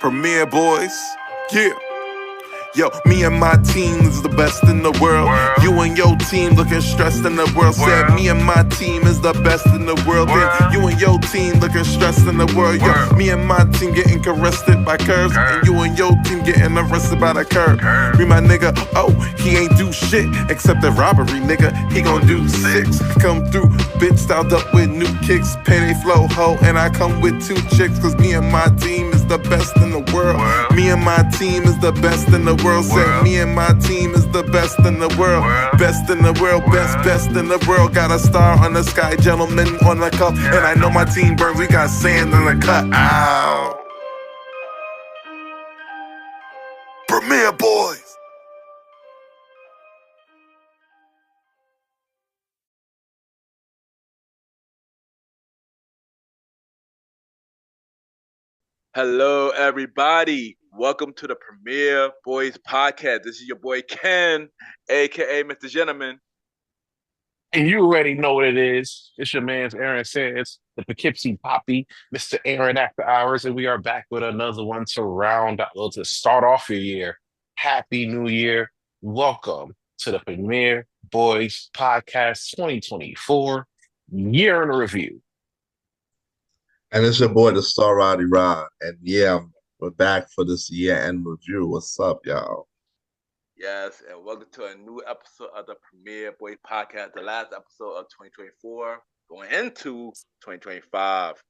Premier Boyz, yeah. Yo, me and my team is the best in the world. You and your team looking stressed in the world. Said me and my team is the best in the world. Then you and your team looking stressed in the world. Yo, me and my team getting arrested by curves, and you and your team getting arrested by the curb. Me my nigga, oh, he ain't do shit except the robbery, nigga. He gon' do 6. Come through, bitch, styled up with new kicks, penny flow ho, and I come with 2 chicks. Cause me and my team is the best in the world. Me and my team is the best in the world. Said me and my team is the best in the world. Best in the world, best in the world. Got a star on the sky, gentleman on the cup. And I know my team burns, we got sand in the cut. Ow. Premier Boyz. Hello, everybody. Welcome to the Premier Boyz Podcast. This is your boy Ken, aka Mr. Gentleman. And you already know what it is. It's your man's Aaron Says, the Poughkeepsie Poppy, Mr. Aaron After Hours, and we are back with another one to round out, to start off your year. Happy New Year. Welcome to the Premier Boyz Podcast 2024 Year in Review. And it's your boy, the star Roddy Rod. And yeah, we're back for this year-end review. What's up, y'all? Yes, and welcome to a new episode of the Premier Boyz Podcast, the last episode of 2024, going into 2025.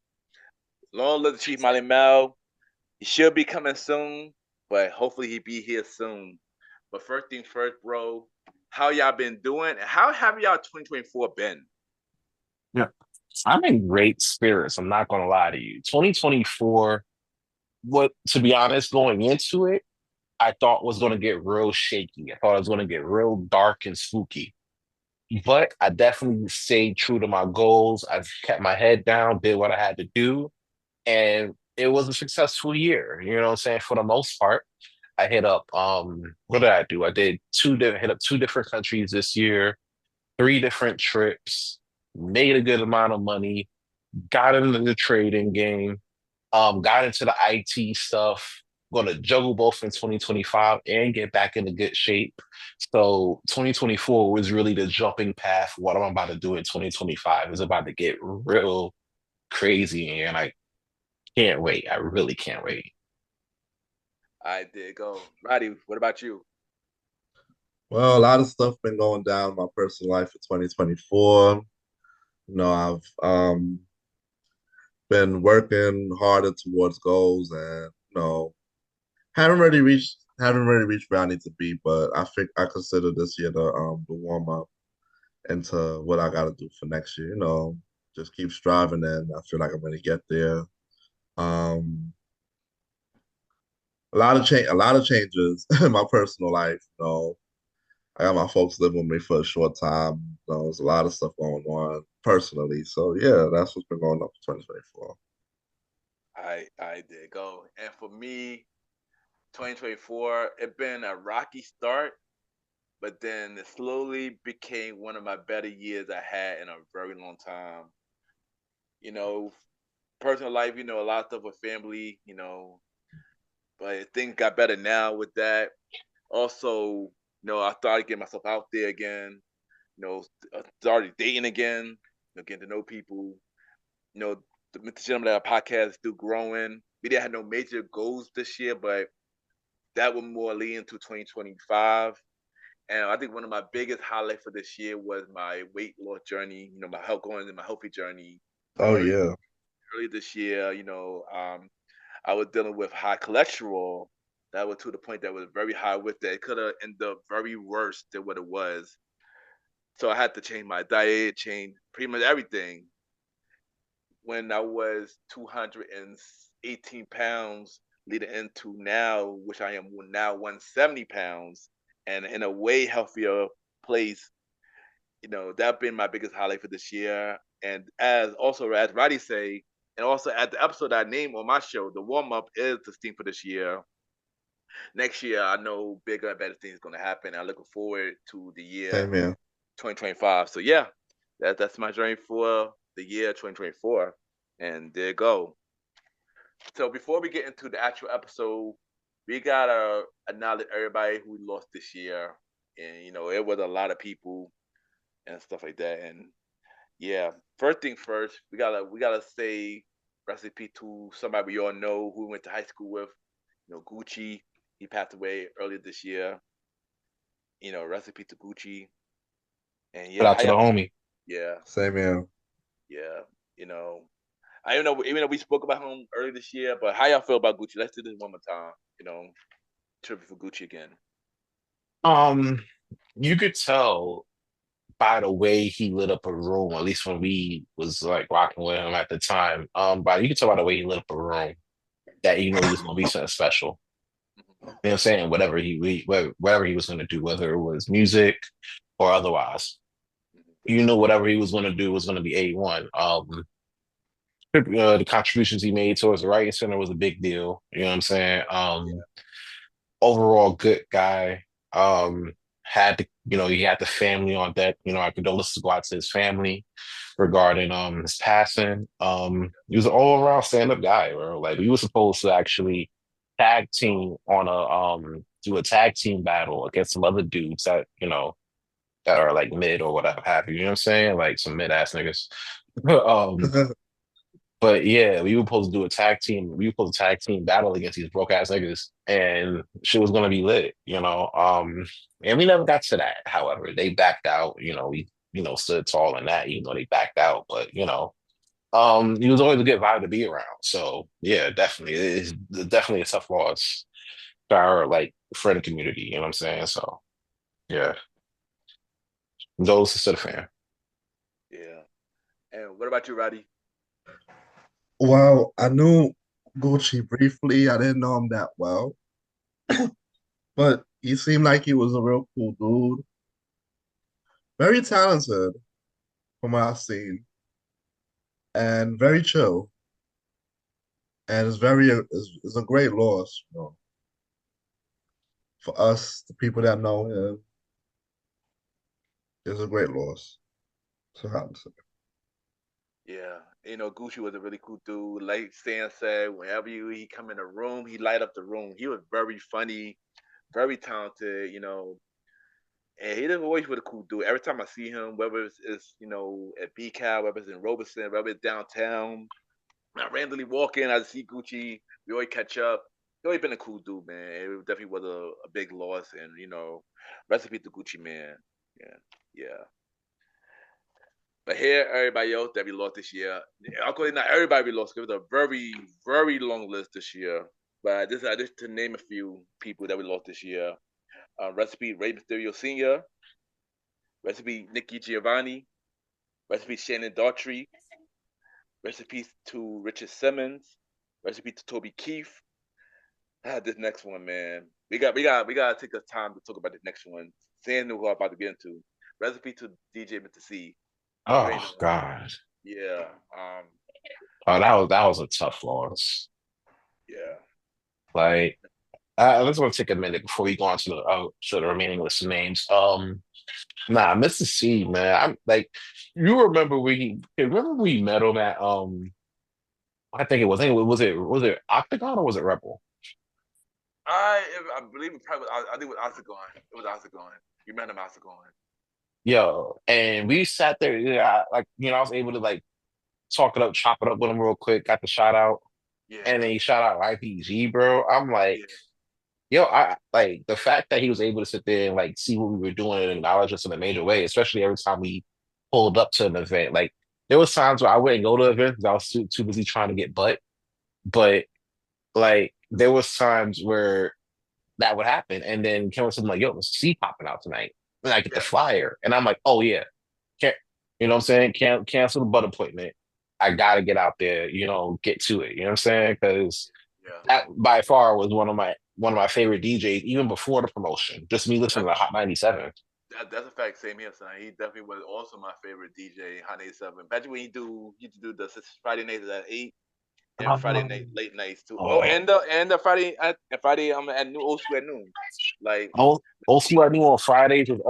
Long live the Chief Malimal. He should be coming soon, but hopefully he be here soon. But first things first, bro, how y'all been doing? And how have y'all 2024 been? Yeah, I'm in great spirits. I'm not going to lie to you. 2024, to be honest, going into it, I thought was going to get real shaky. I thought it was going to get real dark and spooky. But I definitely stayed true to my goals. I've kept my head down, did what I had to do. And it was a successful year. You know what I'm saying? For the most part, I hit up, what did I do? I did hit up 2 different countries this year, 3 different trips, made a good amount of money, got into the trading game, got into the IT stuff. Going to juggle both in 2025 and get back into good shape. So 2024 was really the jumping path. What I'm about to do in 2025 is about to get real crazy, and I can't wait. I really can't wait. I did go. Roddy, what about you? Well, a lot of stuff been going down in my personal life in 2024. I've been working harder towards goals, and haven't really reached where I need to be, but I think I consider this year the warm up into what I gotta do for next year. Just keep striving, and I feel like I'm gonna get there. Um, a lot of changes in my personal life. I got my folks living with me for a short time. There's a lot of stuff going on personally. So yeah, that's what's been going on for 2024. I did go. And for me, 2024, it been a rocky start, but then it slowly became one of my better years I had in a very long time. You know, personal life, a lot of stuff with family, but things got better now with that. Also, I started getting myself out there again, I started dating again, getting to know people, the Mr. Gentleman podcast is still growing. We didn't have no major goals this year, but that will more lead into 2025. And I think one of my biggest highlights for this year was my weight loss journey, my health going in my healthy journey. Oh Early, yeah. early this year, I was dealing with high cholesterol. That was to the point that was very high with that. It could have ended up very worse than what it was. So I had to change my diet, change pretty much everything. When I was 218 pounds, leading into now, which I am now 170 pounds, and in a way healthier place. That been my biggest highlight for this year. And as Roddy say, and also at the episode I named on my show, the warm up is the theme for this year. Next year, I know bigger and better things going to happen. I'm looking forward to the year Same here. 2025. So yeah, that's my journey for the year 2024. And there you go. So before we get into the actual episode, we gotta acknowledge everybody who we lost this year, and it was a lot of people and stuff like that. And yeah, first thing first, we gotta say recipe to somebody we all know who we went to high school with. Gucci. He passed away earlier this year. Recipe to Gucci. And Shout yeah, out to the homie. yeah, Same here. yeah. You know, I don't know. Even though we spoke about him earlier this year, but how y'all feel about Gucci? Let's do this one more time. Tribute for Gucci again. Um, you could tell by the way he lit up a room, at least when we was like rocking with him at the time. But you could tell by the way he lit up a room that he was gonna be something special. Mhm. You know what I'm saying? Whatever he was gonna do, whether it was music or otherwise, whatever he was gonna do was gonna be A1. The contributions he made towards the writing center was a big deal. You know what I'm saying? Yeah. Overall good guy. Had the he had the family on deck. Our condolences go out to his family regarding his passing. He was an all around stand up guy, bro. Like we were supposed to actually tag team on a do a tag team battle against some other dudes that are like mid or whatever have you. You know what I'm saying? Like some mid ass niggas. um But yeah, we were supposed to do a tag team. We were supposed to tag team battle against these broke ass niggas, and shit was gonna be lit. And we never got to that. However, they backed out. We stood tall in that, even though they backed out. But he was always a good vibe to be around. So yeah, definitely, it's definitely a tough loss to our like friend community. You know what I'm saying? So yeah, those to the fan. Yeah. And what about you, Roddy? Well, I knew Gucci briefly. I didn't know him that well, but he seemed like he was a real cool dude. Very talented from what I've seen, and very chill. And it's a great loss, for us, the people that know him. It's a great loss. So how to say. Yeah. Gucci was a really cool dude. Like Stan said, whenever he come in the room, he light up the room. He was very funny, very talented, and he just always was a cool dude. Every time I see him, whether it's at BCAL, whether it's in Robeson, whether it's downtown, I randomly walk in, I see Gucci, we always catch up. He always been a cool dude, man. It definitely was a big loss, and recipe to Gucci, man. Yeah, yeah. But here, everybody else that we lost this year, actually not everybody we lost. It was a very, very long list this year. But just to name a few people that we lost this year. Recipe Rey Mysterio Sr., Recipe Nikki Giovanni, Recipe Shannon Daughtry, Recipe to Richard Simmons, Recipe to Toby Keith. This next one, man. We gotta take the time to talk about this next one. Sam knew who I'm about to get into. Recipe to DJ Mr. C. You ain't Oh know. God. Yeah. Oh, that was a tough loss. Yeah. Like I just want to take a minute before we go on to the remaining list of names. Mr. C, man. I'm like, you remember we met him at I think it was Octagon or was it Rebel? I believe it probably I think it was Octagon. It was Octagon. You met him Octagon. Yo, and we sat there. Yeah, I was able to like talk it up, chop it up with him real quick. Got the shout out, Yeah. and then he shout out IPG, bro. I'm like. Yeah. Yo, I like the fact that he was able to sit there and like see what we were doing and acknowledge us in a major way, especially every time we pulled up to an event. Like there was times where I wouldn't go to events because I was too busy trying to get but like there was times where that would happen, and then Ken was like, "Yo, let's see popping out tonight," and I get the Yeah. flyer, and I'm like, "Oh yeah, can't you know what I'm saying? Can't cancel the butt appointment. I gotta get out there, get to it. You know what I'm saying? Because Yeah. that by far was one of my favorite DJs, even before the promotion. Just me listening to Hot 97. That's a fact. Same here, son. He definitely was also my favorite DJ, Hot 87. Imagine when he used to do the Friday nights at 8 and Friday night late nights too. Oh, Oh, and the Friday at New Old School at noon. Like old school I knew on Fridays was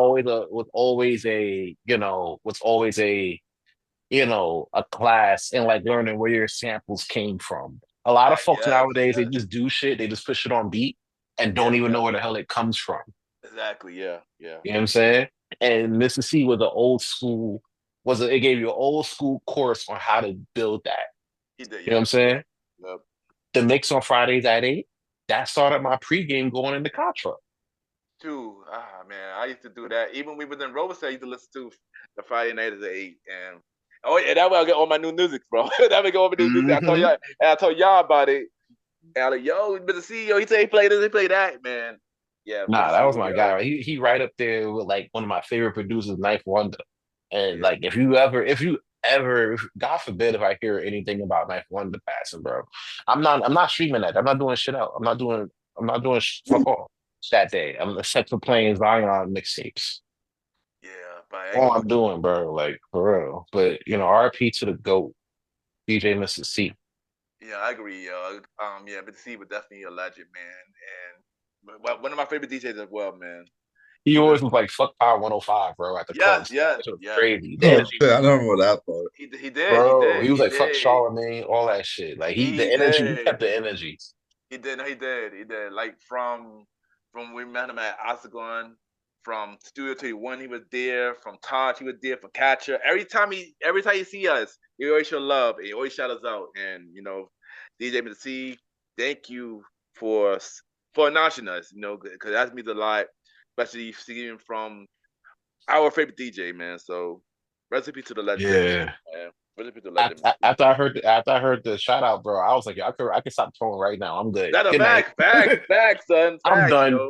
always a class in like learning where your samples came from. A lot of folks Yes, nowadays, they yes, just do shit, they just push it on beat and don't yes, even know yes. where the hell it comes from. Exactly. Yeah, yeah. You know what I'm saying? And Mississippi was an old school, it gave you an old school course on how to build that. He did. You know what I'm Yep, yep, saying? yep. The mix on Fridays at 8, that started my pregame going into Contra. Dude, man, I used to do that. Even when we was in Rover, I used to listen to the Friday night at 8. And oh yeah, that way I get all my new music, bro. That way I get all my new music. Hmm. I told y'all about it. And I was like, yo, Mr. CEO, he said he played this, he played that, man. Yeah, Mr. Nah, that was my CEO, guy. He right up there with like one of my favorite producers, Knife Wonder. And yeah. like if you ever, God forbid if I hear anything about Knife Wonder passing, bro, I'm not streaming that. I'm not doing shit out. I'm not doing fuck all that day. I'm except for playing Zion mixtapes. Yeah, but I ain't All gonna I'm doing, bro, like for real. But you know, RP to the GOAT, DJ Mr. C. Yeah, I agree, yo. Yeah, but C was definitely a legend, man. And one of my favorite DJs as well, man. He Even always was like fuck Power 105, bro, at the yes, clubs. yes, That shit was yes. crazy. The Oh energy, shit, I don't remember that part. He did, he bro. did, He was he like fuck did, Charlemagne, all that shit. Like he the energy, he did. kept the energy. He did. No, he did. He did. Like from we met him at Octagon, from Studio 21, he was there. From Taj, he was there. For Catcher, every time he see us, he always show love. He always shout us out. And DJ Mr. C, thank you for announcing us. Because that means a lot, especially seeing from our favorite DJ, man. So recipe to the legend, Yeah. man. Recipe to the legend. After I heard the shout out, bro, I was like, I could stop the phone right now. I'm good. That's a Good night. facts, son. I'm Facts, done. yo.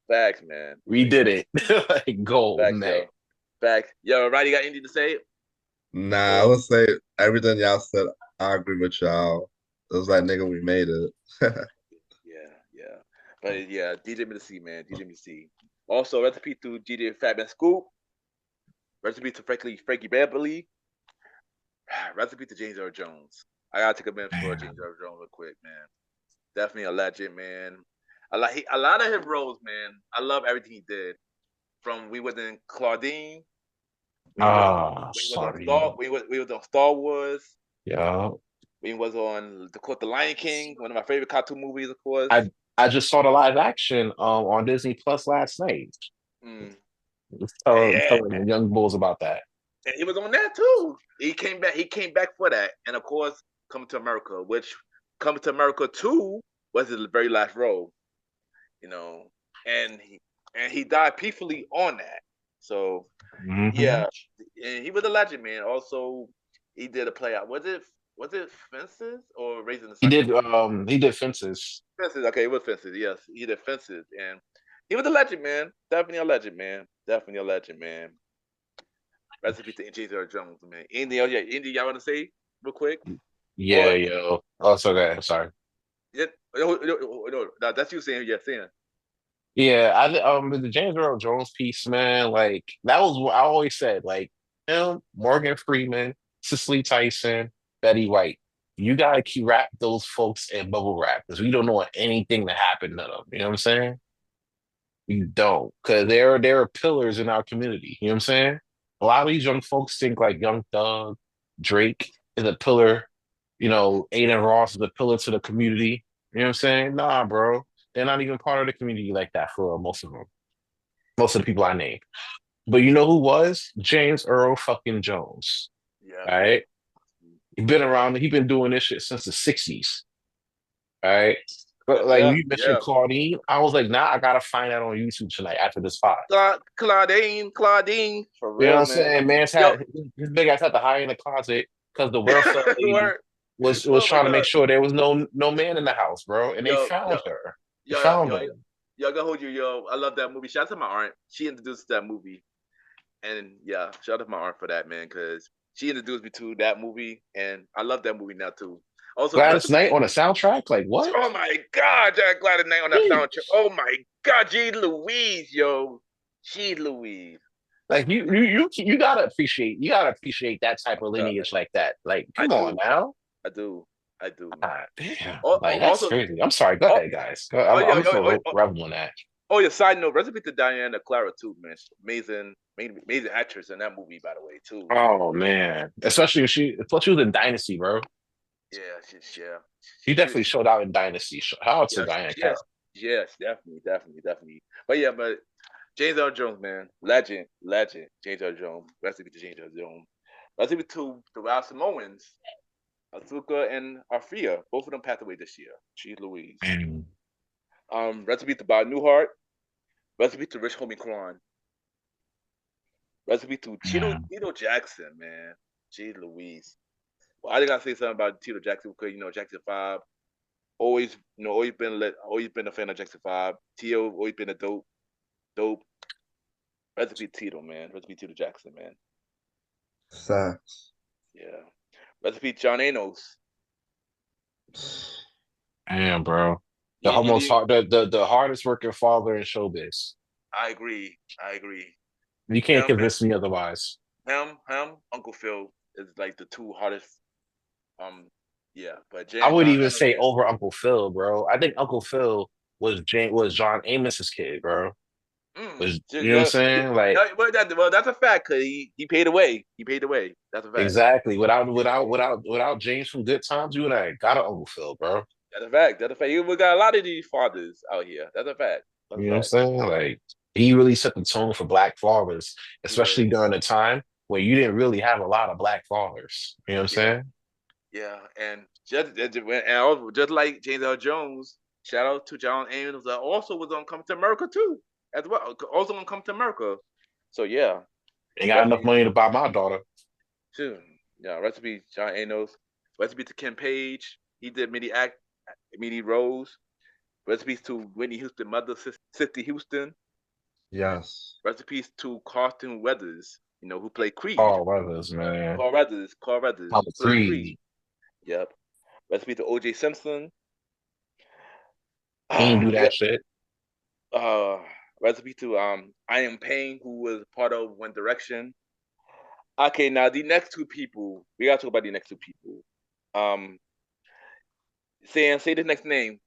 Facts, man. We did it. Like gold, Facts, man. yo. Facts. Yo, Roddy, got anything to say? Nah, I Or would say everything y'all said, I agree with y'all. It was like, nigga, we made it. yeah, yeah. But yeah, DJ Missy, man. DJ Missy. Also, recipe to DJ Fatman Scoop. Recipe to Frankie Beverly. Recipe to James Earl Jones. I gotta take a minute for James Earl Jones real quick, man. Definitely a legend, man. A lot of his roles, man. I love everything he did. From we was in Claudine, we was on Sorry. we was on Star Wars. Yeah. We was on the Lion King, one of my favorite cartoon movies, of course. I just saw the live action on Disney Plus last night. Mm. Telling the young bulls about that. And he was on that too. He came back. He came back for that, and of course, Coming to America, which Coming to America 2 was his very last role. And he died peacefully on that. So Mm-hmm. yeah, and he was a legend, man. Also, he did a play out. Was it Fences or Raising the Sun? He did Fences. Fences. Okay, it was Fences. Yes, he did Fences, and he was a legend, man. Definitely a legend, man. Definitely a legend, man. Recipe to James Earl Jones, man. Anything else? Yeah, anything y'all want to say real quick? Yeah, yo. Oh, so good. Sorry. Yeah, no, that's you saying. Yeah, saying. Yeah, the James Earl Jones piece, man, like that was what I always said, like him, Morgan Freeman, Cicely Tyson, Betty White. You gotta keep wrap those folks in bubble wrap because we don't know anything that happened to them. You know what I'm saying? You don't, because they're pillars in our community. You know what I'm saying? A lot of these young folks think like Young Thug, Drake is a pillar. Aiden Ross is a pillar to the community. You know what I'm saying? Nah, bro. They're not even part of the community like that for most of them. Most of the people I named. But you know who was? James Earl fucking Jones. Yeah. All right. He's been around, he's been doing this shit since the 60s. All right. But like Yeah. you mentioned Claudine, I was like, nah, I gotta find that on YouTube tonight after this pod. Claudine, for You know what real, I'm man. saying? Man's had his big ass had to hide in the closet because the welfare lady was Oh my trying to make God. sure there was no man in the house, bro. And they found her. They found her. Yo, I gotta hold you, yo. I love that movie. Shout out to my aunt. She introduced that movie. And yeah, shout out to my aunt for that, man, because she introduced me to that movie, and I love that movie now too. Also, Gladys Knight on a soundtrack? Like what? Oh my God, Jack Gladys Knight on that soundtrack. Oh my God, G. Louise, yo. G. Louise. Like you gotta appreciate that type of lineage like that. Like, come on now. I do. God damn. Oh, Like that's also, crazy. I'm sorry. Go ahead, guys. I'm still reveling on that. Oh yeah, side note, recipe to Diana Clara too, man. Amazing actress in that movie, by the way, too. Oh man. Especially plus she was in Dynasty, bro. Yeah. He definitely showed out in Dynasty. Shout out to Yes, Diane yes, Cat. yes, definitely. But yeah, but James Earl Jones, man, legend. James Earl Jones, rest in peace to James Earl Jones. Rest in peace to the Ralph Samoans, Azuka and Arfia. Both of them passed away this year. Jeez Louise. Man. Rest in peace to Bob Newhart. Rest in peace to Rich Homie Kwan. Rest in peace to Man. Tito Jackson, man. Jeez Louise. Well, I gotta say something about Tito Jackson because Jackson 5 always always been a fan of Jackson 5. Tito always been a dope. Recipe Tito, man. Recipe Tito Jackson, man. Facts. Yeah. Recipe John Anos. Damn, bro. The You almost need, hard, the hardest working father in showbiz. I agree. You can't Him, convince me otherwise. Uncle Phil is like the two hardest. Um, yeah, but I would John even Anos, say yeah, over Uncle Phil, bro. I think Uncle Phil was John Amos's kid, bro. You know what I'm saying? Like well, that's a fact. Cause he paid away. That's a fact. exactly. Without James from Good Times, you would have got an Uncle Phil, bro. That's a fact. We got a lot of these fathers out here. That's a fact. That's You a know what I'm fact. saying? Like he really set the tone for black fathers, He did. especially during a time where you didn't really have a lot of black fathers. You know what I'm Yeah. saying? Yeah, and just like James L. Jones, shout out to John Ames that also was on Come to America too, as well. Also on Come to America. So yeah, Ain't got enough recipe money to buy my daughter. too. Yeah, recipe John Anos. Recipe to Ken Page. He did many roles. Recipes to Whitney Houston, mother Sister Houston. Yes. Recipes to Carlton Weathers, who played Creed. Carl Weathers, man. Carl Weathers, I'm who played Creed. free. Yep. Recipe to O.J. Simpson. He ain't do Yeah, that shit. uh recipe to I Am Pain, who was part of One Direction. Okay, now the next two people, we gotta talk about the next two people. Um say the next name.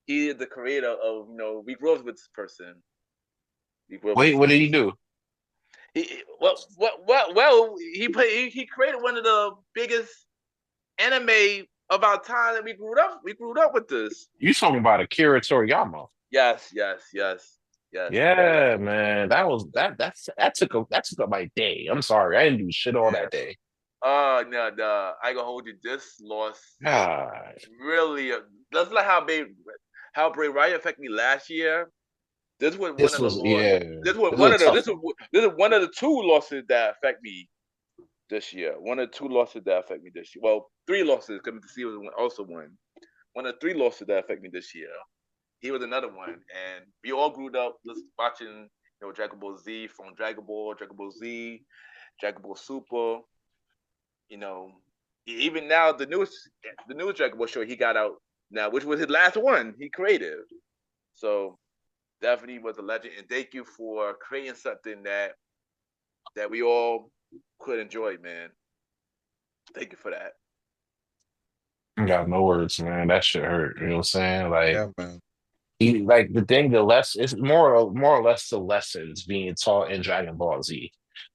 He is the creator of, we grew up with this person. We grew up with Wait, this what did person. he do? He created one of the biggest anime of our time that we grew up with this. You talking about Akira Toriyama? Yes. Yeah, man. That took up my day. I'm sorry, I didn't do shit all Yeah. that day. No, I gonna hold you. This loss God, really, that's like how Bray Wyatt affected me last year. This was one this of the was loss. yeah. This was This one was of a the tough this is one. this is one of the two losses that affect me this year. One of the two losses that affect me this year. Well, three losses. Coming to see was also one. One of the three losses that affect me this year. He was another one, and we all grew up watching, Dragon Ball Z, from Dragon Ball Z, Dragon Ball Super. You know, even now the newest Dragon Ball show he got out now, which was his last one he created. So definitely was a legend, and thank you for creating something that we all could enjoy, man. Thank you for that. I got no words, man. That shit hurt. You know what I'm saying? Like Yeah, man. like it's more or less the lessons being taught in Dragon Ball Z.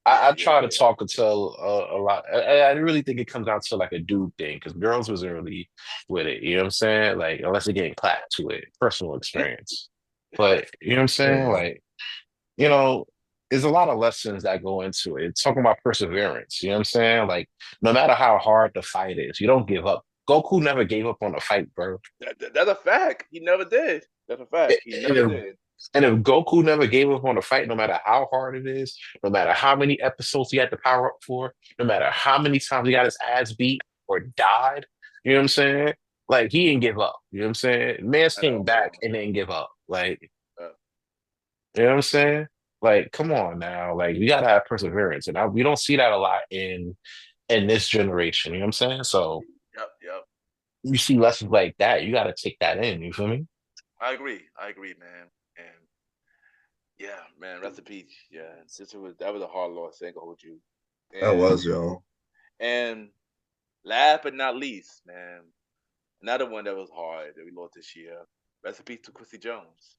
I try to Yeah. talk until a lot. I really think it comes down to like a dude thing because girls wasn't really with it. You know what I'm saying? Like unless they're getting clapped to it, personal experience. But you know what I'm saying? Yeah. Like you know, there's a lot of lessons that go into it. It's talking about perseverance. You know what I'm saying? Like no matter how hard the fight is, you don't give up. Goku never gave up on the fight, bro. That's a fact. He never did. That's a fact. He And never if, did. and if Goku never gave up on the fight, no matter how hard it is, no matter how many episodes he had to power up for, no matter how many times he got his ass beat or died, you know what I'm saying? Like he didn't give up. You know what I'm saying? Mans I know. came back and didn't give up. Like, Uh, you know what I'm saying? Like, come on now. Like, we gotta have perseverance. And we don't see that a lot in this generation. You know what I'm saying? So yep. you see lessons like that, you gotta take that in. You feel me? I agree, man. And yeah, man, rest in peace. Yeah, that was a hard loss. I ain't gonna hold you. That And was, yo. and last but not least, man, another one that was hard that we lost this year. Rest in peace to Quincy Jones.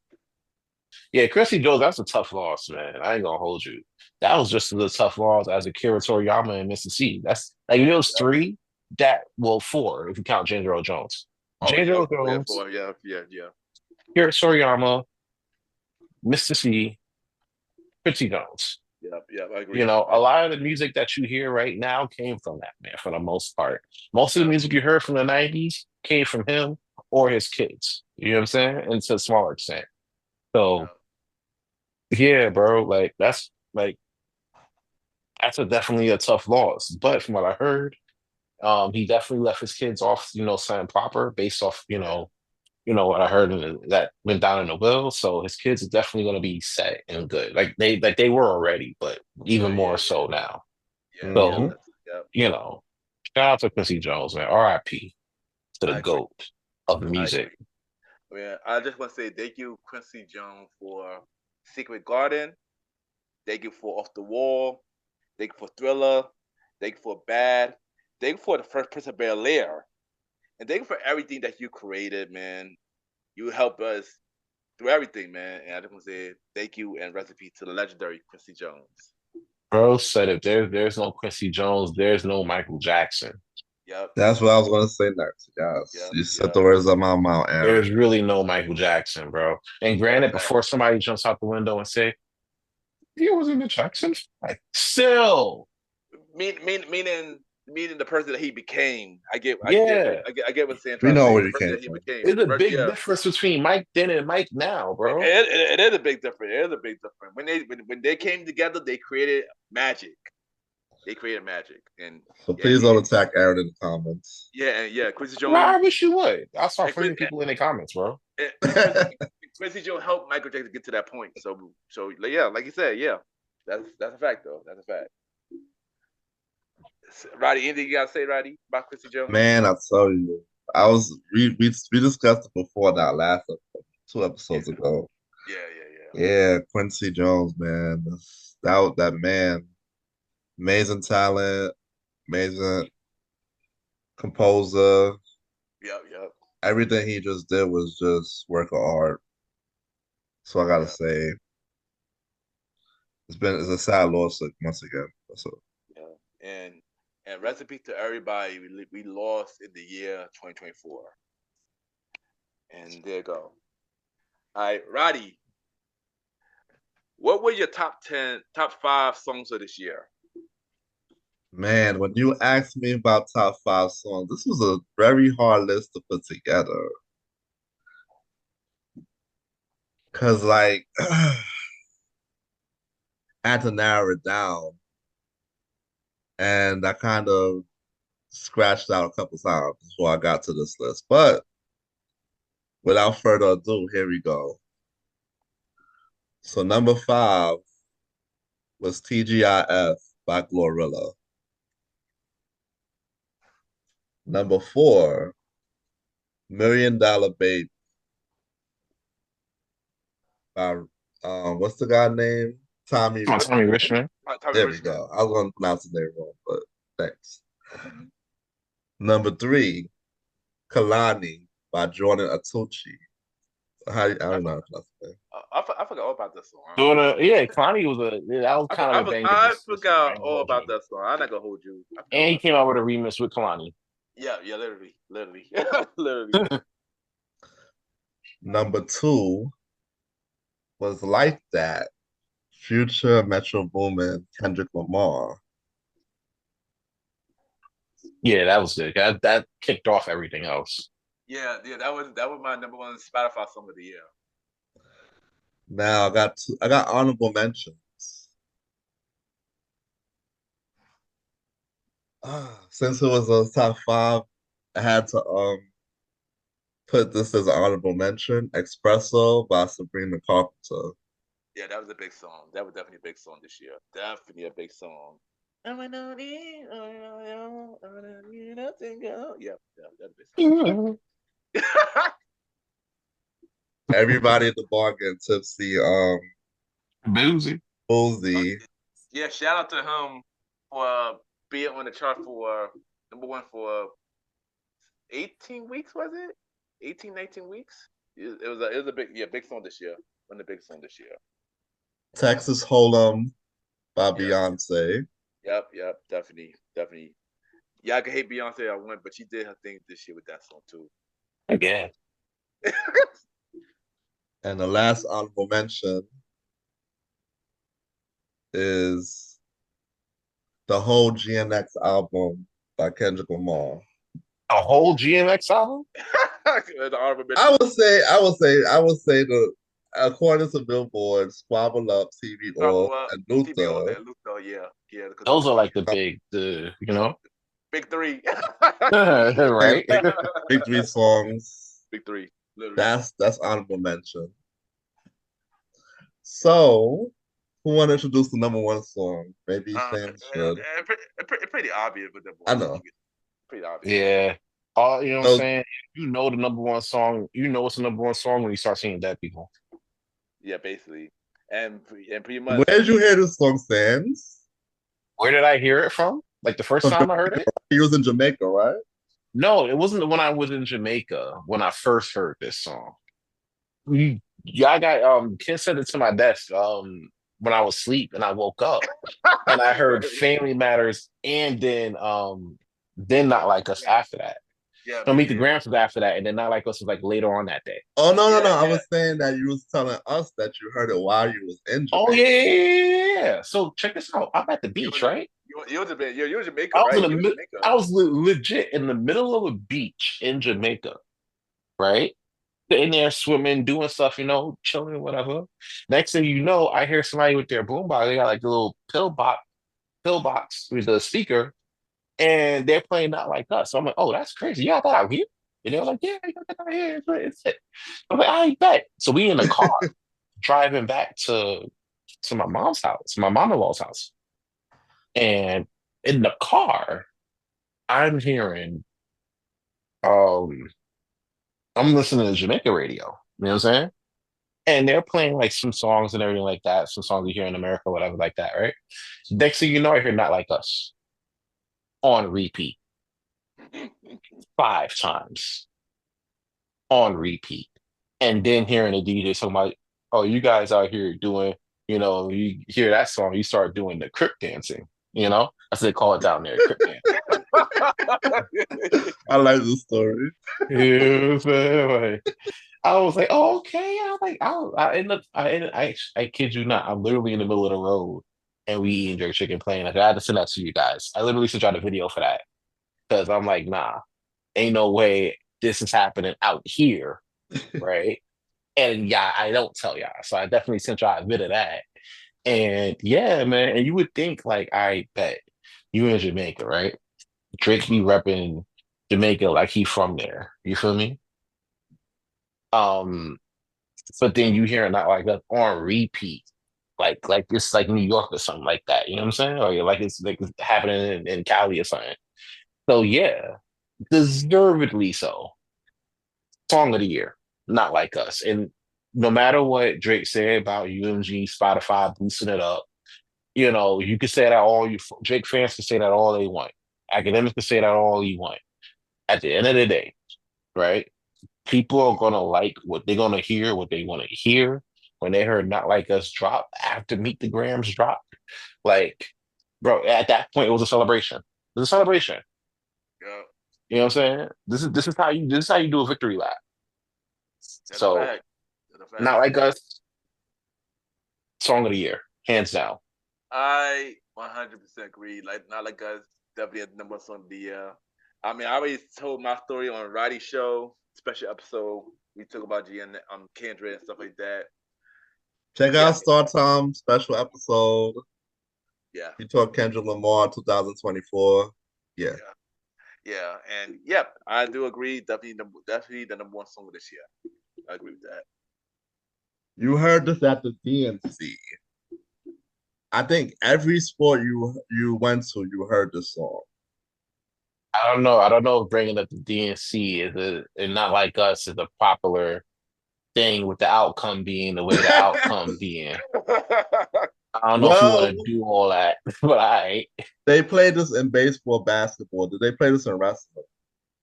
Yeah, Chrissy Jones, that's a tough loss, man. I ain't gonna hold you. That was just as a tough loss as Akira Toriyama and Mr. C. That's like those Yep. three. that, well, four if you count James Earl Jones. Oh James yeah, Earl yeah, Jones, four, yeah. Garrett Soriyama, Mr. C, Quincy Jones. I You agree. know, a lot of the music that you hear right now came from that man for the most part. Most of the Yeah, music you heard from the 90s came from him or his kids. You know what I'm saying? And to a smaller extent. So yeah, yeah, bro, like that's definitely a tough loss. But from what I heard, he definitely left his kids off, something proper based off, yeah, what I heard that went down in the will. So his kids are definitely going to be set and good, like they were already, but even more so now. yeah. Hmm. So That's shout out to Quincy Jones, man. R.I.P. to the I agree. goat of I music. agree. I mean, I just want to say thank you, Quincy Jones, for Secret Garden. Thank you for Off the Wall. Thank you for Thriller. Thank you for Bad. Thank you for the first Prince of Bel Air. And thank you for everything that you created, man. You helped us through everything, man. And I just want to say thank you and recipe to the legendary Quincy Jones. Bro said if there's no Quincy Jones, there's no Michael Jackson. Yep, That's what I was gonna say next. Yes, yep, you said yep. the words of my mouth, Aaron. There's really no Michael Jackson, bro. And That's granted, that. before somebody jumps out the window and say, he was in the Jackson, like still, Meaning the person that he became. yeah. I get what Sam We trying to know say. where The you person came that he from. became. There's a big Yeah, difference between Mike then and Mike now, bro. it is a big difference. It is a big difference. When they came together, they created magic. They created magic, and So yeah, please don't attack Aaron in the comments. Quincy Well, I Jones wish you would. I'll start and Chris freezing people in the comments, bro. Quincy Jones helped Michael Jackson get to that point. So yeah, like you said, yeah, that's a fact though. That's a fact. Roddy, anything you gotta say, Roddy, about Quincy Jones? Man, I tell you, we discussed it before that last episode, two Yeah, episodes ago. yeah. Yeah, Quincy Jones, man, that man, amazing talent, amazing composer. Yep. Everything he just did was just work of art. So I gotta Yeah, say, it's a sad loss once again. So yeah. And recipe to everybody we lost in the year 2024. And there you go. All right, Roddy, what were your top 5 songs of this year? man, when you asked me about top five songs, this was a very hard list to put together. Cause like I had to narrow it down, and I kind of scratched out a couple times before I got to this list. But without further ado, here we go. So number five was TGIF by Glorilla. Number four, Million Dollar Baby by what's the guy name? Tommy Come on, Rich. Tommy Richmond. Tommy There we Richmond. go. I was gonna pronounce the name wrong, but thanks. Number three, Kalani by Jordan Atucci. I I, don't know how to pronounce the name. I forgot all about this song. Doing yeah, Connie that was kind of a banger I this year. I forgot ain't gonna all hold about you. that song. I'm not gonna hold you. I forgot And he about came out with a remix with Kalani. yeah, literally, literally. Number two was Like That, Future, Metro Boomin, Kendrick Lamar. Yeah, that was good. That kicked off everything else. Yeah. That was my number one Spotify song of the year. Now I got honorable mentions. Since it was a top five, I had to put this as an honorable mention. Espresso by Sabrina Carpenter. Yeah, that was a big song. That was definitely a big song this year. Definitely a big song. Oh, I don't need, I don't need nothing else. Yeah, that's a big song. Everybody at the bar getting tipsy. Boozy. Boozy. Yeah, shout out to him for being on the chart for number one for 18 weeks, was it? 18, 19 weeks? It was a big song this year. One of the big song this year. Texas Hold'em by Yeah. Beyonce. Yep, definitely. Y'all can hate Beyonce I went, but she did her thing this year with that song too. Again. And the last honorable mention is the whole GNX album by Kendrick Lamar. A whole GMX album? The honorable mention. I would say the according to Billboard, Squabble Up, TV All, and TV All Luther. Day, Luther, yeah. Those are like the big, big three. right? Big three songs. Big three, literally. That's honorable mention. So, who want to introduce the number one song? Maybe Sam should. Pretty obvious with the I know. Pretty obvious. Yeah. You know what I'm saying? You know the number one song. You know it's the number one song when you start seeing dead people. Yeah, basically. And pretty much. Where did you hear this song, Sans? Where did I hear it from? Like the first time I heard it? He was in Jamaica, right? No, it wasn't when I was in Jamaica when I first heard this song. I got Ken sent it to my desk when I was asleep and I woke up and I heard Family Matters and then Not Like Us after that. Yeah. So Meet the Grams was after that, and then Not Like Us was like later on that day. Oh no. I was saying that you was telling us that you heard it while you was in Jamaica. Oh yeah. So check this out. I'm at the beach, right? You was in Jamaica, right? I was legit in the middle of a beach in Jamaica, right? Sitting there swimming, doing stuff, chilling, whatever. Next thing you know, I hear somebody with their boombox. They got like a little pill box with a speaker, and they're playing Not Like Us. So I'm like, oh, that's crazy. Yeah, I thought out here. And they're like, yeah, I got that out here. It's it. I'm like, I bet. So we in the car driving back to my mom's house, my mom-in-law's house. And in the car, I'm hearing, I'm listening to Jamaica radio. You know what I'm saying? And they're playing like some songs and everything like that. Some songs you hear in America, whatever, like that, right? Next thing you know, I hear Not Like Us on repeat 5 times on repeat. And then hearing the DJ talking about, oh, you guys out here doing, you hear that song, you start doing the crip dancing. That's what they call it down there, crip dancing. I like the story. Yeah, I was like, oh, okay. I kid you not. I'm literally in the middle of the road and we eating jerk chicken playing. I had to send that to you guys. I literally sent y'all the video for that because I'm like, nah, ain't no way this is happening out here, right? And yeah, I don't tell y'all. So I definitely sent y'all a bit of that. And yeah, man, and you would think like, I bet you in Jamaica, right? Drake be repping Jamaica like he from there. You feel me? But then you hear it Not Like That on repeat, like it's like New York or something like that. You know what I'm saying? Or like it's happening in Cali or something. So yeah, deservedly so. Song of the year, Not Like Us. And no matter what Drake said about UMG, Spotify boosting it up, you can say that all you Drake fans can say that all they want. Academics can say that all you want. At the end of the day, right? People are gonna like what they're gonna hear, what they want to hear. When they heard Not Like Us drop after Meet the Grams drop, like, bro, at that point it was a celebration. It was a celebration. Yeah. You know what I'm saying? This is how you do a victory lap. That's So, a fact. Not Like Us, song of the year, hands down. I 100% agree. Like Not Like Us, definitely the number one song of the year. I mean, I already told my story on Roddy show, special episode. We talk about Kendrick and stuff like that. Check out Star Time special episode. Yeah. We talk Kendrick Lamar 2024. Yeah. Yeah, and yep, I do agree. Definitely the number one song of this year. I agree with that. You heard this at the DNC. I think every sport you went to, you heard this song. I don't know if bringing up the DNC and Not Like Us is a popular thing with the outcome being the way the outcome being. I don't know if you want to do all that, but They played this in baseball, basketball. Did they play this in wrestling?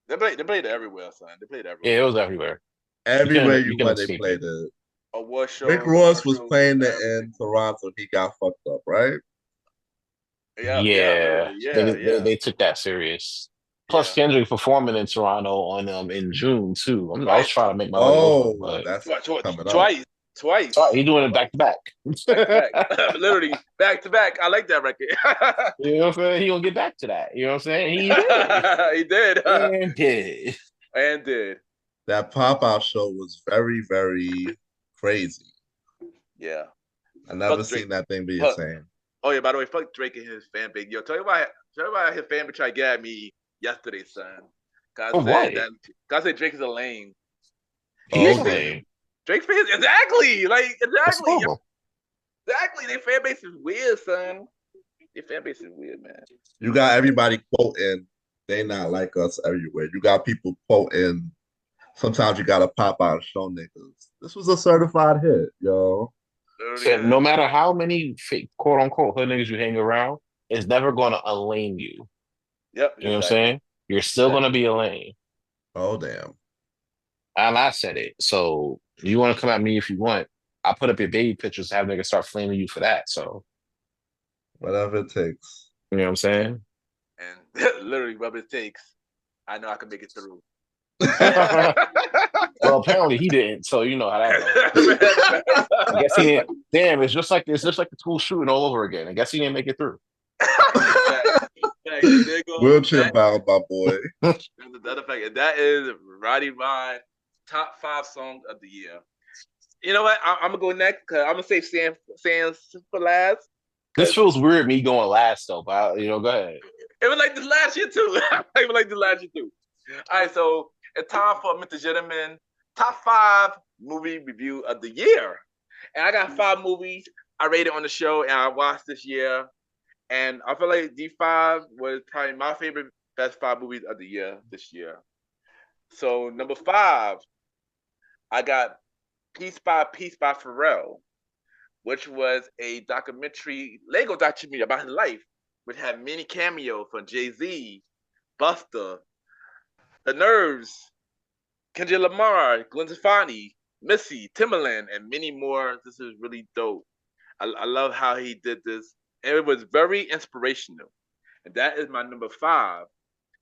They played it everywhere, son. They played it everywhere. Yeah, it was everywhere. Everywhere you went, they played it. Award show. Rick Ross was playing it in Toronto. He got fucked up, right? Yeah, Yeah, literally. Yeah, yeah, they took that serious. Plus, yeah. Kendrick performing in Toronto on in June too. I was Twice, trying to make my money off him, Oh, but that's coming up. twice, twice, sorry, he doing it back to back to back. back. Literally back to back. I like that record. You know what I'm saying? He gonna get back to that. You know what I'm saying? He did. He did. And did. And did. That pop-out show was very, very crazy. Yeah. I never Fuck Drake. seen that thing be the Fuck. same. Oh yeah, by the way, fuck Drake and his fan base. Yo, tell you why his fan base tried to get at me yesterday, son. Cause For I said what? that cause I said Drake is a lame. He is Oh, Drake, lame. Drake fans exactly. Like What's exactly. wrong? Exactly. Their fan base is weird, son. Their fan base is weird, man. you got everybody quoting, they not like us everywhere. You got people quoting, sometimes you gotta pop out and show niggas. This was a certified hit, yo. Literally So no is. matter how many fake quote unquote hood niggas you hang around, it's never gonna unlame you. Yep, You know what I'm exactly. saying? You're still gonna be a lame. Oh damn. And I said it. So you want to come at me if you want. I put up your baby pictures, have niggas start flaming you for that. So Whatever it takes. you know what I'm saying? And literally whatever it takes, I know I can make it through. Well, apparently he didn't. So you know how that goes. I guess he didn't. Damn, it's just like the school shooting all over again. I guess he didn't make it through. There goes Wheelchair that. bound, my boy. That's the other fact. And that is Roddy Rod top 5 songs of the year. You know what? I'm gonna go next because I'm gonna save Sam for last. This feels weird me going last though, but go ahead. It was like this last year too. It was like this last year too. All right, so it's time for Mr. Gentleman top 5 movie review of the year. And I got 5 movies I rated on the show and I watched this year. And I feel like D5 was probably my favorite best 5 movies of the year this year. So number 5, I got Piece by Pharrell, which was a Lego documentary about his life, which had many cameos from Jay-Z, Busta, The Nerves, Kendrick Lamar, Gwen Stefani, Missy, Timbaland, and many more. This is really dope. I love how he did this. And it was very inspirational. And that is my number 5.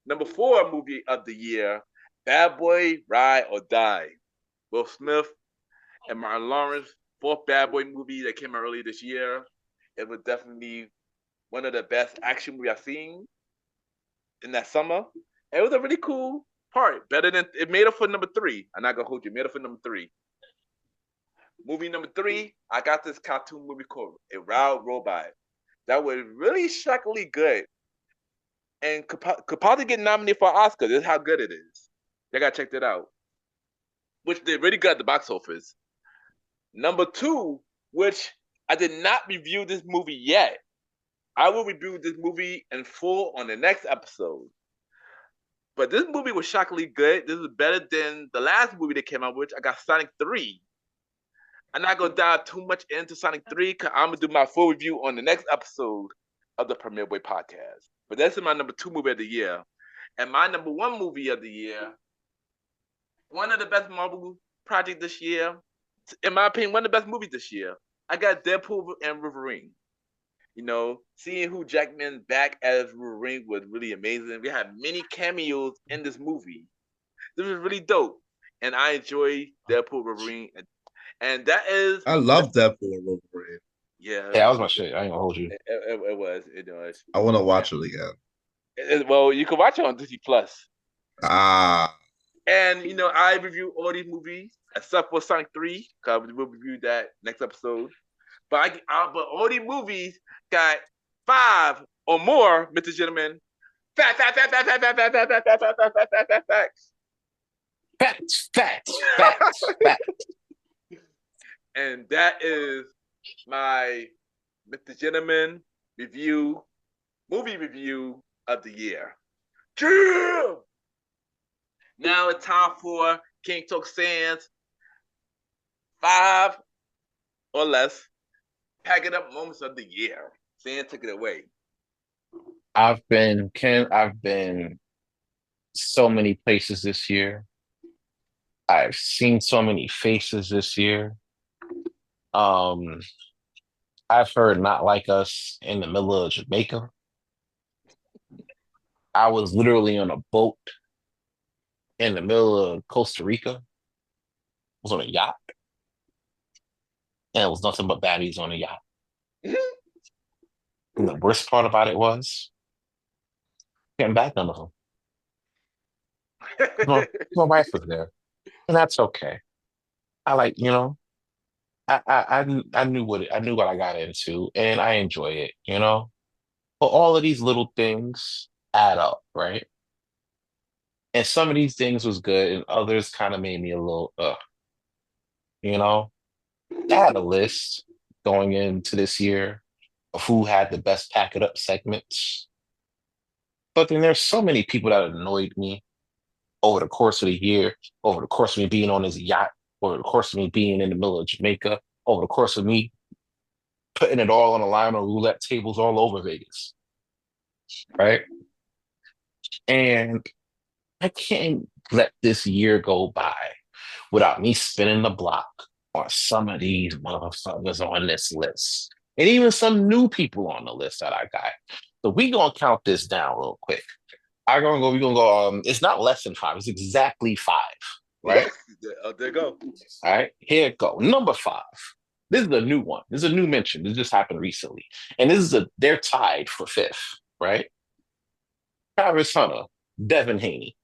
Number 4 movie of the year, Bad Boy, Ride or Die. Will Smith and Martin Lawrence, 4th Bad Boy movie that came out earlier this year. It was definitely one of the best action movies I've seen in that summer. And it was a really cool part. Better than it made up for number 3. I'm not gonna hold you. It made up for number 3. Movie number 3, I got this cartoon movie called A Wild Robot. That was really shockingly good. And could probably get nominated for an Oscar. This is how good it is. You gotta check that out. Which did really good at the box office. Number 2, which I did not review this movie yet. I will review this movie in full on the next episode. But this movie was shockingly good. This is better than the last movie that came out, which I got Sonic 3. I'm not going to dive too much into Sonic 3 because I'm going to do my full review on the next episode of the Premier Boy podcast. But that's my number 2 movie of the year. And my number 1 movie of the year, one of the best Marvel projects this year, in my opinion, one of the best movies this year. I got Deadpool and Wolverine. Seeing Hugh Jackman back as Wolverine was really amazing. We had many cameos in this movie. This was really dope. And I enjoy Deadpool Wolverine. And that is... I love Deadpool and Wolverine. Yeah. Yeah, that was my shit. I ain't gonna hold you. It was. I want to watch it again. Well, you can watch it on Disney Plus. Ah. And, I review all these movies except for Sonic 3, because we'll review that next episode. But all these movies got 5 or more, Mr. Gentleman. Facts. And that is my Mr. Gentleman movie review of the year. Yeah! Now it's time for King Talk Sands 5 or less pack it up moments of the year. Sand, take it away. I've been so many places this year. I've seen so many faces this year. I've heard Not Like Us in the middle of Jamaica. I was literally on a boat in the middle of Costa Rica. I was on a yacht, and it was nothing but baddies on the yacht. And the worst part about it was getting back none of them. 'Cause my wife was there, and that's okay. I like, I knew what I got into, and I enjoy it, But all of these little things add up, right? And some of these things was good, and others kind of made me a little, you know. I had a list going into this year of who had the best pack it up segments, but then there's so many people that annoyed me over the course of the year, over the course of me being on this yacht, over the course of me being in the middle of Jamaica, over the course of me putting it all on the line on roulette tables all over Vegas, right? And I can't let this year go by without me spinning the block on some of these motherfuckers on this list. And even some new people on the list that I got. So we gonna count this down real quick. We're gonna go, it's not less than five, it's exactly five, right? Oh, there you go. All right, here it go. Number five. This is a new one. This is a new mention. This just happened recently. And they're tied for fifth, right? Travis Hunter, Devin Haney,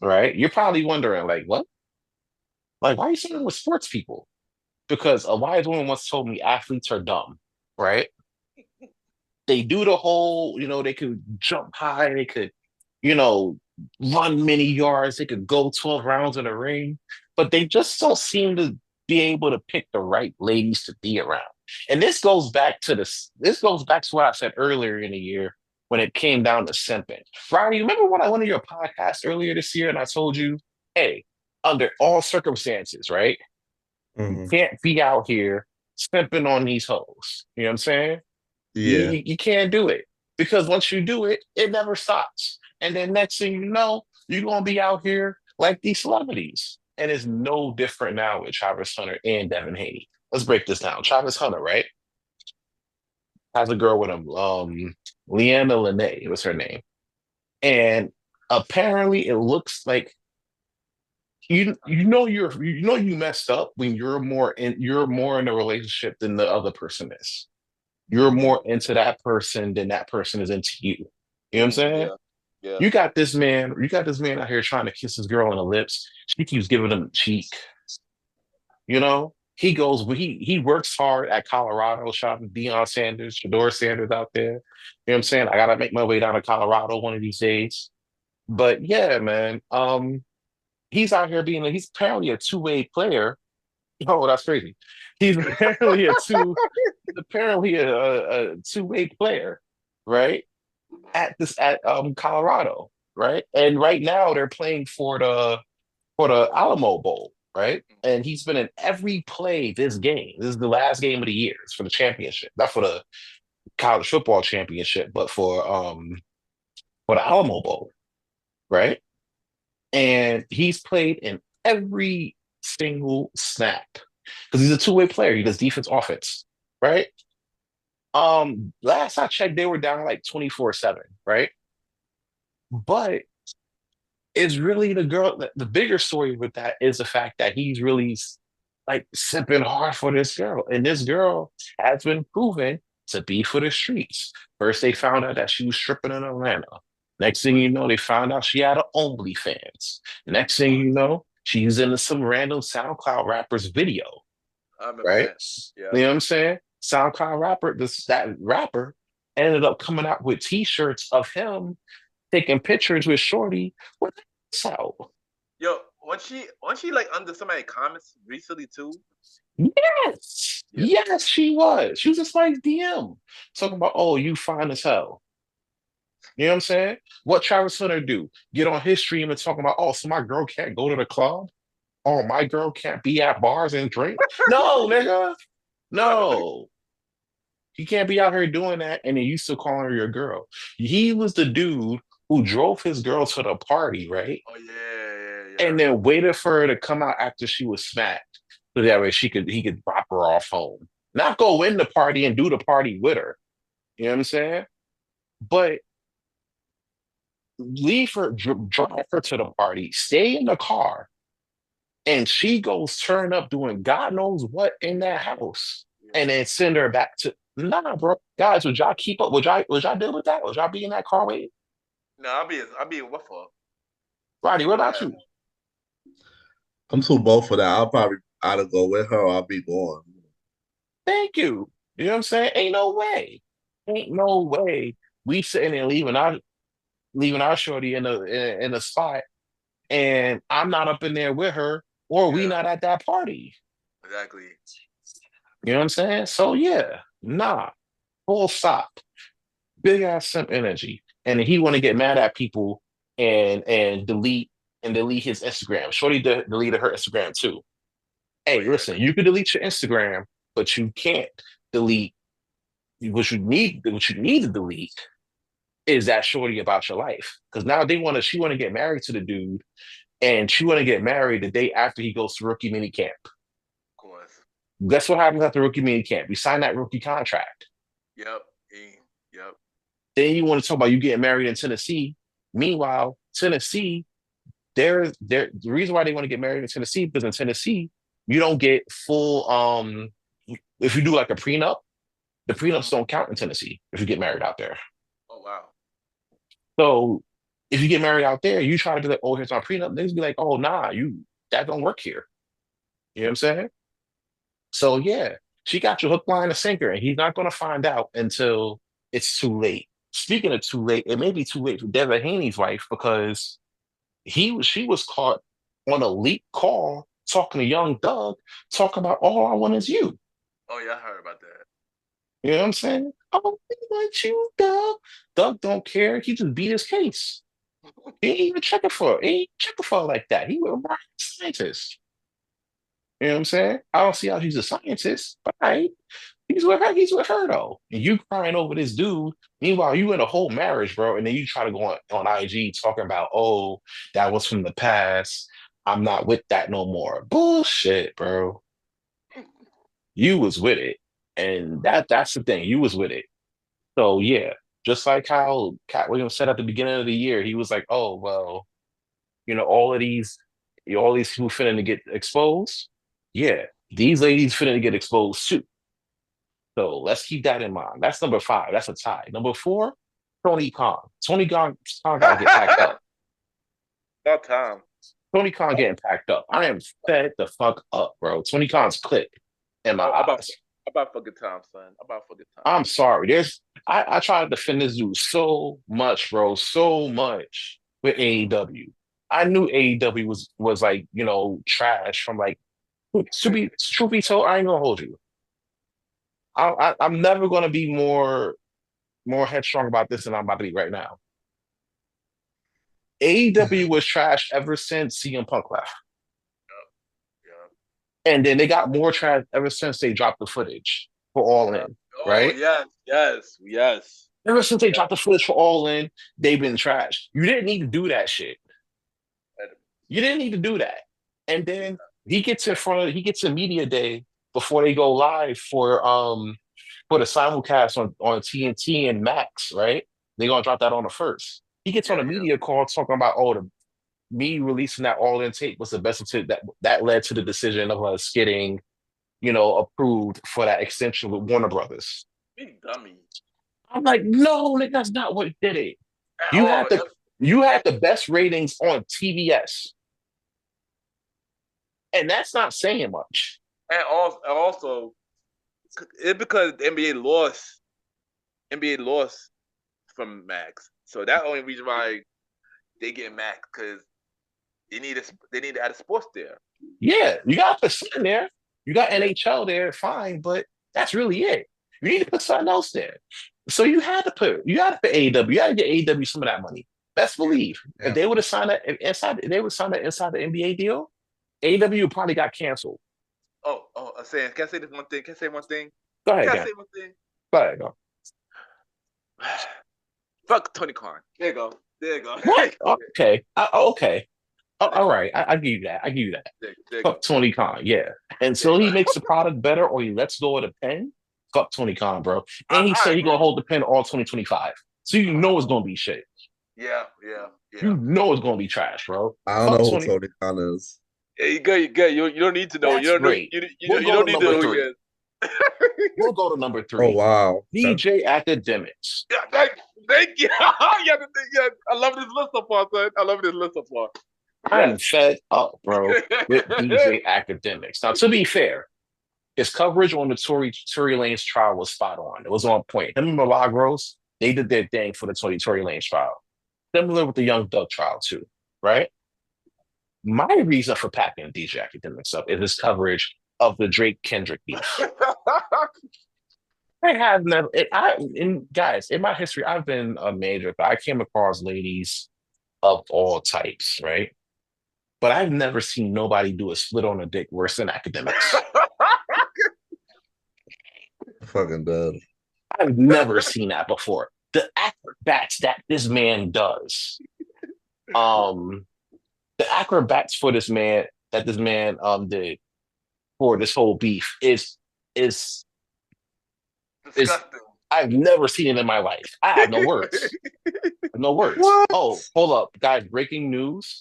right? You're probably wondering, like, what? Like, why are you saying with sports people? Because a wise woman once told me athletes are dumb, right? They do the whole, they could jump high, they could, you know, run many yards, they could go 12 rounds in a ring, but they just don't seem to be able to pick the right ladies to be around. And this goes back to what I said earlier in the year when it came down to simping. Roddy, you remember when I went to your podcast earlier this year and I told you, hey, under all circumstances, right? You Hmm. can't be out here simping on these hoes. You know what I'm saying? Yeah. You can't do it because once you do it, it never stops. And then next thing you know, you're gonna be out here like these celebrities. And it's no different now with Travis Hunter and Devin Haney. Let's break this down. Travis Hunter, right? Has a girl with him, Leanna Lene was her name. And apparently it looks like you messed up when you're more in a relationship than the other person is. You're more into that person than that person is into you. You know what I'm saying? Yeah, yeah. You got this man out here trying to kiss his girl on the lips. She keeps giving him the cheek. He works hard at Colorado, shopping Deion Sanders, Shador Sanders out there. You know what I'm saying? I gotta make my way down to Colorado one of these days. But yeah, man. He's out here he's apparently a two-way player. Oh, that's crazy. He's apparently a two-way player, right? At Colorado, right? And right now they're playing for the Alamo Bowl, right? And he's been in every play this game. This is the last game of the year. It's for the championship, not for the college football championship, but for the Alamo Bowl, right? And he's played in every single snap because he's a two-way player. He does defense, offense, right? Last I checked, they were down like 24-7, right? But it's really the bigger story with that is the fact that he's really like sipping hard for this girl. And this girl has been proven to be for the streets. First, they found out that she was stripping in Atlanta. Next thing you know, they found out she had an OnlyFans. Next thing you know, she's in some random SoundCloud rapper's video, I remember right? that. Yeah. You know what I'm saying? SoundCloud rapper, that rapper ended up coming out with T-shirts of him taking pictures with Shorty with so. Yo, wasn't she like under somebody's comments recently too? Yes. Yeah. Yes, she was. She was just like DM. Talking about, oh, you fine as hell. You know what I'm saying? What Travis Hunter do? Get on his stream and talking about, oh, so my girl can't go to the club? Oh, my girl can't be at bars and drink? No, nigga. No. You can't be out here doing that and then you still calling her your girl. He was the dude who drove his girl to the party, right? Oh yeah. And then waited for her to come out after she was smacked. So that way he could drop her off home. Not go in the party and do the party with her. You know what I'm saying? But leave her, drive her to the party, stay in the car, and she goes turn up doing God knows what in that house, and then send her back to nah, bro. Guys, would y'all keep up? Would y'all deal with that? Would y'all be in that car waiting? No, I'll be with her. Roddy, what about you? I'm too both for that. I'll probably either go with her or I'll be going. Thank you. You know what I'm saying? Ain't no way. Ain't no way. We sitting there leaving our shorty in the spot, and I'm not up in there with her, or we Yeah, not at that party. exactly. You know what I'm saying? So yeah, nah, full stop. Big ass simp energy, and he want to get mad at people and delete his Instagram. Shorty deleted her Instagram too. Oh Hey, yeah. listen, you can delete your Instagram, but you can't delete what you need to delete is that shorty about your life. Because now she want to get married to the dude, and she want to get married the day after he goes to rookie mini camp. Of course. Guess what happens after rookie mini camp? You sign that rookie contract. Yep. Yep. Then you want to talk about you getting married in Tennessee. Meanwhile, Tennessee, the reason why they want to get married in Tennessee because in Tennessee you don't get full if you do like a prenup, the prenups don't count in Tennessee if you get married out there. Oh wow. So if you get married out there, you try to be like, oh, here's my prenup. They just be like, oh, nah, that don't work here. You know what I'm saying? So yeah, she got your hook, line, and sinker, and he's not going to find out until it's too late. Speaking of too late, it may be too late for Devin Haney's wife because she was caught on a leak call talking to young Doug, talking about all I want is you. Oh yeah, I heard about that. You know what I'm saying? Oh, I want you, Doug. Doug don't care. He just beat his case. He ain't even checking for her. He ain't checking for her like that. He was a rocket scientist. You know what I'm saying? I don't see how she's a scientist, but he's with her. He's with her though. And you crying over this dude. Meanwhile, you in a whole marriage, bro. And then you try to go on IG talking about, oh, that was from the past. I'm not with that no more. Bullshit, bro. You was with it. And that's the thing. You was with it. So yeah, just like how Cat Williams said at the beginning of the year, he was like, oh, well, all these people finna to get exposed. Yeah, these ladies finna to get exposed too. So let's keep that in mind. That's number 5. That's a tie. Number 4, Tony Khan. Tony Khan got to get packed up. About time. Tony Khan getting packed up. I am fed the fuck up, bro. Tony Khan's clip in my eyes. About fucking time, son. About fucking time. I'm sorry. I try to defend this dude so much, bro. So much with AEW. I knew AEW was like, trash from like truth be told, I ain't gonna hold you. I'm never gonna be more headstrong about this than I'm about to be right now. AEW was trash ever since CM Punk left. Yeah. And then they got more trash ever since they dropped the footage for All In, right? Yes. Ever since they dropped the footage for All In, they've been trash. You didn't need to do that shit. You didn't need to do that. And then he gets in media day before they go live for the simulcast on TNT and Max, right? They're gonna drop that on the first. He gets on a media call talking about me releasing that All In tape was the best that led to the decision of us getting, approved for that extension with Warner Brothers. Big dummy. I'm like, no, that's not what did it. You had the best ratings on TBS. And that's not saying much. And also it's because the NBA lost from Max. So that's the only reason why they get Max, because they need to add a sports there. Yeah, you got to put something there. You got NHL there, fine, but that's really it. You need to put something else there. So you had to put AEW. You had to get AEW some of that money. Best believe. Yeah. If they would have signed that inside the NBA deal, AEW probably got canceled. Oh, I'm saying, can I say this one thing? Can I say one thing? Go ahead. Can I say one thing? Go ahead, go. Fuck Tony Khan. There you go. What? Okay. Okay. All right. I give you that. There fuck Tony Khan. Yeah. Until he makes the product better or he lets go of the pen, fuck Tony Khan, bro. And he said he's going to hold the pen all 2025. So you know it's going to be shit. Yeah, yeah, You yeah. know it's gonna be trash, bro. I don't Fuck know who 20. Tony Khan is. Yeah, you good, you good. You don't need to know. That's great. We'll You go don't to need to number know who he three. is. We'll go to number Oh three. wow. Okay. DJ Academics. Yeah, thank you. Yeah, I love this list so far, son. I love this list so far. I'm Yes. fed up, bro, with DJ Academics. Now, to be fair, his coverage on the Tory Lanez trial was spot on. It was on point. Him and Milagros, they did their thing for the Tory Lanez trial. Similar with the Young Thug trial, too, right? My reason for packing DJ Academics up is his coverage of the Drake Kendrick beef. I have never, guys, in my history, I've been a major, I came across ladies of all types, right? But I've never seen nobody do a split on a dick worse than Academics. Fucking dead. I've never seen that before. The acrobats that this man does, um, the acrobats for this man that this man did for this whole beef is Disgusting. I've never seen it in my life. I have no words. No words. What? Oh, hold up, guys! Breaking news.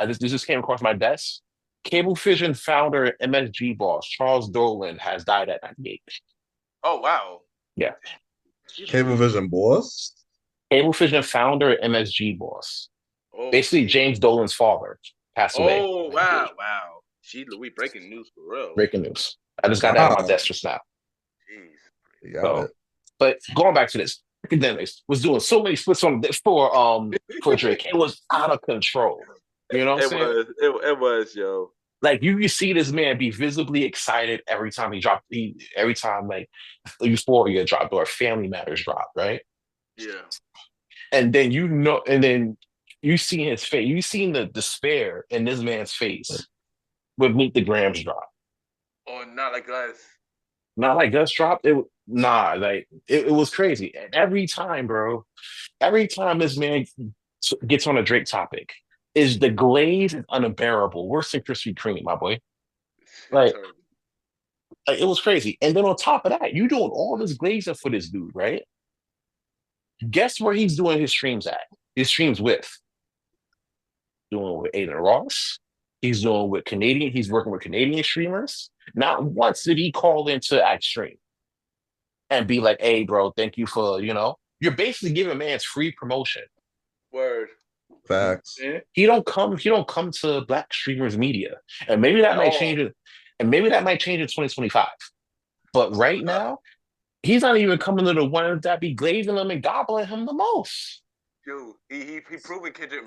This just came across my desk. Cablevision founder, MSG boss Charles Dolan has died at 98. Oh wow. Yeah, Cablevision boss? Cablevision founder, MSG boss. Oh, Basically, geez. James Dolan's father passed away. Oh wow, wow. She Louis breaking news for real. Breaking news. I just got that on my Wow. desk just now. Jeez. You got So, it. but going back to this, Academics was doing so many splits on for Drake. It was out of control. You know what I'm saying? It was, yo. Like you see this man be visibly excited every time every time like Euphoria dropped or Family Matters dropped, right? Yeah. And then you see his face, you seen the despair in this man's face with Meet the Grams drop. Oh, not like us. Not like Gus dropped it. Nah, like it was crazy. And every time, bro, every time this man gets on a Drake topic, is the glaze is unbearable. Worse than Krispy Kreme, my boy. Like, it was crazy. And then on top of that, you doing all this glazing for this dude, right? Guess where he's doing his streams at? His streams with. Doing with Aiden Ross. He's doing with Canadian. He's working with Canadian streamers. Not once did he call into Act Stream and be like, "Hey, bro, thank you for You're basically giving man's free promotion." Word. Facts. He don't come to Black streamers media, and maybe that might change it. And maybe that might change in 2025. But right now, he's not even coming to the ones that be glazing him and gobbling him the most. Yo, he proving Kendrick.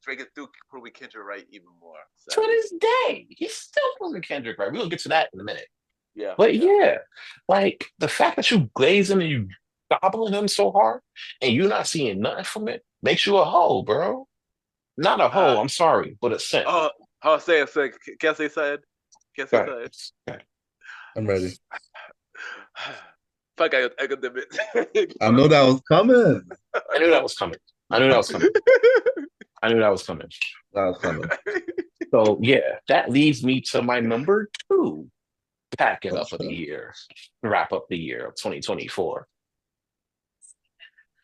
Drake is still proving Kendrick right even more. To this day, he's still proving Kendrick right. We're gonna get to that in a minute. Yeah. But yeah, like the fact that you glazing and you gobbling him so hard and you're not seeing nothing from it makes you a hoe, bro. Not a hoe, I'm sorry, but a simp. Say. Can I say something? Can I say something? Okay. I'm ready. Fuck Academics. I know that was coming. I knew that was coming. I knew that was coming. That was coming. So yeah, that leads me to my number 2 packet up of the year, wrap up the year of 2024.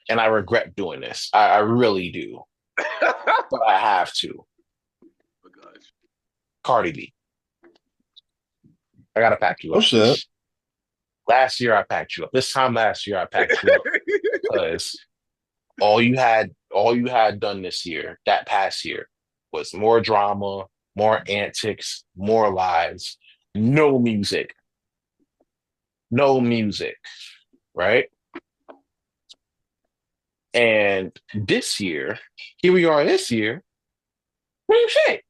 And I regret doing this. I really do. But I have to. Oh gosh. Cardi B. I gotta pack you up. Oh shit. Last year I packed you up. This time last year I packed you up because all you had done this year, that past year, was more drama, more antics, more lives, no music. No music, right? And this year, here we are this year, same shit.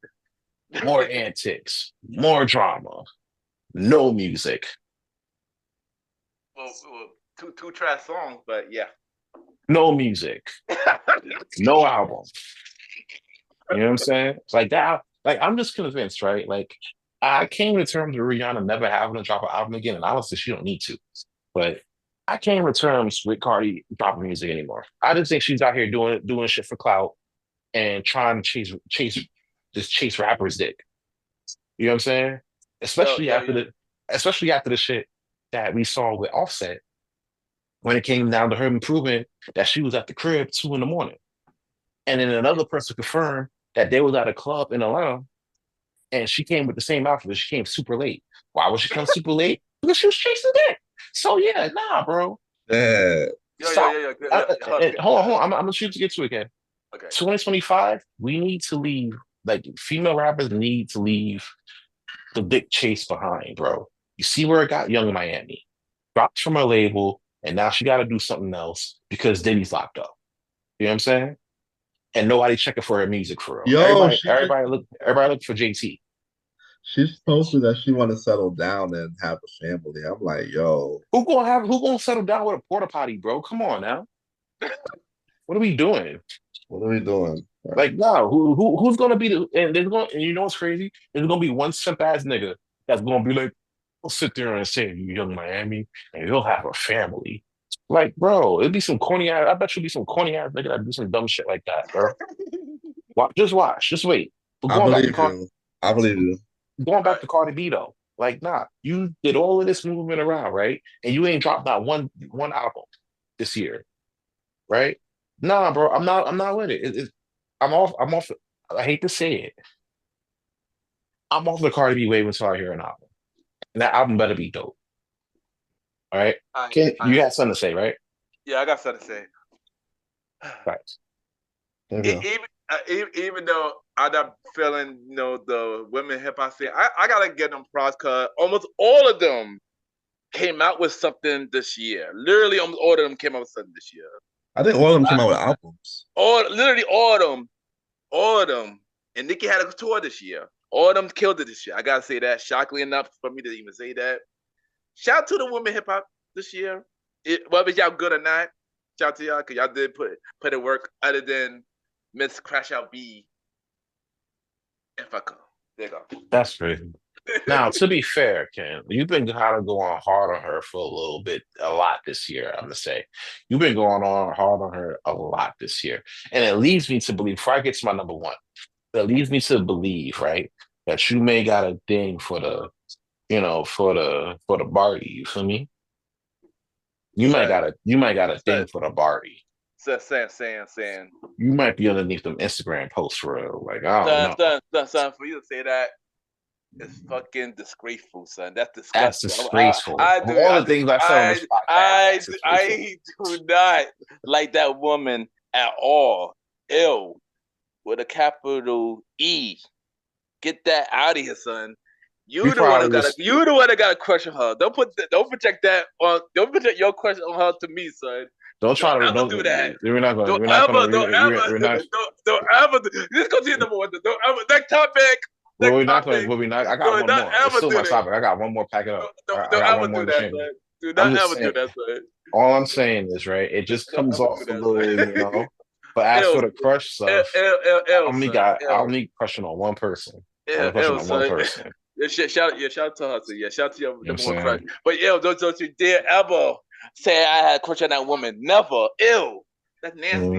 More antics, more drama, no music. Well, two trash songs, but yeah. No music, no album. You know what I'm saying? Like that. Like I'm just convinced, right? Like I came to terms with Rihanna never having to drop an album again, and honestly, she don't need to. But I can't to terms with Cardi dropping music anymore. I just think she's out here doing shit for clout and trying to chase rappers' dick. You know what I'm saying? Especially after the shit that we saw with Offset when it came down to her improving that she was at the crib 2 a.m. And then another person confirmed that they was at a club in Atlanta and she came with the same outfit, but she came super late. Why would she come super late? Because she was chasing dick. So yeah, nah, bro. Yeah. Stop. Hold on, hold on. I'm gonna shoot to get to it again. Okay. 2025, we need to leave. Like female rappers need to leave the dick chase behind, bro. You see where it got Young Miami. Dropped from her label, and now she got to do something else because Diddy's locked up. You know what I'm saying? And nobody checking for her music for real. Yo, Everybody look for JT. she's posted that she want to settle down and have a family. I'm like, yo, Who gonna settle down with a porta potty, bro? Come on now. What are we doing? what are we doing? Like, no, who's gonna be the and there's going and you know what's crazy? There's gonna be one simp ass nigga that's gonna be like, I'll sit there and say you Young Miami and you'll have a family. Like, bro, it'd be some corny ass. I bet you'll be some corny ass nigga that do some dumb shit like that, bro. Watch, just wait. But I believe you. I believe you. going back to Cardi B though, like, nah, you did all of this movement around, right? And you ain't dropped not one album this year, right? Nah, bro, I'm not with it. I'm off. I hate to say it. I'm off the Cardi B wave until I hear an album, and that album better be dope. All right, you had something to say, right? Yeah, I got something to say. Right. Even though I'm not feeling, the women hip hop scene, I gotta get them props because almost all of them came out with something this year. Literally, almost all of them came out with something this year. I think all of them came out with albums. Literally all of them. And Nicki had a tour this year. All of them killed it this year. I gotta say that. Shockingly enough for me to even say that. Shout out to the women hip hop this year. Whether y'all good or not, shout out to y'all because y'all did put in work other than Miss Crash Out B and fuck her. There you go. That's crazy. Now, to be fair, Ken, you've been kind of going hard on her for a lot this year, I'm gonna say. You've been going on hard on her a lot this year. And it leads me to believe, before I get to my number one, it leads me to believe, right, that you may got a thing for the, for the Barty, you feel me? You might got a thing for the Barty. Saying. You might be underneath them Instagram posts for real. Like, I don't know. Son, for you to say that, it's fucking disgraceful, son. That's disgusting. That's disgraceful. I do not like that woman at all. Ew. With a capital E. Get that out of here, son. You the one that got a crush on her. Don't project your crush on her to me, son. Don't do that. We're not going. Don't ever. Let's go to your number one. Don't ever. Next topic. We're not going. I got one more. It's still my topic. I got one more. Pack it up. Don't ever do that, son. Do not ever do that, son. All I'm saying is, right, it just comes off a little, But as for the crush stuff, I only crushing on one person. One person. Shout out to her. So yeah, shout out to your number one crush. But don't you dare ever say I had a crush on that woman. Never. Ew. That's nasty.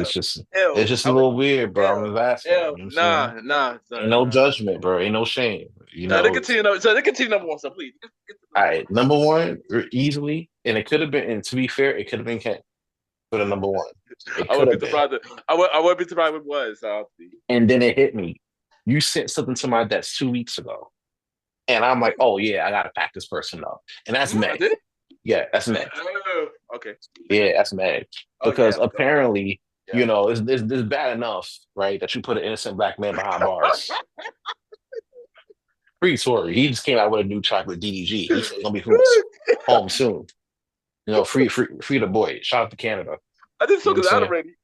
It's just a little weird, bro. I'm just asking. Nah. Ain't no judgment, bro. Ain't no shame. They continue number one, so please. All right, number one, easily, and it could have been. And to be fair, it could have been Ken for the number one. I wouldn't be surprised. I wouldn't be surprised if it was. And then it hit me. You sent something to my desk 2 weeks ago, and I'm like, oh yeah, I gotta pack this person up, and that's Meg. Yeah, that's Meg. Okay. Yeah, that's Meg. Because apparently, it's bad enough, right, that you put an innocent black man behind bars. Free Tory. He just came out with a new track with DDG. He's gonna be home soon. Free the boy. Shout out to Canada. I think the song is out already.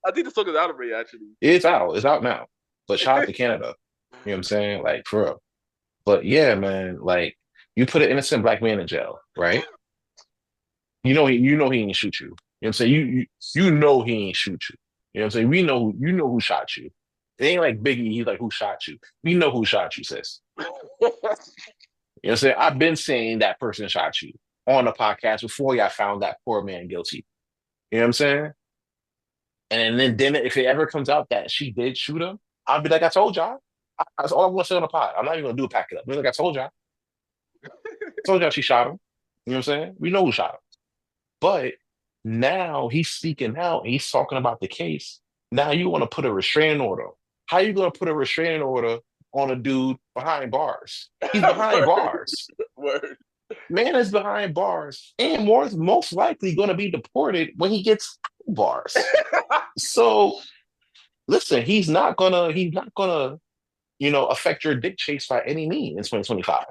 Actually. It's out. It's out now. But shout out to Canada. You know what I'm saying? Like, for real. But yeah, man, like, you put an innocent black man in jail, right? He ain't shoot you. You know what I'm saying? You know he ain't shoot you. You know what I'm saying? You know who shot you. It ain't like Biggie, he's like, who shot you? We know who shot you, sis. You know what I'm saying? I've been saying that person shot you on the podcast before y'all found that poor man guilty. You know what I'm saying? And then if it ever comes out that she did shoot him, I'll be like, I told y'all. That's all I'm going to say on the pod. I'm not even going to do a pack it up. Like, I told y'all. I told y'all she shot him. You know what I'm saying? We know who shot him. But now he's speaking out. He's talking about the case. Now you want to put a restraining order. How you going to put a restraining order on a dude behind bars? He's behind Word. bars. Word. Man is behind bars and most likely going to be deported when he gets out of bars. So listen, he's not gonna affect your dick chase by any means in 2025.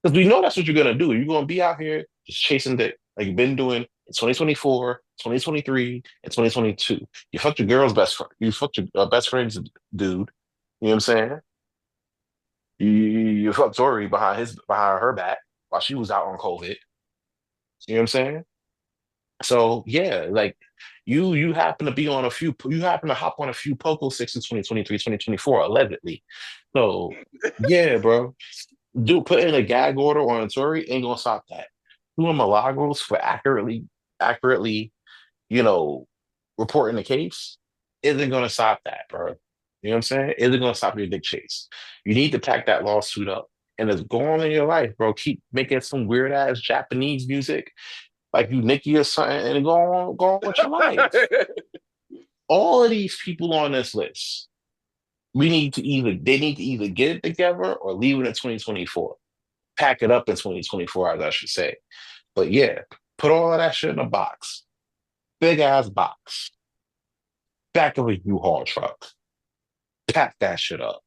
Because we know that's what you're gonna do. You're gonna be out here just chasing dick like you've been doing in 2024, 2023, and 2022. You fucked your girl's best friend. You fucked your best friend's dude. You know what I'm saying? You fucked Tori behind her back while she was out on COVID. You know what I'm saying? So yeah, like you happen to be on a few you happen to hop on a few pogo sticks in 2023, 2024, allegedly. So yeah, bro. Do put in a gag order on a Tory ain't gonna stop that. Doing Milagros for accurately, you know, reporting the case isn't gonna stop that, bro. You know what I'm saying? Isn't gonna stop your dick chase. You need to pack that lawsuit up and just go on in your life, bro. Keep making some weird ass Japanese music like you Nicki or something, and go on with your life. All of these people on this list, they need to either get it together or leave it in 2024. Pack it up in 2024, as I should say. But yeah, put all of that shit in a box. Big ass box. Back of a U-Haul truck. Pack that shit up.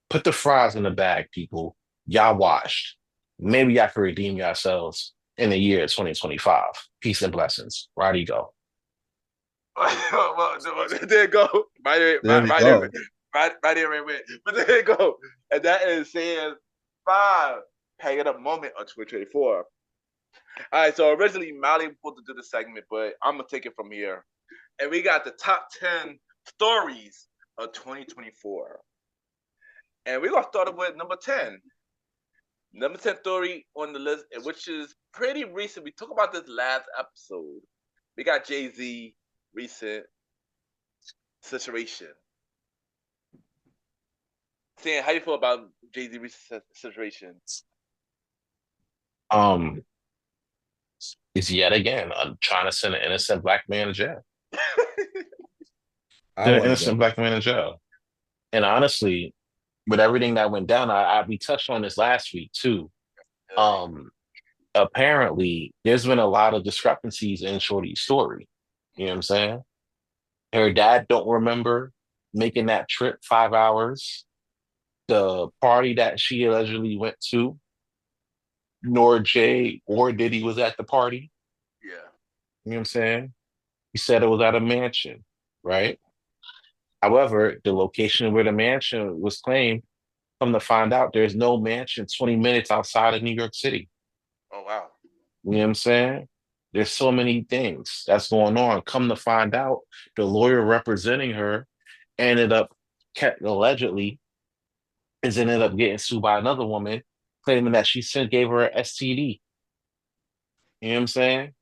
Put the fries in the bag, people. Y'all washed. Maybe y'all can redeem yourselves in the year 2025. Peace and blessings. Roddy, go. Well, there you go. There we go. Right there, right. But there you go. And that is saying 5. Hang it up moment on 2024. All right, so originally Mali was supposed to do the segment, but I'm gonna take it from here. And we got the top 10 stories of 2024. And we're gonna start with number 10. Number 10 story on the list, which is pretty recent. We talked about this last episode. We got Jay-Z recent situation. Saying, how you feel about Jay-Z recent situation? Is yet again trying to send an innocent black man to jail. I Send an want innocent black man to jail. And honestly, with everything that went down, we touched on this last week too. Apparently, there's been a lot of discrepancies in Shorty's story. You know what I'm saying? Her dad don't remember making that trip 5 hours. The party that she allegedly went to, nor Jay or Diddy was at the party. Yeah. You know what I'm saying? He said it was at a mansion, right? However, the location where the mansion was claimed, come to find out, there's no mansion 20 minutes outside of New York City. Oh, wow. You know what I'm saying? There's so many things that's going on. Come to find out, the lawyer representing her ended up allegedly ended up getting sued by another woman, claiming that she gave her an STD. You know what I'm saying?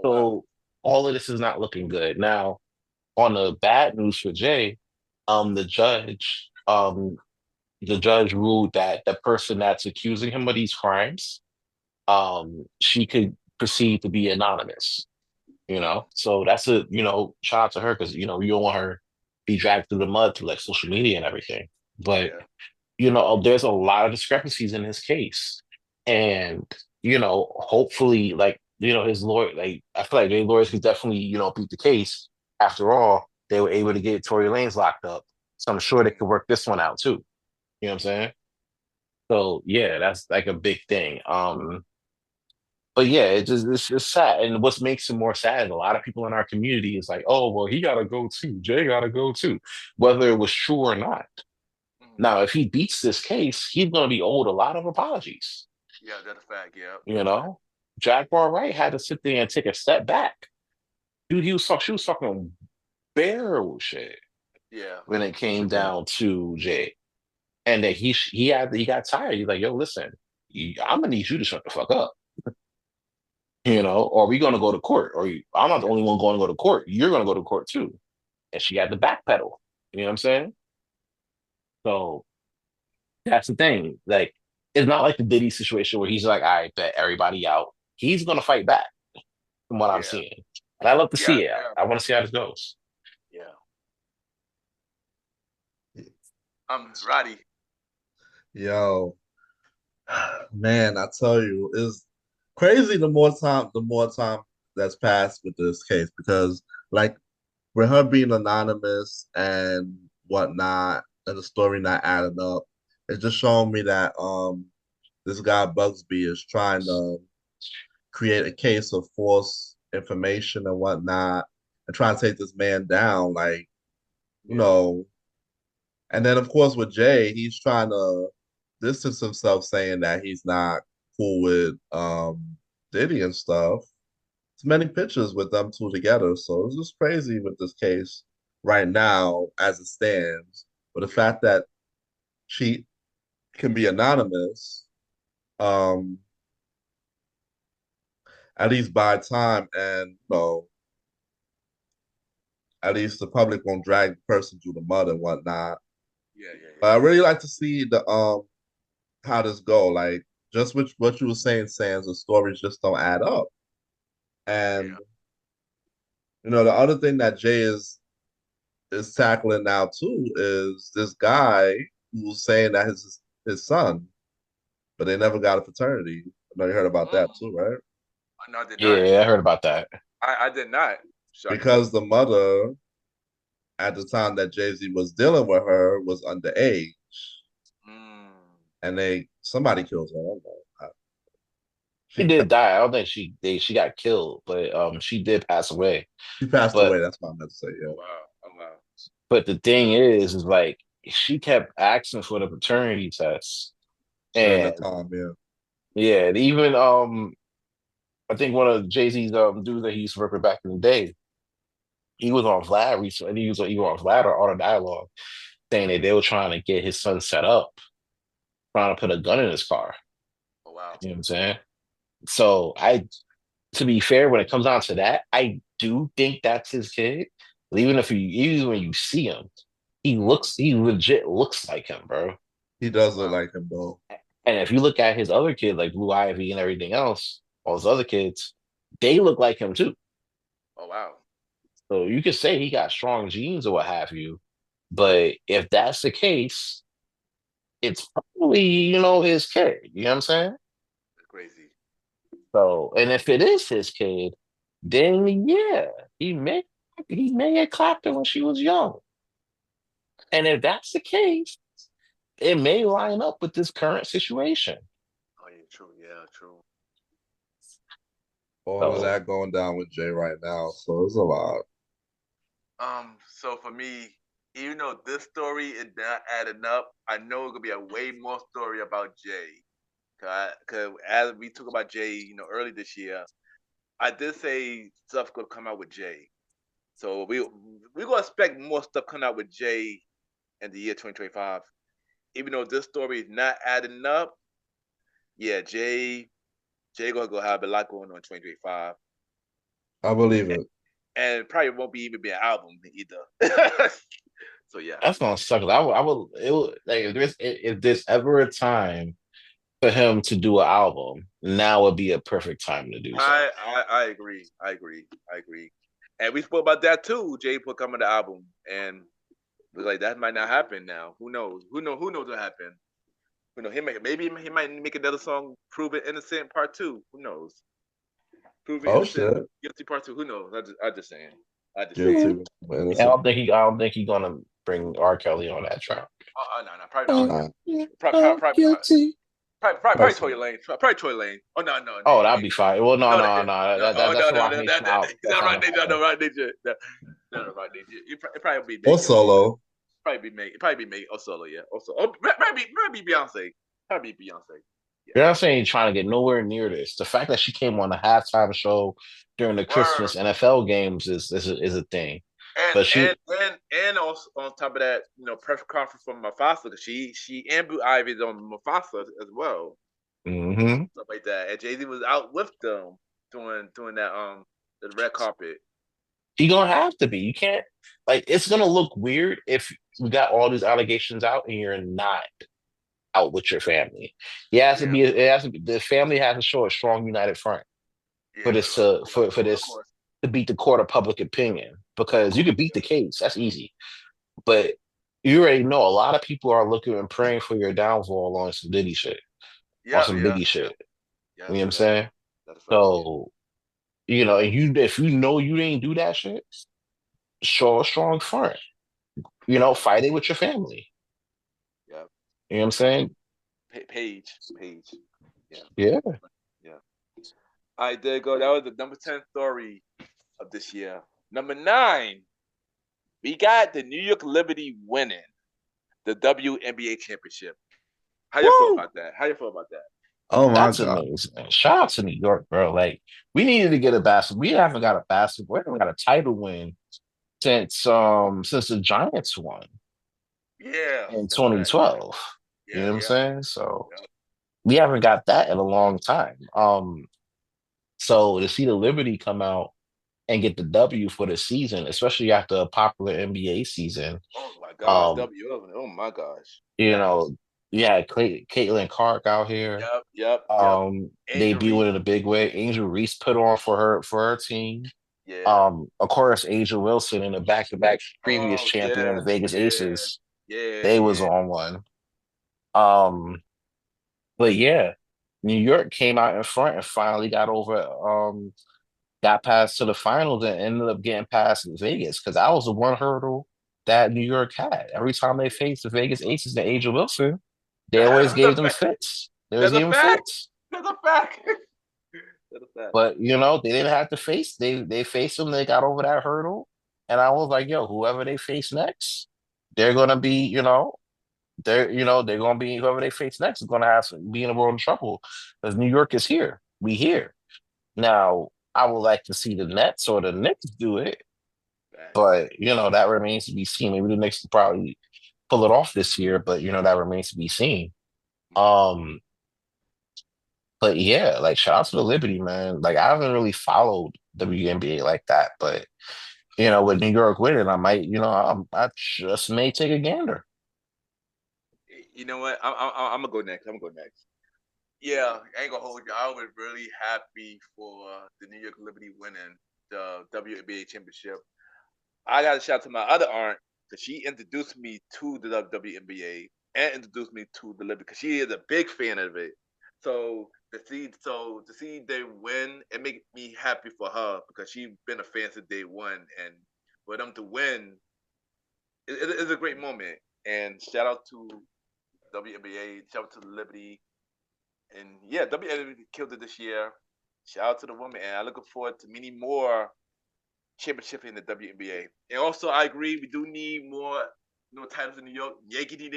Oh, wow. So all of this is not looking good. Now, on the bad news for Jay, the judge ruled that the person that's accusing him of these crimes, she could proceed to be anonymous. So that's shout out to her, because you don't want her to be dragged through the mud through like social media and everything. But there's a lot of discrepancies in his case, and hopefully, like his lawyer, like I feel like their lawyers could definitely beat the case. After all, they were able to get Tory Lanez locked up, so I'm sure they could work this one out too. You know what I'm saying? So yeah, that's like a big thing. But yeah, it's just sad. And what makes it more sad is a lot of people in our community is like, oh, well, he gotta go too. Jay gotta go too, whether it was true or not. Now, if he beats this case, he's gonna be owed a lot of apologies. Yeah, that's a fact. Yeah. Jaguar Wright had to sit there and take a step back. Dude, she was talking barrel shit. Yeah. When it came down to Jay. And that he got tired. He's like, yo, listen, I'm gonna need you to shut the fuck up. Or we gonna go to court, or I'm not the only one going to go to court. You're gonna go to court too. And she had to backpedal. You know what I'm saying? So that's the thing. Like, it's not like the Diddy situation where he's like, all right, bet everybody out. He's gonna fight back from what I'm seeing. And I love to see it. I want to see how this goes. Yeah. Roddy. Yo, man, I tell you, it's crazy the more time that's passed with this case because like with her being anonymous and whatnot and the story not adding up, it's just showing me that this guy Bugsby is trying to create a case of false information and whatnot and trying to take this man down, like, you Yeah. know, and then of course with Jay, he's trying to distance himself saying that he's not cool with Diddy and stuff. It's many pictures with them two together. So it's just crazy with this case right now as it stands. But the fact that she can be anonymous, um, at least by time and at least the public won't drag the person through the mud and whatnot. Yeah, yeah, But I yeah. really like to see the how this go. Like just what you were saying, Sans, the stories just don't add up. And Yeah. the other thing that Jay is tackling now too is this guy who's saying that his son, but they never got a fraternity. I know you heard about that Mm. too, right? No, I did not. Yeah, I heard about that. I did not. Shocking. Because the mother at the time that Jay-Z was dealing with her was underage, Mm. and somebody killed her. I don't know. She She did die. I don't think she got killed, but she did pass away. she passed But away. That's what I meant to say. Oh Yeah, wow. Oh wow. the thing is like she kept asking for the paternity test, during and that time. Yeah, yeah, even I think one of Jay-Z's dudes that he used to work with back in the day, he was on Vlad recently. He was on Vlad or Auto Dialogue, saying that they were trying to get his son set up, trying to put a gun in his car. Oh wow. You know what I'm saying? So to be fair, when it comes down to that, I do think that's his kid. Even when you see him, he legit looks like him, bro. he does look Wow. like him though. And if you look at his other kid, like Blue Ivy and everything else, all his other kids, they look like him too. Oh wow. So you could say he got strong genes or what have you. But if that's the case, it's probably, his kid. You know what I'm saying? That's crazy. So, and if it is his kid, then yeah, he may he may have clapped her when she was young. And if that's the case, it may line up with this current situation. Oh yeah, true. Yeah, true. All of So that going down with Jay right now. So it's a lot. So for me, even though this story is not adding up, I know it's gonna be a way more story about Jay. Cause as we talk about Jay, early this year, I did say stuff gonna come out with Jay. So we gonna expect more stuff coming out with Jay in the year 2025. Even though this story is not adding up, yeah, Jay gonna go have a lot going on in 2025, I believe it. and probably won't be even be an album either. So yeah, that's gonna suck. I would it would like if there's ever a time for him to do an album, now would be a perfect time to do so. I agree. I agree. I agree. And we spoke about that too. Jay put coming the album, and we're like that might not happen now. Who knows? Who knows what happened? Maybe he might make another song, "Prove It Innocent" Part Two. Who knows? Prove It Oh Innocent, shit. Guilty Part Two. Who knows? I just saying. I just saying. Guilty. I Innocent. don't think he I don't think he's gonna bring R. Kelly on that track. No, probably not. Nah. Probably That's Tory Lane. Probably Tory Lane. Oh no, Oh, that'd be fine. Well, no, no, no, no. no, That's a no, Rock no, Nation album. That's no, not right, gonna Ninja, no, happen. right, Ninja, no, right, Ninja. It probably be or Megan. solo. Probably be Megan. Oh, solo, yeah. Also, maybe Beyonce. Probably Beyonce. Yeah. You know what I'm saying? Trying to get nowhere near this. The fact that she came on the halftime show during the Christmas Word. NFL games is a thing. And But she, also on top of that, press conference from Mufasa because she and Blue Ivy's on Mufasa as well, hmm stuff like that. And Jay Z was out with them doing that the red carpet. she gonna have to be. You can't it's gonna look weird if we got all these allegations out and you're not out with your family. Yeah, It has to be the family has to show a strong united front for yeah, this for of this course. to beat the court of public opinion. Because you can beat the case, that's easy. But You already know a lot of people are looking and praying for your downfall on some Diddy shit, on Yep, some yep, Biggie yep. shit. You know Yes, what I'm yes. saying? That's a fact. Yeah. So, and you if you know you didn't do that shit, show a strong front. Fight it with your family. Yep. You know what I'm saying? Page. Yeah, Yeah. yeah. All right, there you go. That was the number 10 story of this year. Number 9, we got the New York Liberty winning the WNBA championship. How you feel Woo! about that? How you feel about that? Oh my That's God. amazing. Shout out to New York, bro. Like, we needed to get a basketball. We haven't got a basketball. We haven't got a title win since the Giants won Yeah, in that's fact. 2012. You Yeah, know what I'm yeah, saying? So yeah. we haven't got that in a long time. So to see the Liberty come out and get the W for the season, especially after a popular NBA season, Oh my God, um, W. Oh my gosh. you know, yeah, Caitlin Clark out here, Yep. Angel debuting Reese. in a big way. Angel Reese put on for her team. Yeah. Of course, Angel Wilson and the back-to-back previous Oh champion, the yeah, Vegas yeah, Aces, yeah, they was yeah. on one. Um, but yeah, New York came out in front and finally got past to the finals and ended up getting past Vegas because that was the one hurdle that New York had. Every time they faced the Vegas Aces and Angel Wilson, they always That's a gave them fact. fits. They always That's a gave them fact. fits. That's a fact. That's a fact. But they didn't have to face. They faced them. They got over that hurdle, and I was like, yo, whoever they face next, they're gonna be, they're gonna be whoever they face next is gonna be in a world of trouble because New York is here. We here now. I would like to see the Nets or the Knicks do it, Fact. but that remains to be seen. Maybe the Knicks will probably pull it off this year, but that remains to be seen. Um, but yeah, like shout out to the Liberty, man. Like I haven't really followed WNBA like that, but with New York winning, I might, I just may take a gander. You know what? I'm gonna go next. Yeah, I ain't gonna hold you. I was really happy for the New York Liberty winning the WNBA championship. I got to shout out to my other aunt because she introduced me to the WNBA and introduced me to the Liberty because she is a big fan of it. So to see they win, it make me happy for her because she's been a fan since day one, and for them to win, it's a great moment. And shout out to WNBA, shout out to the Liberty, and yeah, WNBA killed it this year. Shout out to the women, and I looking forward to many more championship in the WNBA. And also, I agree, we do need more titles in New York. Yankee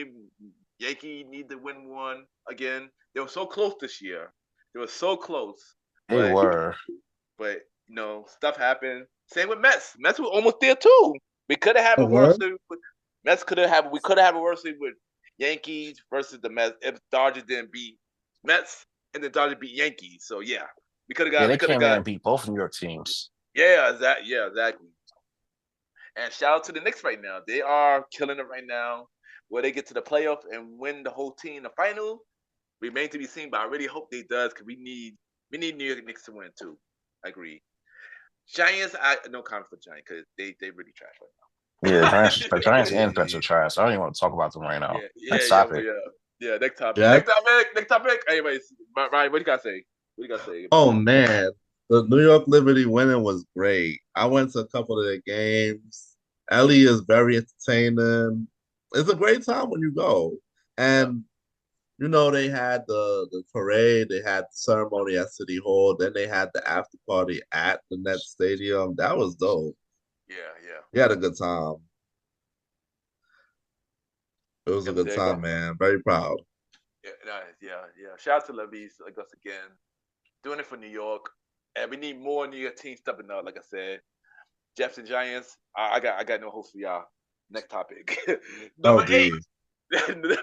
need to win one again. They were so close this year. They were so close, They but were. stuff happened. Same with Mets. Mets were almost there too. We could have had Oh, a World what? Series. Mets could have had. We could have a World Series with Yankees versus the Mets if Dodgers didn't beat Mets and the Dodgers beat Yankees. So yeah, we could have Yeah, got. We they could have came in got. and beat both New York teams. Yeah, exactly. And shout out to the Knicks right now. They are killing it right now. Will they get to the playoff and win the whole team the final? Remain to be seen, but I really hope they does because we need New York Knicks to win too. I agree. Giants, I no comment for Giants because they really trash Yeah, right the Giants now. and Pets are trash. I don't even want to talk about them right now. Let's Yeah, stop but it. yeah. Next topic. Jack? Next topic. Anyways, Ryan, what do you gotta say? What do you gotta say about Oh that? man, the New York Liberty winning was great. I went to a couple of their games. Ellie is very entertaining. It's a great time when you go. Yeah, And they had the parade, they had the ceremony at City Hall, then they had the after party at the Nets Stadium. That was dope. yeah. We had a good time. It was a Yep, good there you go. time, man. Very proud. Yeah, nice. Yeah. Shout out to Levies like us again. Doing it for New York. And we need more New York teams stepping up, like I said. Jets and Giants. I got no hopes for y'all. Next topic. Oh, Number 8. geez.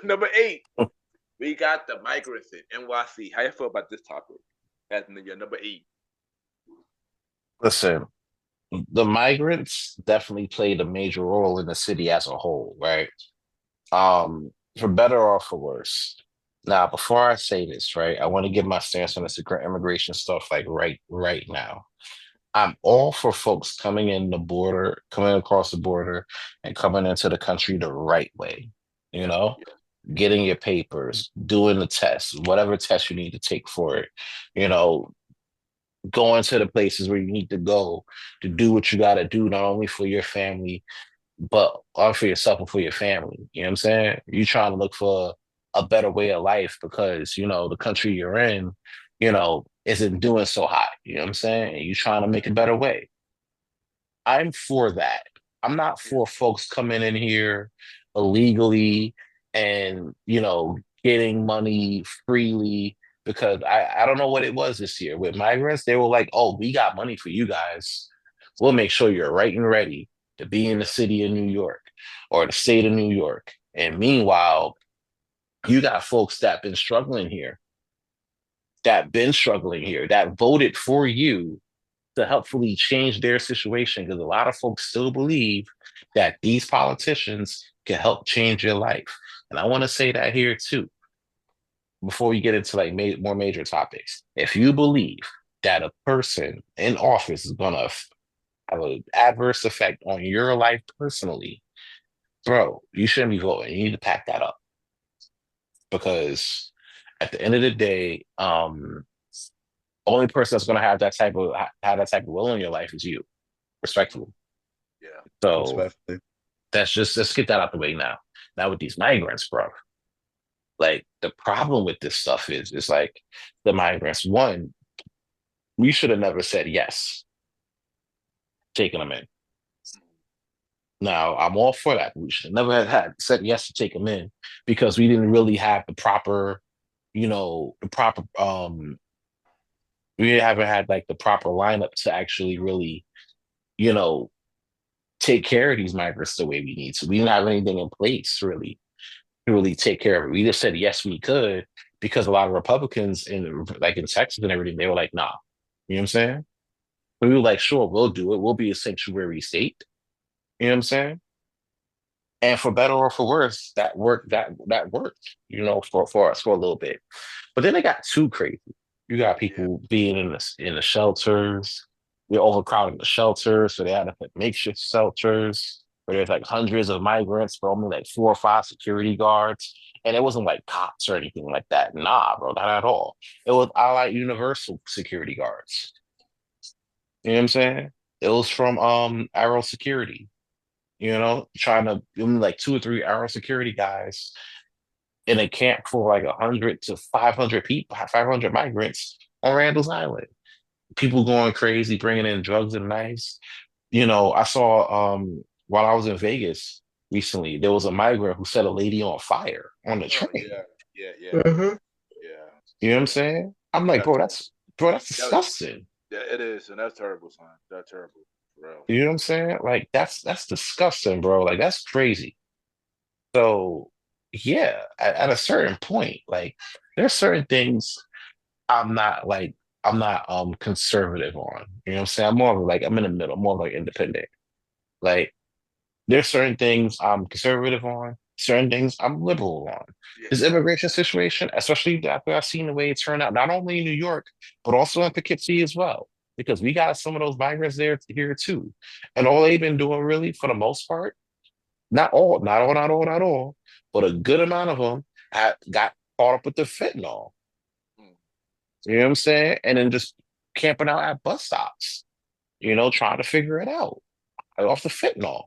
Number 8. We got the migrants in NYC. How you feel about this topic? As in your number 8. Listen, the migrants definitely played a major role in the city as a whole, right? For better or for worse. Now, before I say this, right, I want to give my stance on this immigration stuff like right now. I'm all for folks coming across the border and coming into the country the right way. You Yeah, know, yeah, getting your papers, doing the tests, whatever test you need to take for it. You know, going to the places where you need to go to do what you got to do, not only for your family, but for yourself and for your family. You know what I'm saying? You trying to look for a better way of life because, the country you're in, isn't doing so hot. You know what I'm saying? And you trying to make a better way. I'm for that. I'm not yeah, for folks coming in here illegally and, getting money freely because I don't know what it was this year with migrants. They were like, oh, we got money for you guys. We'll make sure you're right and ready to be in the yeah, city of New York or the state of New York. And meanwhile, you got folks that voted for you to helpfully change their situation because a lot of folks still believe that these politicians can help change your life. And I want to say that here too, before we get into like more major topics. If you believe that a person in office is going to have an adverse effect on your life personally, bro, you shouldn't be voting. You need to pack that up because at the end of the day, only person that's going to have that type of will in your life is you, respectfully. yeah, So Respectfully. let's get that out the way now. Now with these migrants, bro, like the problem with this stuff is like the migrants. One, we should have never said yes, taking them in. Now I'm all for that. We should have never had said yes to take them in because we didn't really have the proper, the proper we haven't had like the proper lineup to actually really, you know, take care of these migrants the way we need to. We didn't have anything in place really to really take care of it. We just said yes, we could because a lot of Republicans in Texas and everything, they were like, nah. You know what I'm saying? We were like, sure, we'll do it. We'll be a sanctuary state. You know what I'm saying? And for better or for worse, that worked, for us for a little bit. But then it got too crazy. You got yeah, people being in the shelters. We're overcrowding the shelters, so they had to put makeshift shelters where there's like hundreds of migrants, but only like 4 or 5 security guards. And it wasn't like cops or anything like that. Nah, bro, not at all. It was Allied Universal security guards. You know what I'm saying? It was from Arrow Security, trying to give me like 2 or 3 Arrow Security guys in a camp for like 100 to 500 people, 500 migrants on Randall's Island. People going crazy, bringing in drugs and knives. I saw while I was in Vegas recently, there was a migrant who set a lady on fire on the oh train. yeah, yeah, yeah, Mhm. yeah, You know what I'm yeah. saying? I'm like, That's bro, that's that, disgusting. yeah, it is, and that's terrible, son. That's terrible, for real. You know what I'm saying? Like that's disgusting, bro. Like that's crazy. So yeah, at a certain point, like there's certain things I'm not like I'm not conservative on. You know what I'm saying? I'm more of like I'm in the middle, more of like independent. Like there's certain things I'm conservative on, certain things I'm liberal on. Yeah, This immigration situation, especially after I've seen the way it turned out, not only in New York, but also in Poughkeepsie as well. Because we got some of those migrants there here too. And all they've been doing really for the most part, not all, but a good amount of them got caught up with the fentanyl. mm, You know what I'm saying? And then just camping out at bus stops, trying to figure it out off the fentanyl.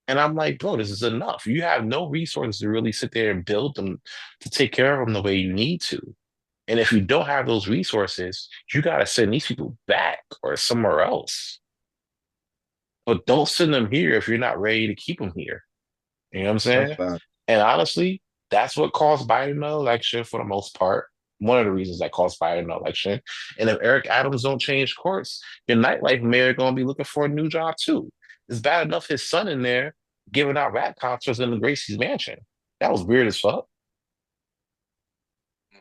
And I'm like, bro, this is enough. You have no resources to really sit there and build them to take care of them the way you need to. And if you don't have those resources, you got to send these people back or somewhere else. But don't send them here if you're not ready to keep them here. You know what I'm That's saying? fine. And honestly, that's what caused Biden the election for the most part. One of the reasons that caused Biden the election. And if Eric Adams don't change course, your nightlife mayor going to be looking for a new job too. It's bad enough his son in there giving out rap concerts in the Gracie's mansion. That was weird as fuck. mm.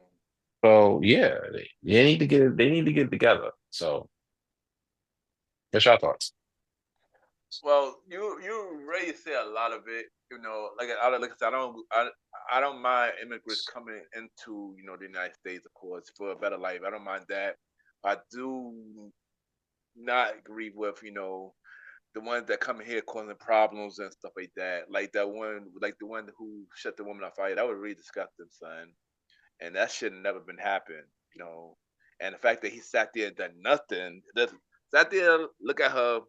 So yeah, they need to get it together. So what's your thoughts? Well, you already said a lot of it. Like I said, I don't mind immigrants coming into the United States, of course, for a better life. I don't mind that. I do not agree with the ones that come in here causing problems and stuff like that. Like the one who shut the woman on fire. That was really disgusting, son. And that should have never been happened. You know, and the fact that he sat there and done nothing, sat there, look at her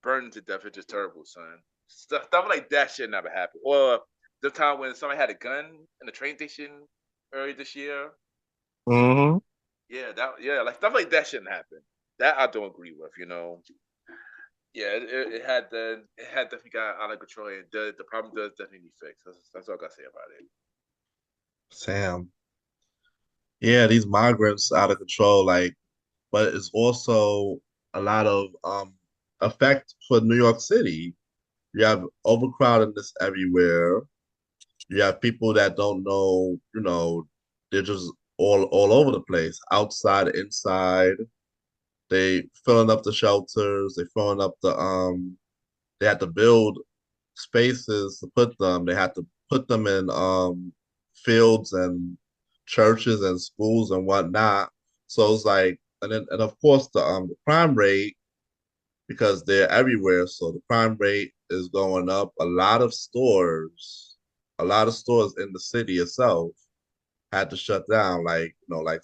burning to death, is just terrible, son. Stuff like that should never happen. Or the time when somebody had a gun in the train station earlier this year. Mm-hmm. Yeah, like stuff like that shouldn't happen. That I don't agree with. Yeah, it had definitely got out of control, and the problem does definitely need fixed. That's all I gotta say about it. Sam. Yeah, these migrants out of control, like, but it's also a lot of effect for New York City. You have overcrowdedness everywhere. You have people that don't know, they're just all over the place, outside, inside. They filling up the shelters, they filling up they had to build spaces to put them. They had to put them in fields and churches and schools and whatnot. So it's like, and of course the crime rate, because they're everywhere, so the crime rate is going up. A lot of stores in the city itself had to shut down, like like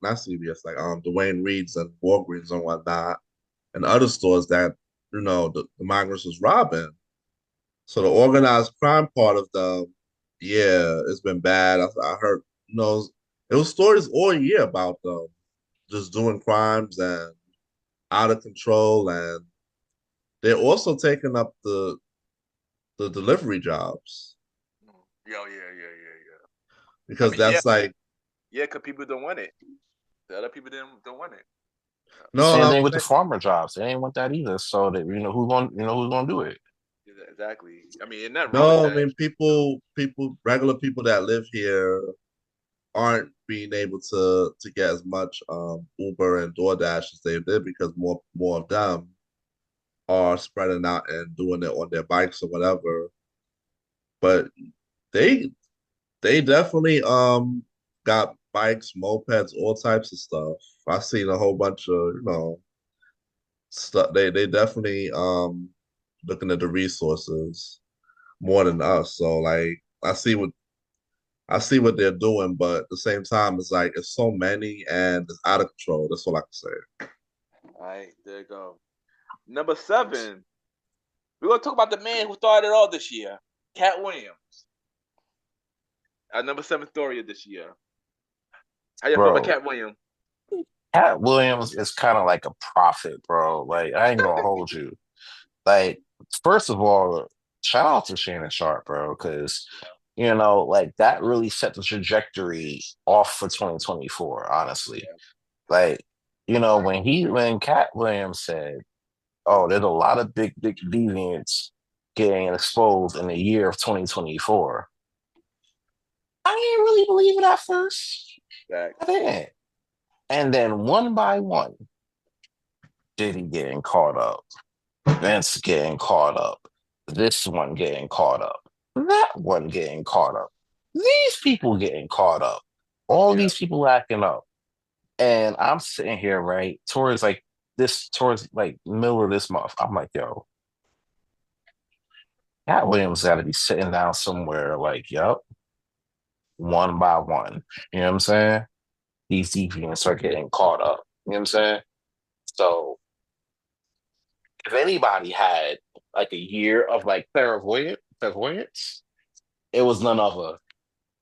not CVS, like Dwayne Reed's and Walgreens and whatnot, and other stores that the migrants was robbing. So the organized crime part of them, yeah, it's been bad. I heard, it was stories all year about them just doing crimes and out of control, and they're also taking up the delivery jobs Yeah. I because mean, yeah, that's like, because people don't want it. The other people don't want it. no, Same I'm thing with the saying, farmer jobs. They ain't want that either. So that who's gonna do it? Yeah, exactly. I mean, ain't nothing wrong with no, I that. mean regular people that live here aren't being able to get as much Uber and DoorDash as they did because more of them are spreading out and doing it on their bikes or whatever. But they they definitely got bikes, mopeds, all types of stuff. I've seen a whole bunch of, stuff. They definitely looking at the resources more than us. So like I see what they're doing, but at the same time it's like it's so many and it's out of control. That's all I can say. All right, there you go. Number 7, we're gonna talk about the man who started it all this year, Cat Williams. Our number 7 story of this year. How you feel about Bro, Cat Williams? Cat Williams is kind of like a prophet, bro. Like, I ain't gonna hold you. Like, first of all, shout out to Shannon Sharp, bro, because like that really set the trajectory off for 2024, honestly. Like, when Cat Williams said, "Oh, there's a lot of big deviants getting exposed in the year of 2024," I didn't really believe it at first. I Facts. didn't. And then one by one, Diddy getting caught up, Vince getting caught up, this one getting caught up, that one getting caught up, these people getting caught up, all Yeah. these people acting up. And I'm sitting here, right, towards like middle of this month. I'm like, yo, Cat Williams got to be sitting down somewhere, like, yep, one by one. You know what I'm saying? These deviants are getting caught up. You know what I'm saying? So if anybody had like a year of like clairvoyance, it was none other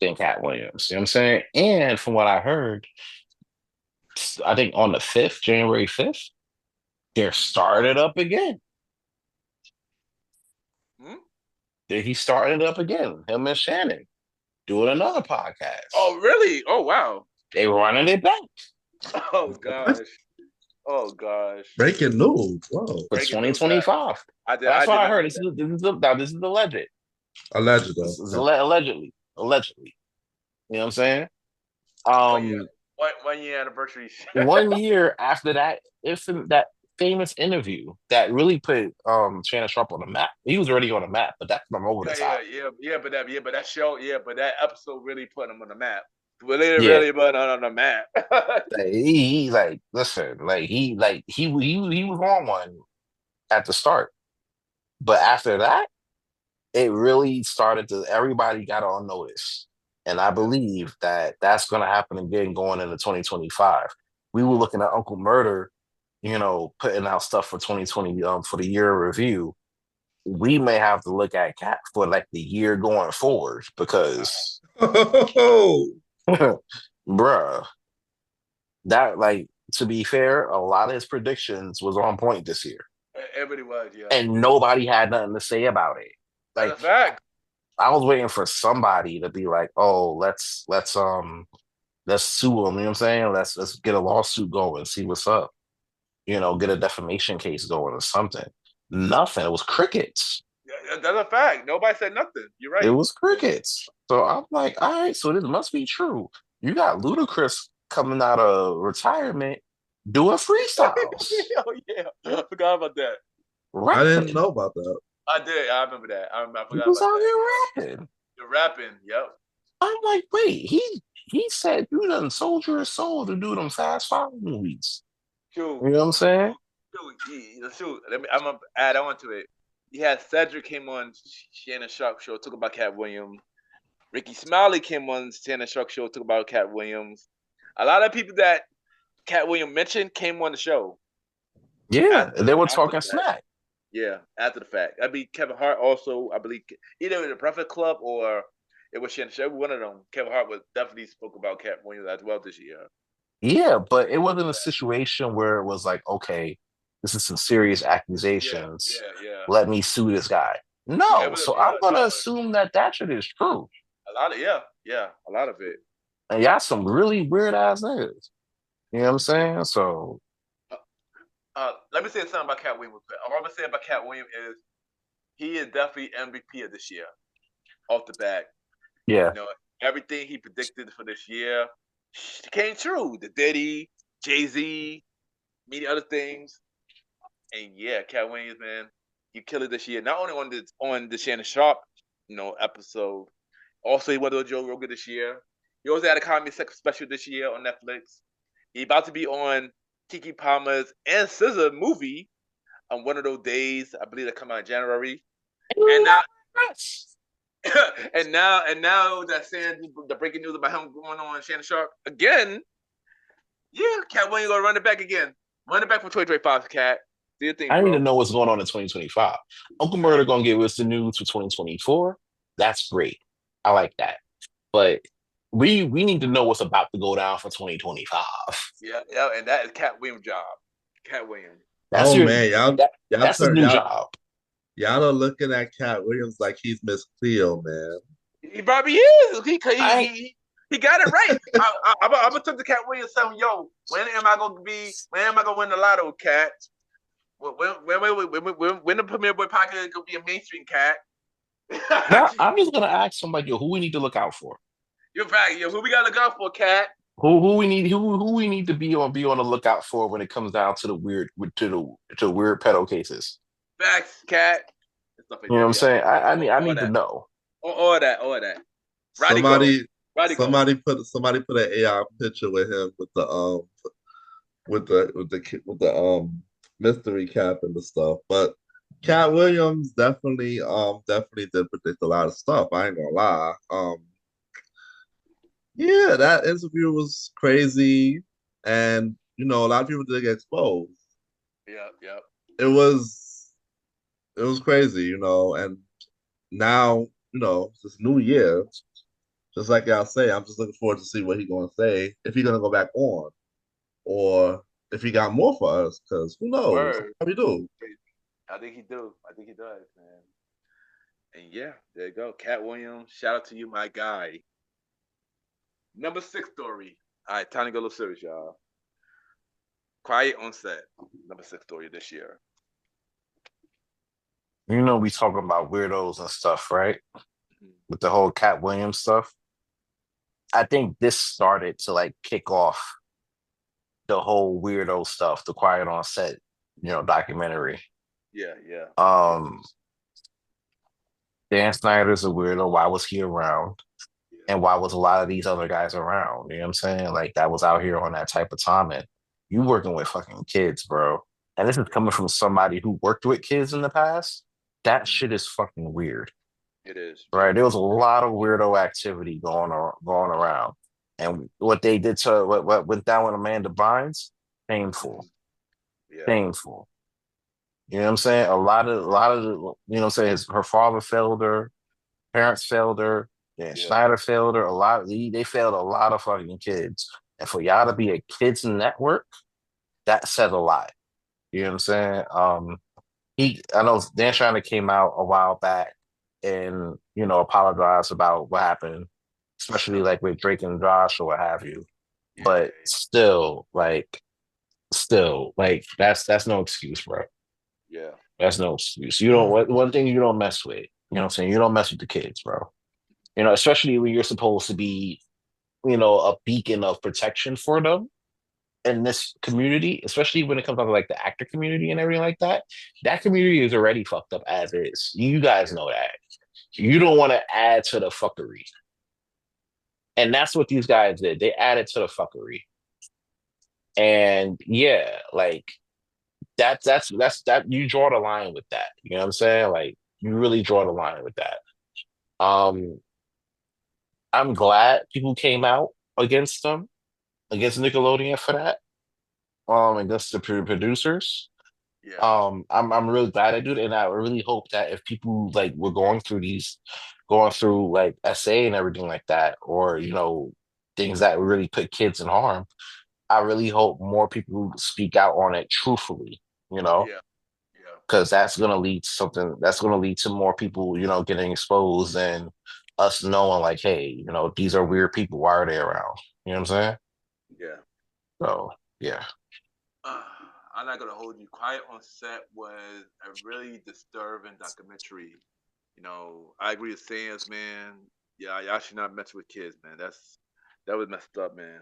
than Cat Williams. You know what I'm saying? And from what I heard, I think on the 5th, January 5th, they're started up again. Hmm? He started up again. Him and Shannon doing another podcast. Oh, really? Oh, wow. They running it back Oh gosh. Oh gosh. Breaking news. Whoa. for Breaking news. That 2025. I That's what did I not heard. know This that. is this is alleged. Alleged though. This is Yeah. allegedly. Allegedly. You know what I'm saying? 1 year. 1 year anniversary. 1 year after that famous interview that really put Shannon Sharp on the map. He was already on the map, but that put him over the top. Yeah. But that show, but that episode really put him on the map. Really, Yeah, really, but on the map. like, he like listen, he was on one at the start, but after that, it really started to everybody got on notice, and I believe that that's going to happen again going into 2025. We were looking at Uncle Murder, putting out stuff for 2020 for the year review. We may have to look at Cat for like the year going forward because, bruh, that like to be fair, a lot of his predictions was on point this year, Everybody was, yeah. and nobody had nothing to say about it. That's a Like fact. I was waiting for somebody to be like, "Oh, let's sue him." You know what I'm saying? Let's get a lawsuit going, see what's up. Get a defamation case going or something. Nothing. It was crickets. Yeah, that's a fact. Nobody said nothing. You're It right. was crickets. So I'm like, all right, so this must be true. You got Ludacris coming out of retirement doing freestyles, Oh yeah, I forgot about that. I didn't rapping. know about that. I did. I remember that. I He forgot was about out that. here rapping. You're rapping. Yep. I'm like, wait, he said you done sold your soul to do them Fast Five movies. Shoot. You know what I'm saying? Shoot. I'm gonna add on to it. You had Cedric came on Shannon Sharp show, talk about Cat Williams. Ricky Smiley came on Shannon Sharp show, talk about Cat Williams. A lot of people that Cat Williams mentioned came on the show. Yeah, they were After talking the fact. smack. Yeah, after the fact. I mean, Kevin Hart also, I believe, either in the Breakfast Club or it was Shannon Sharp. One of them. Kevin Hart was definitely spoke about Cat Williams as well this year. Yeah, but it wasn't a situation where it was like, okay, this is some serious accusations. Yeah. Let me sue this guy. No, so I'm gonna assume that shit is true. A lot of a lot of it. And y'all some really weird ass niggas. You know what I'm saying? So Let me say something about Cat Williams. All I'm gonna say about Cat Williams is he is definitely MVP of this year, off the bat. yeah, Everything he predicted for this year came true. The Diddy, Jay-Z, many other things. And yeah, Cat Williams, man, he killed it this year. Not only on the Shannon Sharp, episode. Also, he went on Joe Rogan this year. He also had a comedy special this year on Netflix. He about to be on Kiki Palmer's and SZA movie on one of those days. I believe that come out in January. And now, and now that saying the breaking news about him going on Shannon Sharp again. Yeah, Cat Williams gonna run it back again. Run it back for 2025, Cat. Do you think? I need bro? to know what's going on in 2025. Uncle Murder gonna give us the news for 2024. That's great. I like that. But we need to know what's about to go down for 2025. Yeah, and that is Cat Williams' job. Cat Williams. That's Man, that's his new job. Y'all are looking at Cat Williams like he's Miss Cleo, man. He probably is. He got it right. I'm gonna tell the Cat Williams something. Yo, when am I gonna win the lotto, Cat? When the Premier Boy podcast is gonna be a mainstream Cat? Now, I'm just gonna ask somebody, who we need to look out for. You're right. Yo, who we gotta look out for, Cat? Who we need to be on the lookout for when it comes down to the weird pedo cases. Facts, Cat. You know what I'm saying? I need to know. All that. Somebody Roddy put an AI picture with him with the mystery cap and the stuff. But Cat Williams definitely did predict a lot of stuff. I ain't gonna lie. Yeah, that interview was crazy, and a lot of people did get exposed. Yeah. It was crazy, and now this new year, just like y'all say, I'm just looking forward to see what he's gonna say, if he's gonna go back on, or if he got more for us, because who knows? Word. How we do? I think he do. I think he does, man. And yeah, there you go. Cat Williams, shout out to you, my guy. Number 6 story. All right, time to go a little serious, y'all. Quiet on set. Number 6 story this year. We talking about weirdos and stuff, right? With the whole Cat Williams stuff. I think this started to like kick off the whole weirdo stuff, the Quiet on Set, documentary. Yeah. Dan Snyder's a weirdo. Why was he around? And why was a lot of these other guys around? You know what I'm saying? Like that was out here on that type of time. And you working with fucking kids, bro. And this is coming from somebody who worked with kids in the past. That shit is fucking weird. It is Right? very There was a lot of weirdo activity going around. And what they did to what went down with Amanda Bynes, painful. yeah, Painful. You know what I'm saying? You know what I'm saying, her father failed her, parents failed her, Dan yeah, Schneider failed her. They failed a lot of fucking kids. And for y'all to be a kids network, that says a lot. You know what I'm saying? I know Dan Schneider came out a while back and, apologized about what happened, especially like with Drake and Josh or what have you. yeah, But still, that's no excuse, bro. yeah, That's no excuse. You don't one thing you don't mess with. You know what I'm saying? You don't mess with the kids, bro. Especially when you're supposed to be, a beacon of protection for them in this community, especially when it comes down to like the actor community and everything like that. That community is already fucked up as is. You guys know that. You don't want to add to the fuckery. And that's what these guys did. They added to the fuckery. And yeah, like that you draw the line with that. You know what I'm saying? Like you really draw the line with that. Um, I'm glad people came out against them, against Nickelodeon for that. Against the producers. yeah, I'm really glad I do it, and I really hope that if people like were going through like SA and everything like that, or things that really put kids in harm, I really hope more people speak out on it truthfully. You know, yeah, yeah, because that's gonna lead to something. That's gonna lead to more people, getting exposed and us knowing like, hey, these are weird people. Why are they around? You know what I'm saying? yeah. So yeah. Uh, I'm not gonna hold you. Quiet on Set was a really disturbing documentary. I agree with Sands, man. Yeah, y'all should not mess with kids, man. That was messed up, man.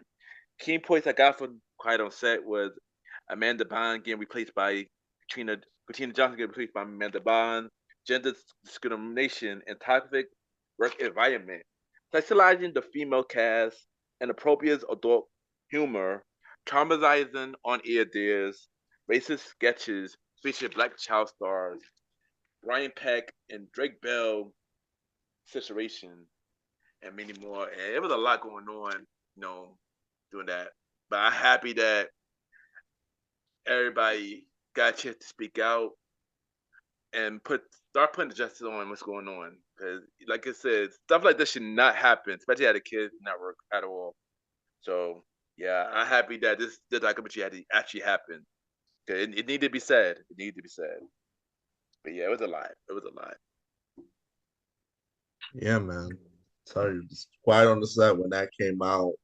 Key points I got from Quiet on Set was Amanda Bond getting replaced by Katrina Katrina Johnson getting replaced by Amanda Bond, gender discrimination and toxic work environment, sexualizing the female cast, inappropriate adult humor, traumatizing on-air dares, racist sketches featuring black child stars, Brian Peck and Drake Bell situation, and many more. And it was a lot going on, doing that. But I'm happy that everybody got a chance to speak out and start putting the justice on what's going on. Because, like I said, stuff like this should not happen, especially at a kids network at all. So, yeah, I'm happy that this documentary had to actually happen. 'Cause it needed to be said. It needed to be said. But yeah, it was a lot. It was a lot. Yeah, man. Tell you, just quiet on the set when that came out,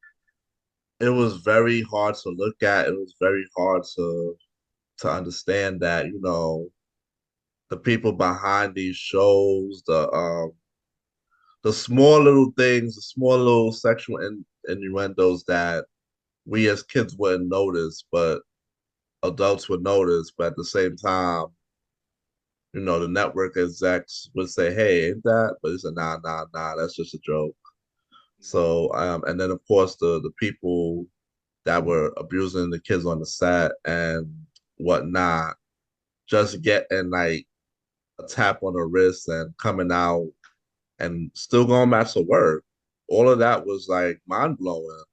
it was very hard to look at. It was very hard to understand that, the people behind these shows, the small little things, the small little sexual innuendos that we as kids wouldn't notice, but adults would notice. But at the same time, the network execs would say, "Hey, ain't that?" But it's a nah, nah, nah. That's just a joke. So, and then of course the people that were abusing the kids on the set and whatnot, just getting like a tap on the wrist and coming out and still going back to work. All of that was like mind blowing.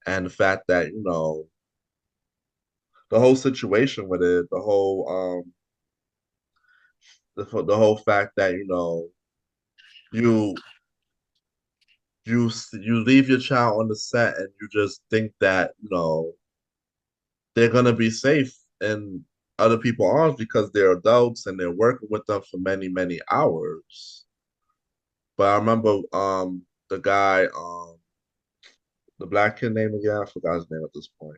And the fact that, the whole situation with it, the whole fact that, you you leave your child on the set and you just think that, they're gonna be safe in other people's arms because they're adults and they're working with them for many, many hours. But I remember the guy, the black kid name again, I forgot his name at this point.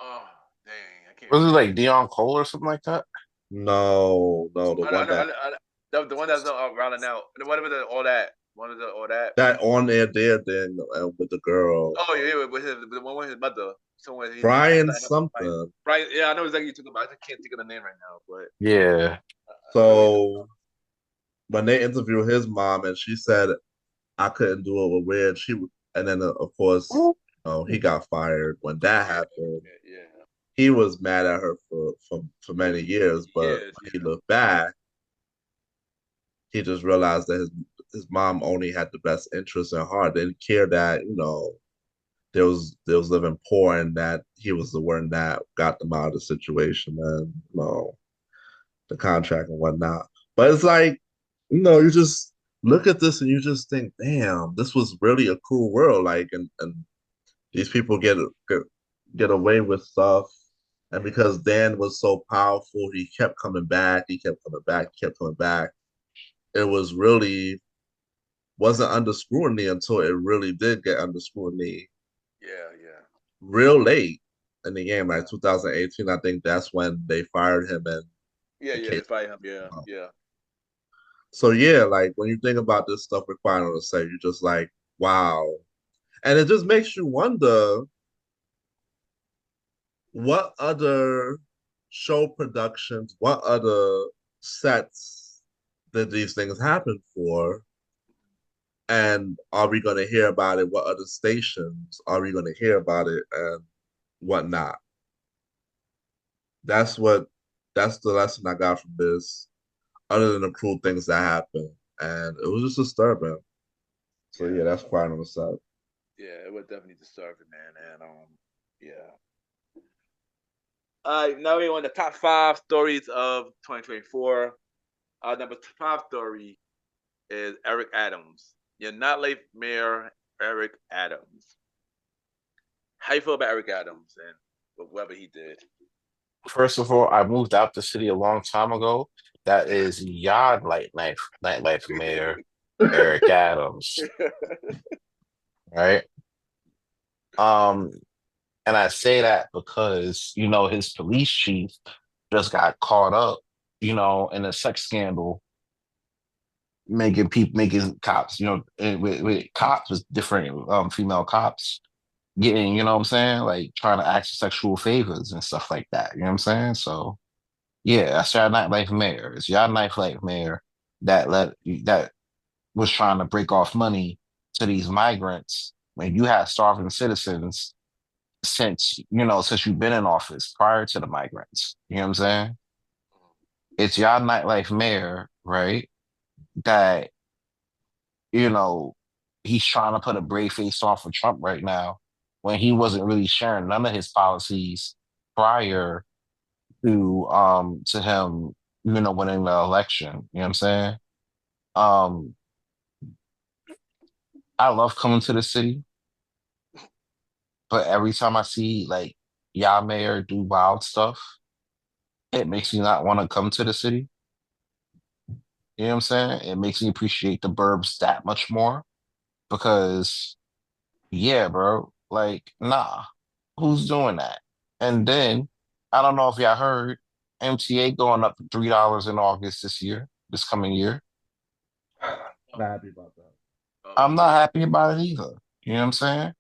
Oh, dang. I can't Was it remember. like Dion Cole or something like that? No, no, the I one know, I know, I know. The one that's running out. What was it? All that. One of the all that. that on there there then with the girl. Oh yeah, with the one with his mother. Someone he Brian signed up to fight. something. Right? Yeah, I know exactly what you're talking about. I just can't think of the name right now, but Yeah. I know what you're talking So when they interviewed his mom and she said I couldn't do it with Red. And then of course, he got fired when that Yeah, happened. yeah. He was mad at her for many years, but Years, when he looked back, he just realized that his mom only had the best interest in heart. Didn't care that they was living poor and that he was the one that got them out of the situation and the contract and whatnot. But it's like you just look at this and you just think, damn, this was really a cool world. Like, and these people get away with stuff. And because Dan was so powerful, he kept coming back. He kept coming back. He kept coming back. It was really wasn't under scrutiny until it really did get under scrutiny yeah. real late in the game, like 2018. I think that's when they fired him and Yeah, the yeah. case. If I am, yeah, yeah. So yeah, like when you think about this stuff required on the set, you're just like, wow. And it just makes you wonder what other show productions, what other sets did these things happen for? And are we going to hear about it? What other stations are we going to hear about it and whatnot? That's what that's the lesson I got from this, other than the cruel things that happened. And it was just disturbing. So Yeah, yeah, that's quite on the side. yeah, it would definitely disturb it, man. And yeah. All right, now we on the top 5 stories of 2024. Our number 5 story is Eric Adams. Your not late mayor, Eric Adams. How you feel about Eric Adams and whatever he did? First of all, I moved out the city a long time ago. That is Yard Nightlife Mayor Eric Adams, right? Um, and I say that because his police chief just got caught up, in a sex scandal, making cops, with cops with different female cops getting, you know what I'm saying, like trying to ask for sexual favors and stuff like that. You know what I'm saying? So yeah, that's your nightlife mayor. It's your nightlife mayor that was trying to break off money to these migrants when you had starving citizens since you've been in office prior to the migrants. You know what I'm saying? It's your nightlife mayor, right? That, you know, he's trying to put a brave face on for Trump right now when he wasn't really sharing none of his policies prior to him, winning the election. You know what I'm saying? Um, I love coming to the city, but every time I see like y'all mayor do wild stuff, it makes me not want to come to the city. You know what I'm saying? It makes me appreciate the burbs that much more because yeah, bro, like nah, who's doing that? And then I don't know if y'all heard MTA going up $3 in August this coming year. Not happy about that. I'm not happy about it either. You know what I'm saying?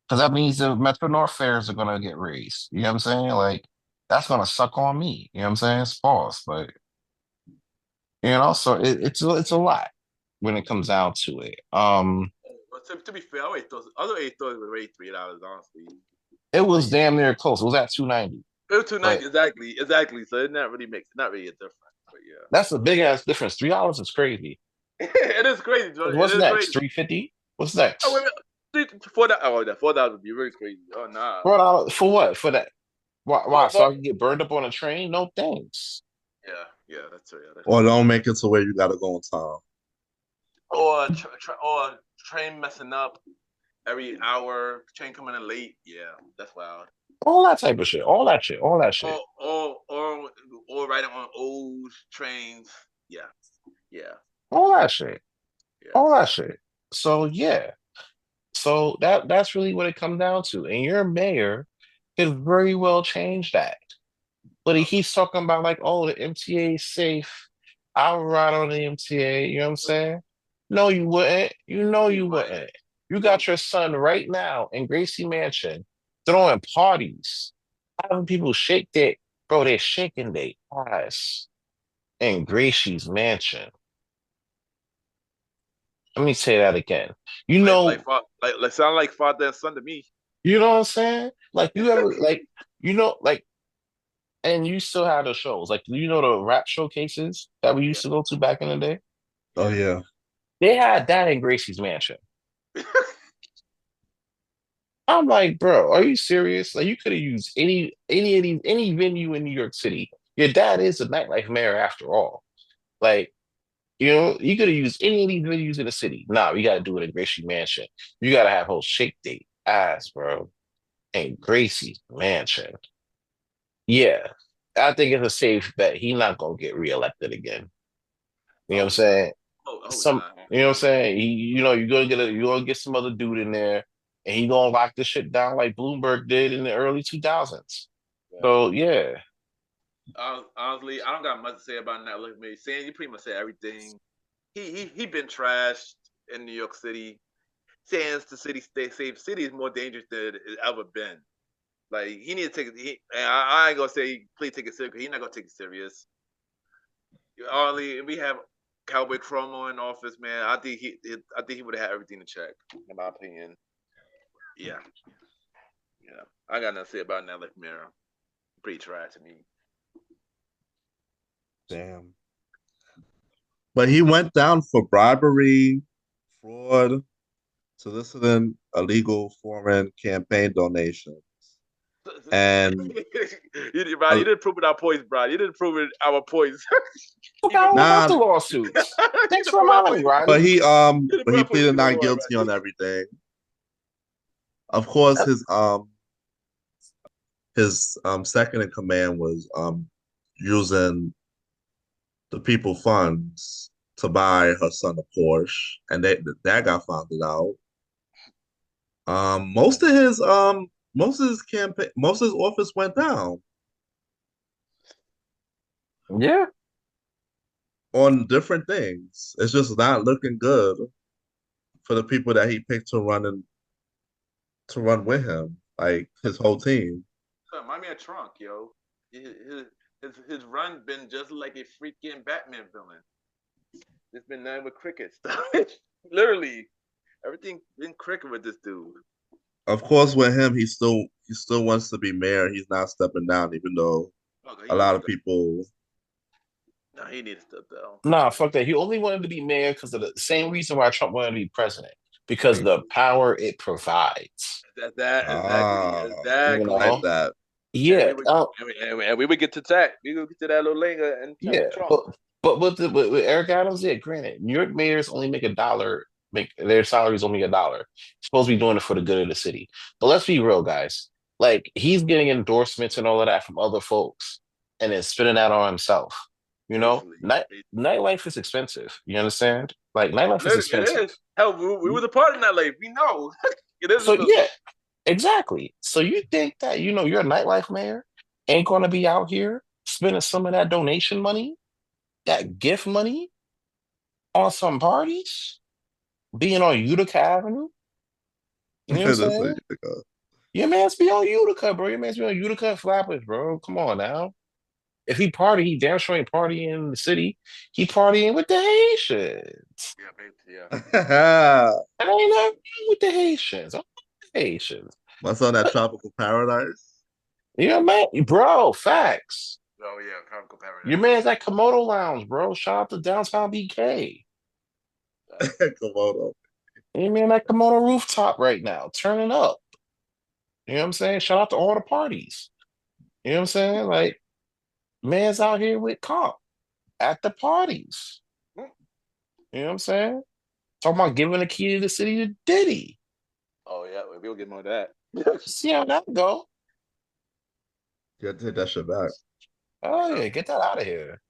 Because that means the Metro North fares are gonna get raised. You know what I'm saying? Like that's gonna suck on me. You know what I'm saying? It's false, but so it's a lot when it comes down to it. Well, to be fair, I always thought it would rate $3. Honestly, It was like damn near close. It was at 290, it was 290 but exactly. So it not really a difference. But yeah, that's a big ass difference. $3 is crazy. it is crazy, Jordan. It What's is next? crazy. 350? What's Oh wait, next? $4. Oh, that $4 would be really crazy. Oh nah. $4 for what? For that? Why? For, So for, I can get burned up on a train? No thanks. yeah, that's true. Yeah, that's Or true. don't make it to where you got to go on time. Or train messing up every hour, train coming in late. Yeah, that's wild. All that type of shit. All that shit. All that Or shit. or or or riding on old trains. Yeah, yeah, All that shit. yeah. All that shit. So yeah. So that's really what it comes down to. And your mayor could very well change that. But he keeps talking about like, oh, the MTA is safe. I'll ride on the MTA. You know what I'm saying? No, you wouldn't. You know You you would. wouldn't. You got your son right now in Gracie Mansion throwing parties, having people shake their bro, they're shaking their ass in Gracie's mansion. Let me say that again. You Like know, like like sound like father and son to me. you know what I'm saying? Like you ever like like and you still have the shows. Like you know the rap showcases that we Yeah, used to go to back in the day? Oh yeah. yeah. They had that in Gracie's Mansion. I'm like, bro, are you serious? Like you could have used any venue in New York City. Your dad is a nightlife mayor after all. Like, you could have used any of these venues in the city. Nah, we gotta do it in Gracie Mansion. You gotta have whole shake date ass, bro. And Gracie's Mansion. Yeah. I think it's a safe bet. He's not gonna get reelected again. You know what I'm Oh no. saying? Oh Some no. you know what I'm saying? You're gonna get some other dude in there and he gonna lock this shit down like Bloomberg did in the early 2000s. Yeah. So yeah. Honestly, I don't got much to say about that. Look at me, saying you pretty much said everything. He been trashed in New York City. Saying the city stay safe. City is more dangerous than it's ever been. Like he need to take it. I ain't gonna say please take it serious. He's not gonna take it serious. Honestly, if we have Cowboy Chromo in office, man, I think he would have had everything to check. In my opinion, yeah, yeah. I got nothing to say about that left mirror. Pretty trash to me. Damn. But he went down for bribery, fraud, soliciting illegal foreign campaign donations, and You didn't prove it our points, bro. You didn't prove it our points. Fuck you I didn't don't know prove about nah. the lawsuits. you Thanks didn't for prove our reminding me, points. Roddy. You didn't But prove he our points pleaded zero not already. guilty on everything. Of course, his second in command was using the people funds to buy her son a Porsche, and that got found out. Most of his campaign, most of his office went down Yeah. on different things. It's just not looking good for the people that he picked to run with him, like his whole team. Remind me of Trunk, yo. His run been just like a freaking Batman villain. It's been nothing with crickets. Literally, everything been cricket with this dude. Of course, with him, he still wants to be mayor. He's not stepping down, even though Oh, he a needs lot to of step. people. No, he needs to step down. Nah, fuck that. He only wanted to be mayor because of the same reason why Trump wanted to be president. Because the Basically, power it provides. that exactly, I like exactly. You that. And Yeah. we would, and we would get to that. We would get to that little later and Yeah, Trump. but with Eric Adams, yeah, granted, New York mayors only make $1, make their salaries only $1. Supposed to be doing it for the good of the city. But let's be real, guys. Like he's getting endorsements and all of that from other folks, and then spending that on himself. You know, Basically, nightlife is expensive. You understand? Like nightlife is literally, it expensive. is. Hell, we was a part in that life. We know it is So expensive. yeah, exactly. So you think that you're a nightlife mayor ain't gonna be out here spending some of that donation money, that gift money on some parties, being on Utica Avenue. You know what I'm That's what saying? you go. Your man's be on Utica, bro. Your man's be on Utica and Flatbush, bro. Come on now. If he party, he damn sure ain't partying in the city. He partying with the Haitians. Yeah, basically, yeah. And ain't nothing wrong with the Haitians. I love the Haitians. My son at But, Tropical Paradise. you know, man, bro, facts. Oh yeah, comical Your paradise. man's at Komodo Lounge, bro. Shout out to downtown BK. Komodo. Your man at Komodo Rooftop right now, turning up. You know what I'm saying? Shout out to all the parties. You know what I'm saying? Like, man's out here with comp at the parties. You know what I'm saying? Talking about giving the key to the city to Diddy. Oh yeah, we'll get more of that. See how that go? You gotta take that shit back. Oh Yeah, yeah, get that out of here.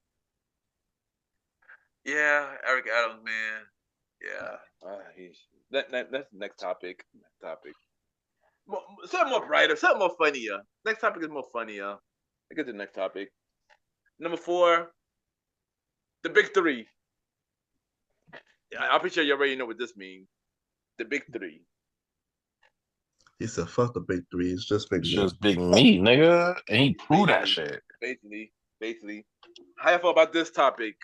yeah, Eric Adams, man. Yeah, that's the next topic. Next topic. Something more brighter, something more funnier. Next topic is more funnier. I get to the next topic. Number 4, the big three. I'm pretty sure you already know what this means. The big three. He said, "Fuck the big three. It's just big It's me." just big me, nigga. And he proved that Basically, shit. basically. How you feel about this topic?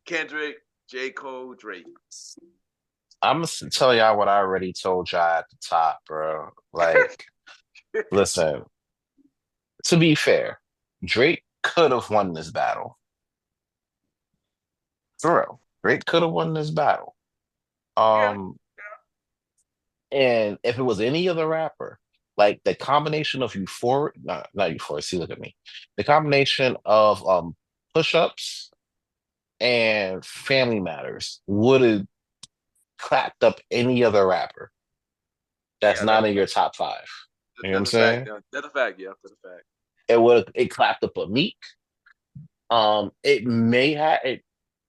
Kendrick, J. Cole, Drake. I'm gonna tell y'all what I already told y'all at the top, bro. Like, listen, to be fair, Drake could have won this battle. For real. Drake could have won this battle. Yeah, Um, and if it was any other rapper, like the combination of Euphoria, not Euphoria, see, look at me. The combination of push-ups and Family Matters would have clapped up any other rapper that's yeah, not in your top five. You know what I'm that's a fact. saying? That's a fact. Yeah, that's a fact. It clapped up a Meek. It may have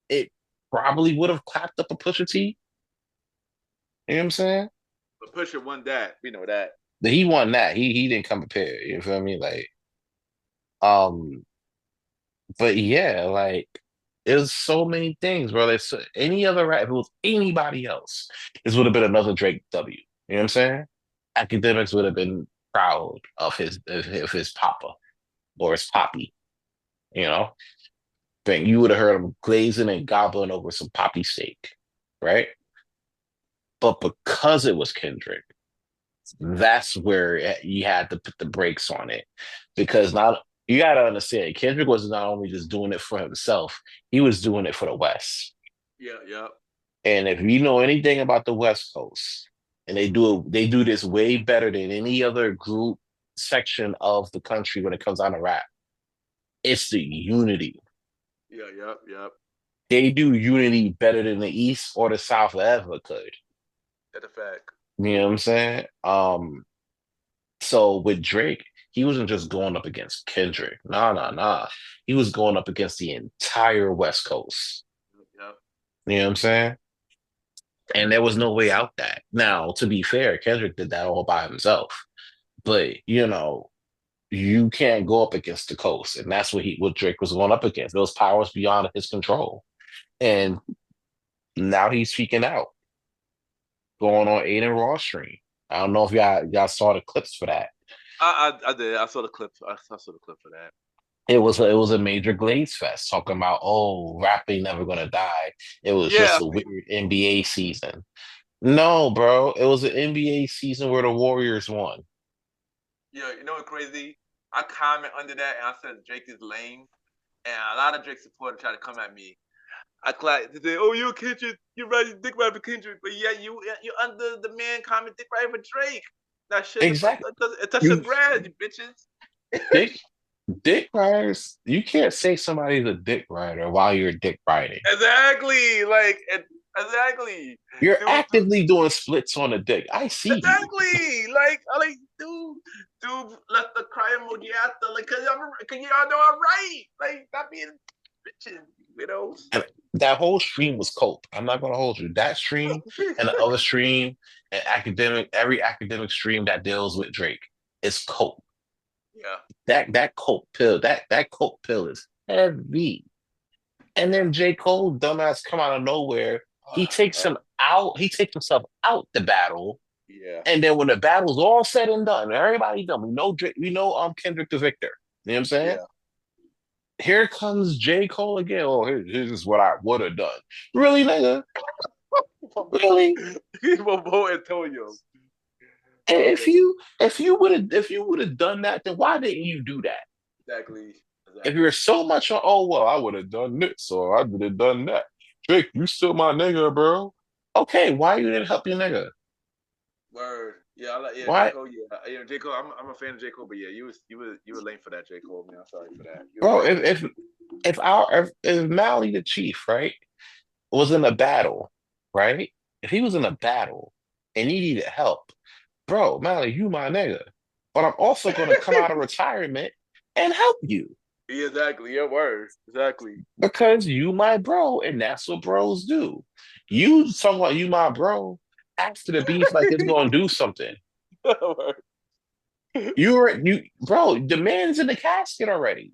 it probably would have clapped up a Pusha T. You know what I'm saying? But Pusha won that. We know that. But he won that. He didn't come prepared. You feel me? Like, um, but yeah, like there's so many things, bro. There's any other rap, if it was anybody else, this would have been another Drake W. You know what I'm saying? Academics would have been proud of his papa or his poppy, you know? But you would have heard him glazing and gobbling over some poppy steak, right? But because it was Kendrick, that's where you had to put the brakes on it. Because not you gotta understand, Kendrick was not only just doing it for himself, he was doing it for the West. Yeah, yeah. And if you know anything about the West Coast, and they do this way better than any other group section of the country when it comes down to rap. It's the unity. Yeah, yep, yep. They do unity better than the East or the South ever could. That's a fact. You know what I'm saying? So with Drake, he wasn't just going up against Kendrick. Nah. He was going up against the entire West Coast. Yep. You know what I'm saying? And there was no way out that. Now, to be fair, Kendrick did that all by himself. But, you can't go up against the coast. And that's what Drake was going up against. Those powers beyond his control. And now he's speaking out. Going on Aiden Ross stream. I don't know if y'all saw the clips for that. I did. I saw the clip. I saw the clip for that. It was a major Glaze fest talking about, rap ain't never gonna die. It was just a weird NBA season. No, bro, it was an NBA season where the Warriors won. Yeah, you know what's crazy? I comment under that and I said Drake is lame, and a lot of Drake supporters try to come at me. I clap. They say, "Oh, you're Kendrick. You're right, dick right for Kendrick." But yeah, you under the man comment dick right for Drake. That shit. Exactly. It touches the grass, you bitches. Dick riders. You can't say somebody's a dick rider while you're dick riding. Exactly. Exactly. You're actively doing splits on a dick. I see exactly. you. Like, dude, let the cry emoji after, like, cause y'all know I'm right. Like, not being bitches, And that whole stream was cope. I'm not gonna hold you. That stream and the other stream and every academic stream that deals with Drake is cope. Yeah. That cope pill, that cope pill is heavy. And then J. Cole, dumbass, come out of nowhere. He takes him out. He takes himself out the battle. Yeah. And then when the battle's all said and done, everybody done. We know Kendrick the victor. You know what I'm saying? Yeah. Here comes J. Cole again. Oh, here's what I would have done. Really, nigga? Really? Antonio. If you would have done that, then why didn't you do that? Exactly. If you're so much on, I would have done this or I would have done that. Drake, you still my nigga, bro. Okay, why you didn't help your nigga? Word. Yeah, why? J. Cole, J. Cole, I'm a fan of J. Cole, but yeah, you were late for that, J. Cole, man. I'm sorry for that. Bro, if Mally the Chief, right, was in a battle, right? If he was in a battle and he needed help, bro, Mally, you my nigga. But I'm also gonna come out of retirement and help you. Yeah, exactly. Your word. Exactly. Because you my bro, and that's what bros do. You talking about you my bro after the beef like it's gonna do something. you bro, the man's in the casket already.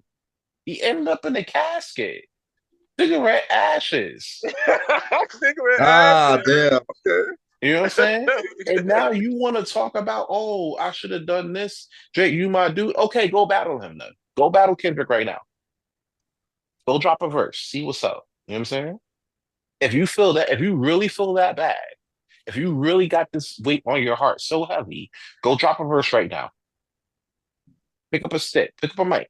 He ended up in the casket. Cigarette ashes. Cigarette ashes. Damn. You know what I'm saying? And now you want to talk about, I should have done this. Drake, you my dude. Okay, go battle him then. Go battle Kendrick right now. Go drop a verse. See what's up. You know what I'm saying? If you really feel that bad, if you really got this weight on your heart so heavy, go drop a verse right now. Pick up a stick, pick up a mic.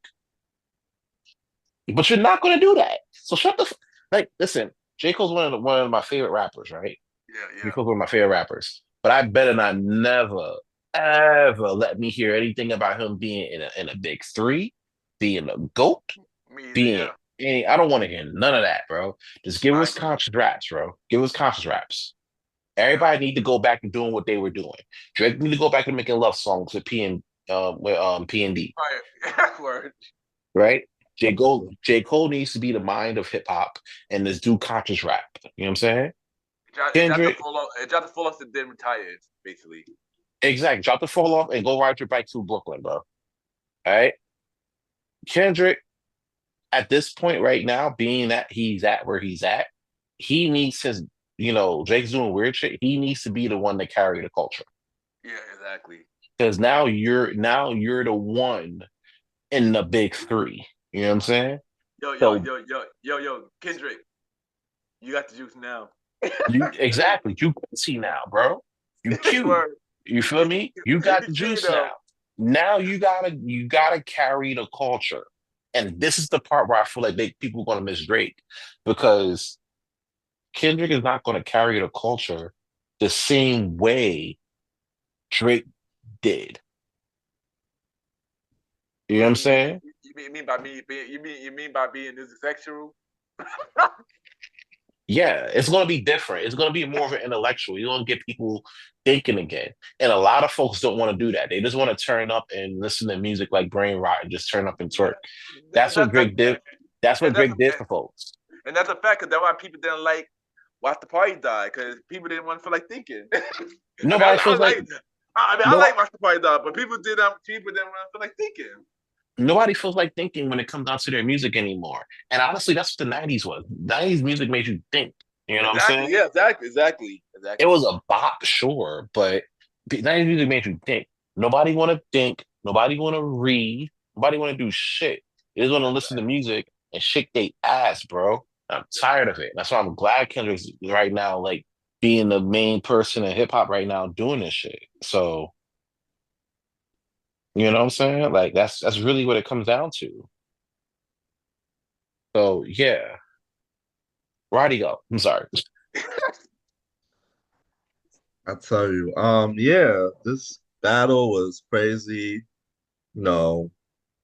But you're not going to do that. So shut the like. Listen, J Cole's one of my favorite rappers, right? Yeah, J yeah. Cole's one of my favorite rappers. But I better not never ever let me hear anything about him being in a big three, being a goat, Me either. being Yeah. any. I don't want to hear none of that, bro. Just give I us agree. conscious raps, bro. Give us conscious raps. Everybody need to go back and doing what they were doing. Drake need to go back and making love songs with P and D, Right. Word. right? J. Cole needs to be the mind of hip hop and this do conscious rap. You know what I'm saying? It dropped the Kendrick, full off. It dropped the full off and then retired, basically. exactly. Drop the fall off and go ride your bike to Brooklyn, bro. All right. Kendrick, at this point right now, being that he's at where he's at, he needs his, Drake's doing weird shit. He needs to be the one to carry the culture. Yeah, exactly. Because now you're the one in the big three. You know what I'm saying? So Kendrick, you got the juice now. exactly, you see now, bro. You cute. Word. You feel me? You got the You juice know. now. Now you gotta carry the culture. And this is the part where I feel like people are gonna miss Drake because Kendrick is not gonna carry the culture the same way Drake did. You know what I'm saying? You mean by me being you mean by being sexual? Yeah, it's going to be different. It's going to be more of an intellectual. You're going to get people thinking again. And a lot of folks don't want to do that. They just want to turn up and listen to music like brain rot and just turn up and twerk. That's what Drake did. That's what Drake did for folks. And that's a fact, because that's why people didn't like Watch the Party Die, because people didn't want to feel like thinking. Nobody feels like. I like Watch the Party Die, but people didn't want to feel like thinking. Nobody feels like thinking when it comes down to their music anymore. And honestly, that's what the 90s was. 90s music made you think. You know what I'm saying? Yeah, exactly. It was a bop, sure, but 90s music made you think. Nobody want to think. Nobody want to read. Nobody want to do shit. They just want to listen to music and shake their ass, bro. I'm tired of it. That's why I'm glad Kendrick's right now, like, being the main person in hip hop right now doing this shit. So, you know what I'm saying? Like, that's really what it comes down to. So, yeah. Roddy, go. I'm sorry. I tell you, yeah, this battle was crazy. No,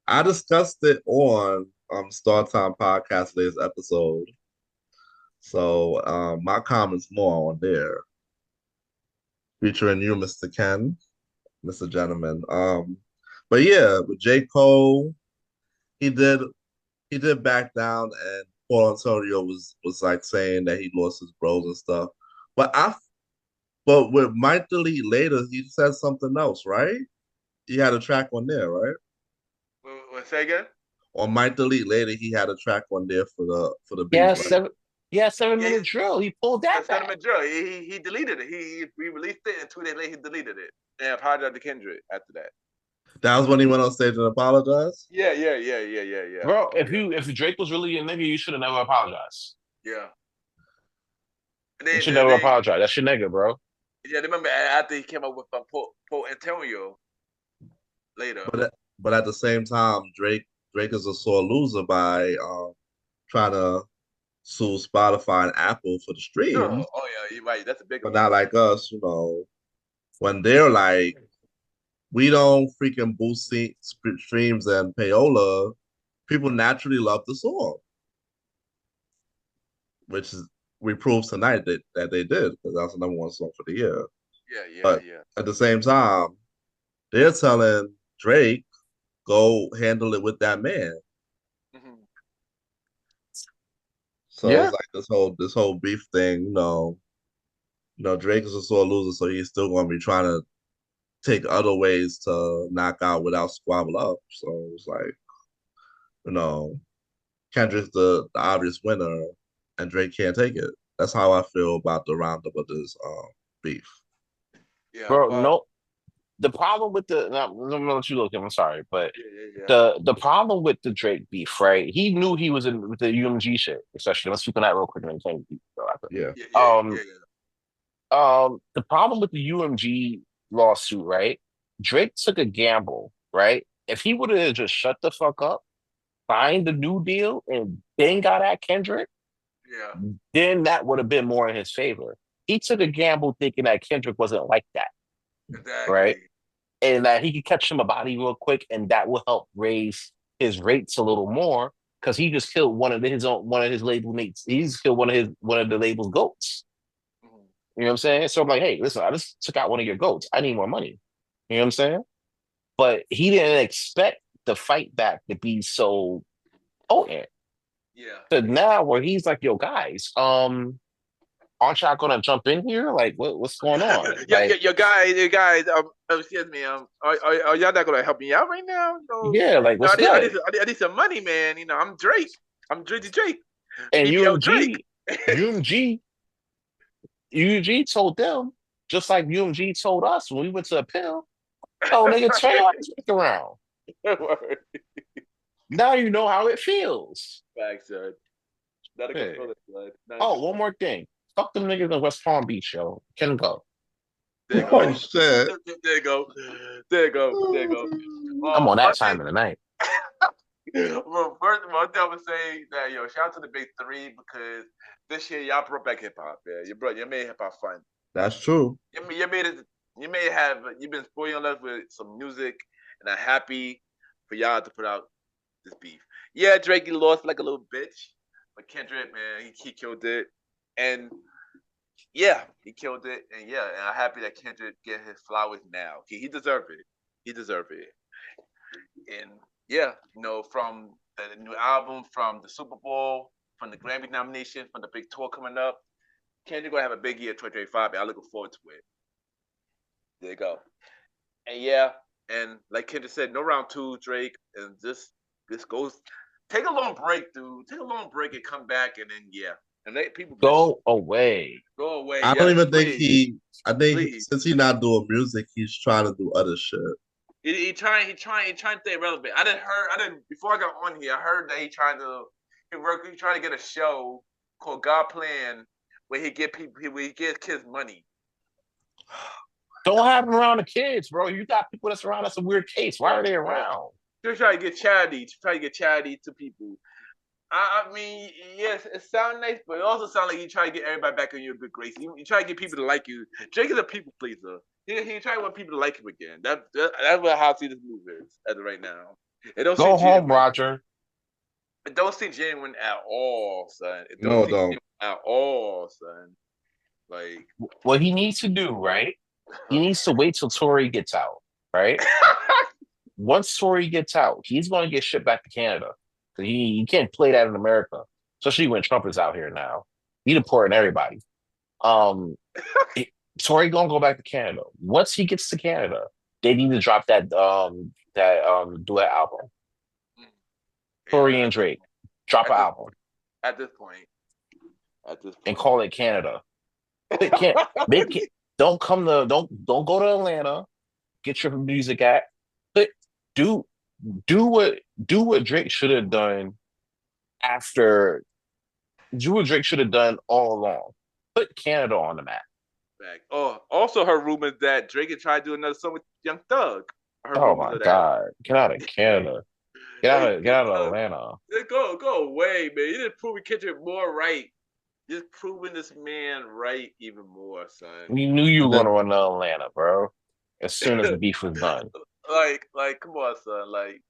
I discussed it on Star Time Podcast latest episode. So my comments more on there, featuring you, Mr. Ken, Mr. Gentleman. But yeah, with J. Cole, he did back down, and Paul Antonio was like saying that he lost his bros and stuff. But with Might Delete Later, he said something else, right? He had a track on there, right? Say again? On Might Delete Later, he had a track on there for the beat, Yeah, right? 7 minute drill. He pulled that back. Drill. He deleted it. He released it, and 2 days later he deleted it and apologized to Kendrick after that. That was when he went on stage and apologized. Yeah. Bro, if Drake was really a nigga, you should have never apologized. Yeah. You should never apologize. That's your nigga, bro. Yeah, remember after he came up with Paul Antonio later. But at the same time, Drake is a sore loser by trying to sue Spotify and Apple for the streams. Oh yeah, you're right. That's a big one. But not like us, when they're like, we don't freaking boost streams and payola, people naturally love the song, which is we proved tonight that they did, because that's the number one song for the year. Yeah. At the same time, they're telling Drake, go handle it with that man. Mm-hmm. So it's like this whole beef thing, Drake is a sore loser, so he's still gonna be trying to take other ways to knock out without squabble up. So it's like, Kendrick's the obvious winner, and Drake can't take it. That's how I feel about the roundup of this beef. Yeah, bro. No, the problem with I'm gonna let you look. I'm sorry, but the problem with the Drake beef, right? He knew he was in with the UMG shit, especially. Let's speak on that real quick and then Yeah. The problem with the UMG lawsuit, right? Drake took a gamble, right? If he would have just shut the fuck up, signed the new deal, and then got at Kendrick, Yeah, then that would have been more in his favor. He took a gamble thinking that Kendrick wasn't like that, right? exactly. And that he could catch him a body real quick, and that will help raise his rates a little more because he just killed one of his label mates. He's killed one of the label's goats. Mhm. You know what I'm saying? So I'm like, hey, listen, I just took out one of your goats. I need more money. You know what I'm saying? But he didn't expect the fight back to be so potent. Yeah. So now where he's like, yo, guys, aren't y'all gonna jump in here? Like, what's going on? Like, Your guys, excuse me, are y'all not gonna help me out right now? yeah, like No, what's good? I need some money, man. I'm Drake. I'm Drake. And BBL Drake. UMG, UMG told them, just like UMG told us when we went to a pill, oh nigga, turn your ass back around. Now you know how it feels. Facts, son. Not a Hey. controller, son. Oh, one more thing. Fuck them niggas in West Palm Beach, yo. Can go. There you go. Oh shit. There you go. There you go. There you go. I'm on that one time thing- of the night. Well, first of all, I would say that shout out to the big three because this year y'all brought back hip hop, man. You made hip hop fun. That's true. You made it. You've been spoiling us with some music, and I'm happy for y'all to put out this beef. Yeah, Drake, he lost like a little bitch, but Kendrick, man, he killed it, and yeah, he killed it, and yeah, and I'm happy that Kendrick get his flowers now. He deserved it. He deserved it, and yeah, from the new album, from the Super Bowl, from the Grammy nomination, from the big tour coming up, Kendrick gonna have a big year 2025, and I'm looking forward to it. There you go. And yeah, and like Kendrick said, no round two, Drake, and this goes. Take a long break, dude. Take a long break and come back, and then yeah, and let people Go away. go away. I don't Yes, even think please. I think Please. since he's not doing music, he's trying to do other shit. He trying to stay relevant. I didn't before I got on here. I heard that he trying to get a show called God Plan where he get kids money. Don't have them around the kids, bro. You got people that's around. That's a weird case. Why are they around? Just try to get charity. To people. I mean, yes, it sounds nice, but it also sounds like you try to get everybody back in your good grace. You try to get people to like you. Drake is a people pleaser. He try to want people to like him again. That's what how I see this move is as of right now. It don't Go seem home, genuine. Roger. It don't seem genuine at all, son. It No, seem don't. genuine at all, son. Like, What he needs to do, right? He needs to wait till Tory gets out, right? Once Tory gets out, he's going to get shipped back to Canada. He can't play that in America, especially when Trump is out here now. He deporting everybody. Tory gonna go back to Canada. Once he gets to Canada, they need to drop that duet album. Tory and Drake drop an album at this point, and call it Canada. Can't make it. Don't go to Atlanta. Get your music at. But do what Drake should have done after. Do what Drake should have done all along. Put Canada on the map. Oh, also heard rumors that Drake had tried to do another song with Young Thug. Oh my God! Get out of Canada. Get out of Atlanta. Go away, man. You didn't prove Kendrick more right. Just proving this man right even more, son. We knew you were gonna run to Atlanta, bro. As soon as the beef was done. Like, come on, son. Like,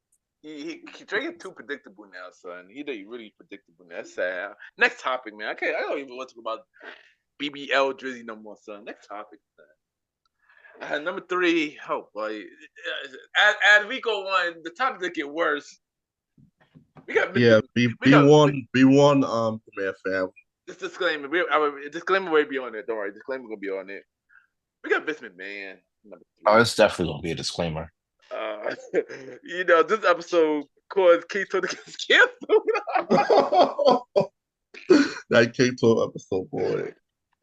Drake is too predictable now, son. He really predictable now. That's sad. Next topic, man. I don't even want to talk about BBL Drizzy no more, son. Next topic, son. Number 3. Oh boy. As we go on, the topics get worse. We got B1 Premier fam. This disclaimer. Disclaimer will be on it. Don't worry. Disclaimer gonna be on it. We got Vince McMahon. Oh, it's definitely gonna be a disclaimer. This episode caused Keto to get canceled. That K-12 episode, boy.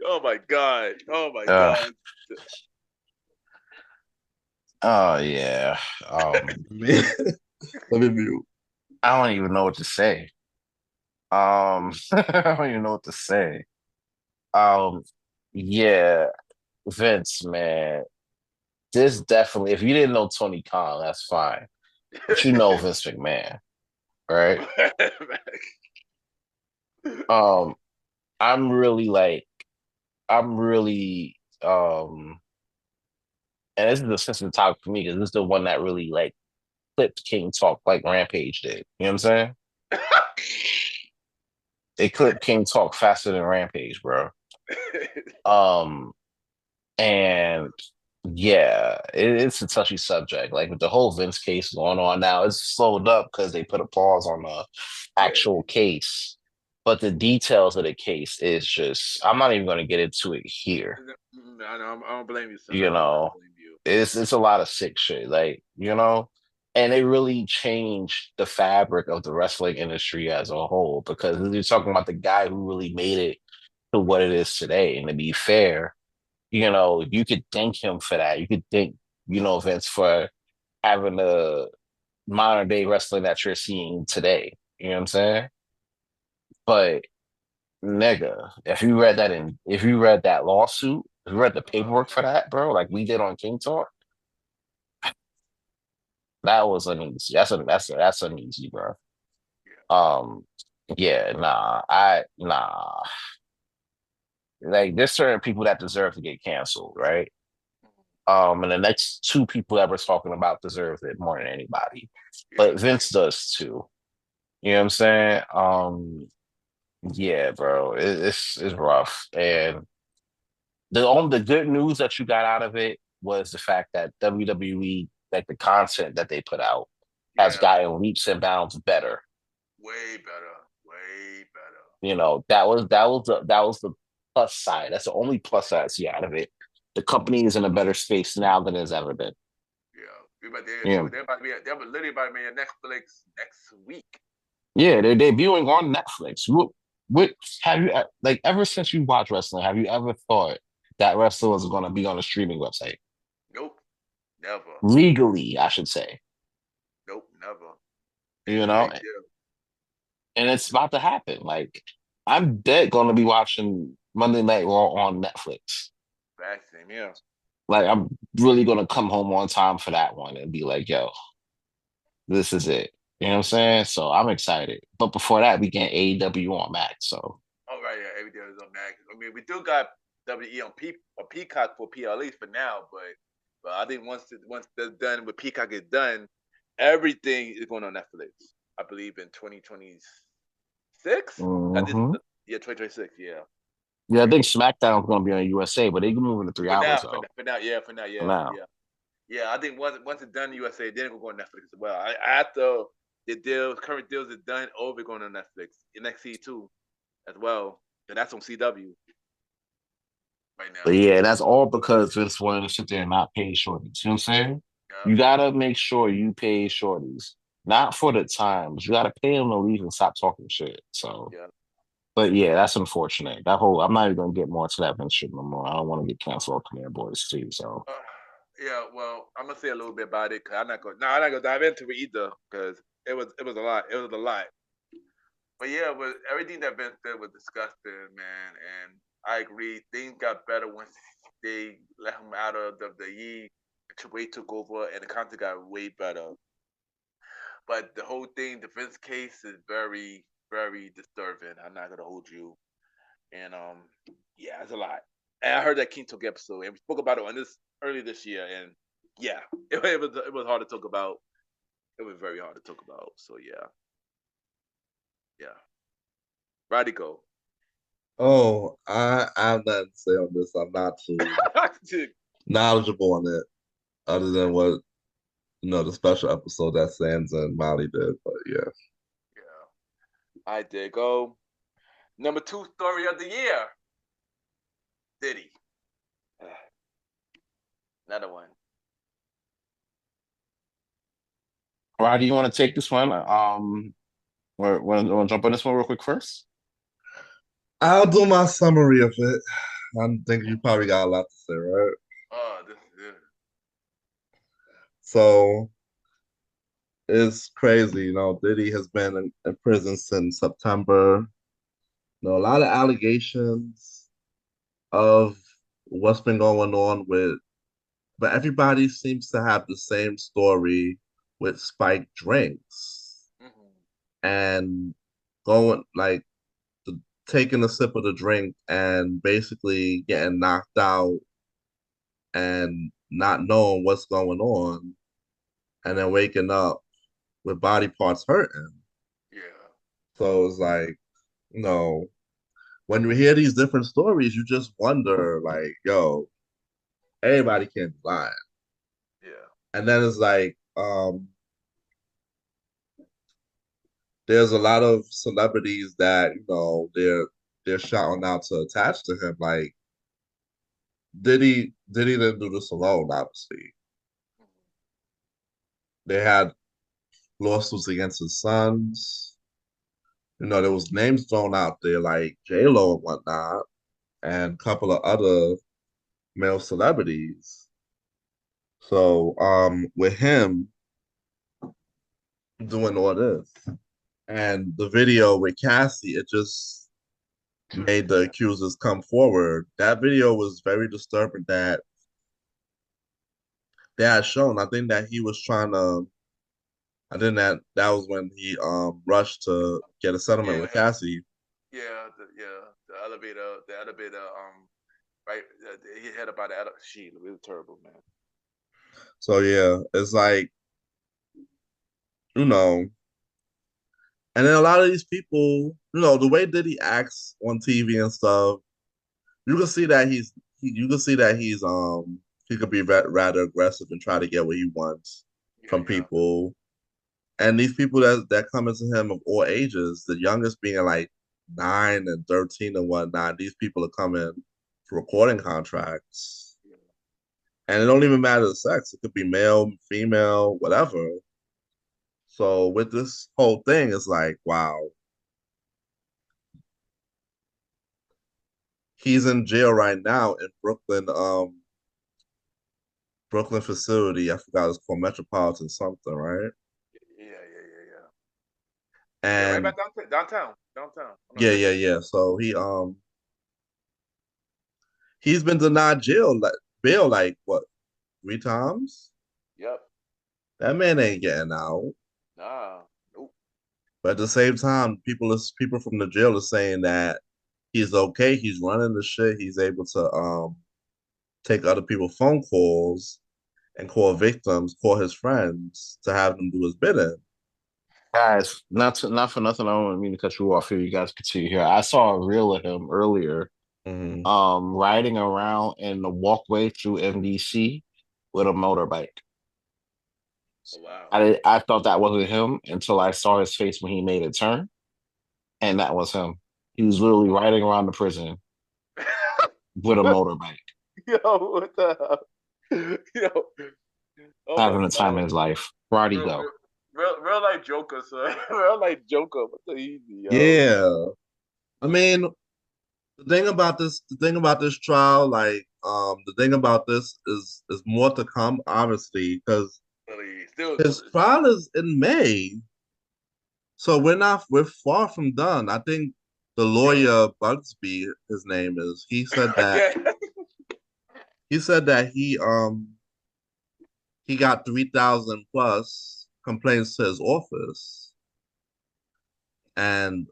Oh my god. God. Oh yeah. Let me mute. I don't even know what to say. I don't even know what to say. Yeah. Vince, man, this definitely. If you didn't know Tony Khan, that's fine, but you know Vince McMahon, right? Um, I'm really like, I'm really, and this is a sensitive topic for me because this is the one that really like clipped King Talk like Rampage did. You know what I'm saying? It clipped King Talk faster than Rampage, bro. Um, and yeah, it's a touchy subject. Like with the whole Vince case going on now, it's slowed up because they put a pause on the Yeah, actual case. But the details of the case is just, I'm not even going to get into it here. I don't blame you, son. I You don't know, blame you. it's a lot of sick shit, like, you know, and it really changed the fabric of the wrestling industry as a whole because you're talking about the guy who really made it to what it is today. And to be fair, you know, you could thank him for that. You could thank, you know, Vince for having the modern day wrestling that you're seeing today. You know what I'm saying? But nigga, if you read that lawsuit, if you read the paperwork for that, bro, like we did on King Talk, that was uneasy. That's uneasy, bro. Um, yeah, nah. Like there's certain people that deserve to get canceled, right? And the next two people that we're talking about deserve it more than anybody. Yeah, But Vince does too. You know what I'm saying? Yeah, bro, it's rough. And the good news that you got out of it was the fact that WWE, like the content that they put out, has yeah, gotten leaps and bounds better. way better, way better. You know, that was the plus side. That's the only plus side I see out of it. The company is in a better space now than it's ever been. Yeah, we about there. Yeah. Shoot, they're literally about to be on Netflix next week. Yeah, they're debuting on Netflix. What have you like ever since you watched wrestling? Have you ever thought that wrestling was going to be on a streaming website Nope, never. legally? I should say, Nope, never. It's you a know, big deal. and it's about to happen. Like I'm dead going to be watching Monday Night Raw on Netflix. Back same, yeah. Like I'm really going to come home on time for that one and be like, yo, this is it. You know what I'm saying? So I'm excited. But before that, we get AEW on Max. So All right, yeah, every day is on Mac. I mean, we do got WE on Peacock for PLEs for now, but I think once they're done with Peacock is done, everything is going on Netflix. I believe in 2026. I just mhm. yeah, 2026. Yeah. Yeah, I think SmackDown is going to be on USA, but they can move into 3 hours though. For now, yeah, Now, yeah, yeah. I think once it's done USA, then it will go on Netflix as well. After the current deals is done, over going on Netflix. NXT too, as well. And that's on CW right but now. yeah, that's all because Vince wanted to sit there and not pay shorties. You know what I'm saying? Yeah, You gotta make sure you pay shorties, not for the times. You gotta pay them to leave and stop talking shit. So, yeah. but yeah, that's unfortunate. That whole I'm not even gonna get more into that Vince shit no more. I don't want to get canceled off Command Boys too. So, Uh, yeah, well, I'm gonna say a little bit about it because I'm not gonna dive into it either because it was a lot. It was a lot. But yeah, with everything that Vince did was disgusting, man. And I agree, things got better once they let him out of WWE. Triple H took over, and the content got way better. But the whole thing, the Vince case, is very, very disturbing. I'm not gonna hold you, and yeah, it's a lot. And I heard that King took episode, and we spoke about it on this early this year, and yeah, it was hard to talk about. It was very hard to talk about. So yeah, yeah. Roddy go. Oh, I have nothing to say on this. I'm not too knowledgeable on it, other than what the special episode that Sands and Molly did. But yeah. Yeah, I did go. Number two story of the year. Diddy. Another one. why do you want to take this one? Want to jump on this one real quick first? I'll do my summary of it. I think you probably got a lot to say, right? Oh, this is it. So it's crazy, Diddy has been in prison since September. A lot of allegations of what's been going on with, but everybody seems to have the same story with spiked drinks Hmm. and going like taking a sip of the drink and basically getting knocked out and not knowing what's going on and then waking up with body parts hurting. Yeah. So it's like, you know, when you hear these different stories, you just wonder, like, yo, everybody can't be lying. Yeah. And then it's like, there's a lot of celebrities that, they're shouting out to attach to him. Like Diddy didn't do this alone, obviously. They had lawsuits against his sons. There was names thrown out there like J-Lo and whatnot, and a couple of other male celebrities. So with him doing all this and the video with Cassie, it just made the accusers come forward. That video was very disturbing that they had shown. I think that was when he rushed to get a settlement Yeah. with Cassie. The elevator. Right. He had about that. She really terrible, man. So yeah, it's like, you know, and then a lot of these people, the way Diddy acts on TV and stuff, you can see that you can see that he could be rather aggressive and try to get what he wants Yeah. from Yeah. people. And these people that come into him of all ages, the youngest being like 9 and 13 and whatnot, these people are coming for recording contracts. Yeah. And it don't even matter the sex. It could be male, female, whatever. So with this whole thing, it's like, wow, he's in jail right now in Brooklyn facility. I forgot it's called Metropolitan something, right? Yeah. Yeah. Yeah. Yeah. Yeah. Right And back downtown. Downtown. Downtown. I know yeah, exactly. yeah, yeah. So he's been denied bail like what, 3 times? Yep. That man ain't getting out. Nah. Nope. But at the same time, people from the jail are saying that he's okay. He's running the shit. He's able to take other people's phone calls and call victims, call his friends to have them do his bidding. Guys, not for nothing. I don't mean to cut you off here. You guys continue here. I saw a reel of him earlier, Hmm. riding around in the walkway through MDC with a motorbike. Oh, wow. I thought that wasn't him until I saw his face when he made a turn, and that was him. He was literally riding around the prison with a motorbike, Yo, what the hell? Yo, oh my having the time god. of his life. Roddy Real, go. real, real life Joker, son. Real life Joker. What's so easy, yo? Yeah. I mean, the thing about this trial, like, the thing about this is more to come, obviously, because Really, still, his trial is in May. So we're far from done. I think the yo, lawyer Bugsby, his name is, again. he said that he got 3,000 plus complaints to his office. And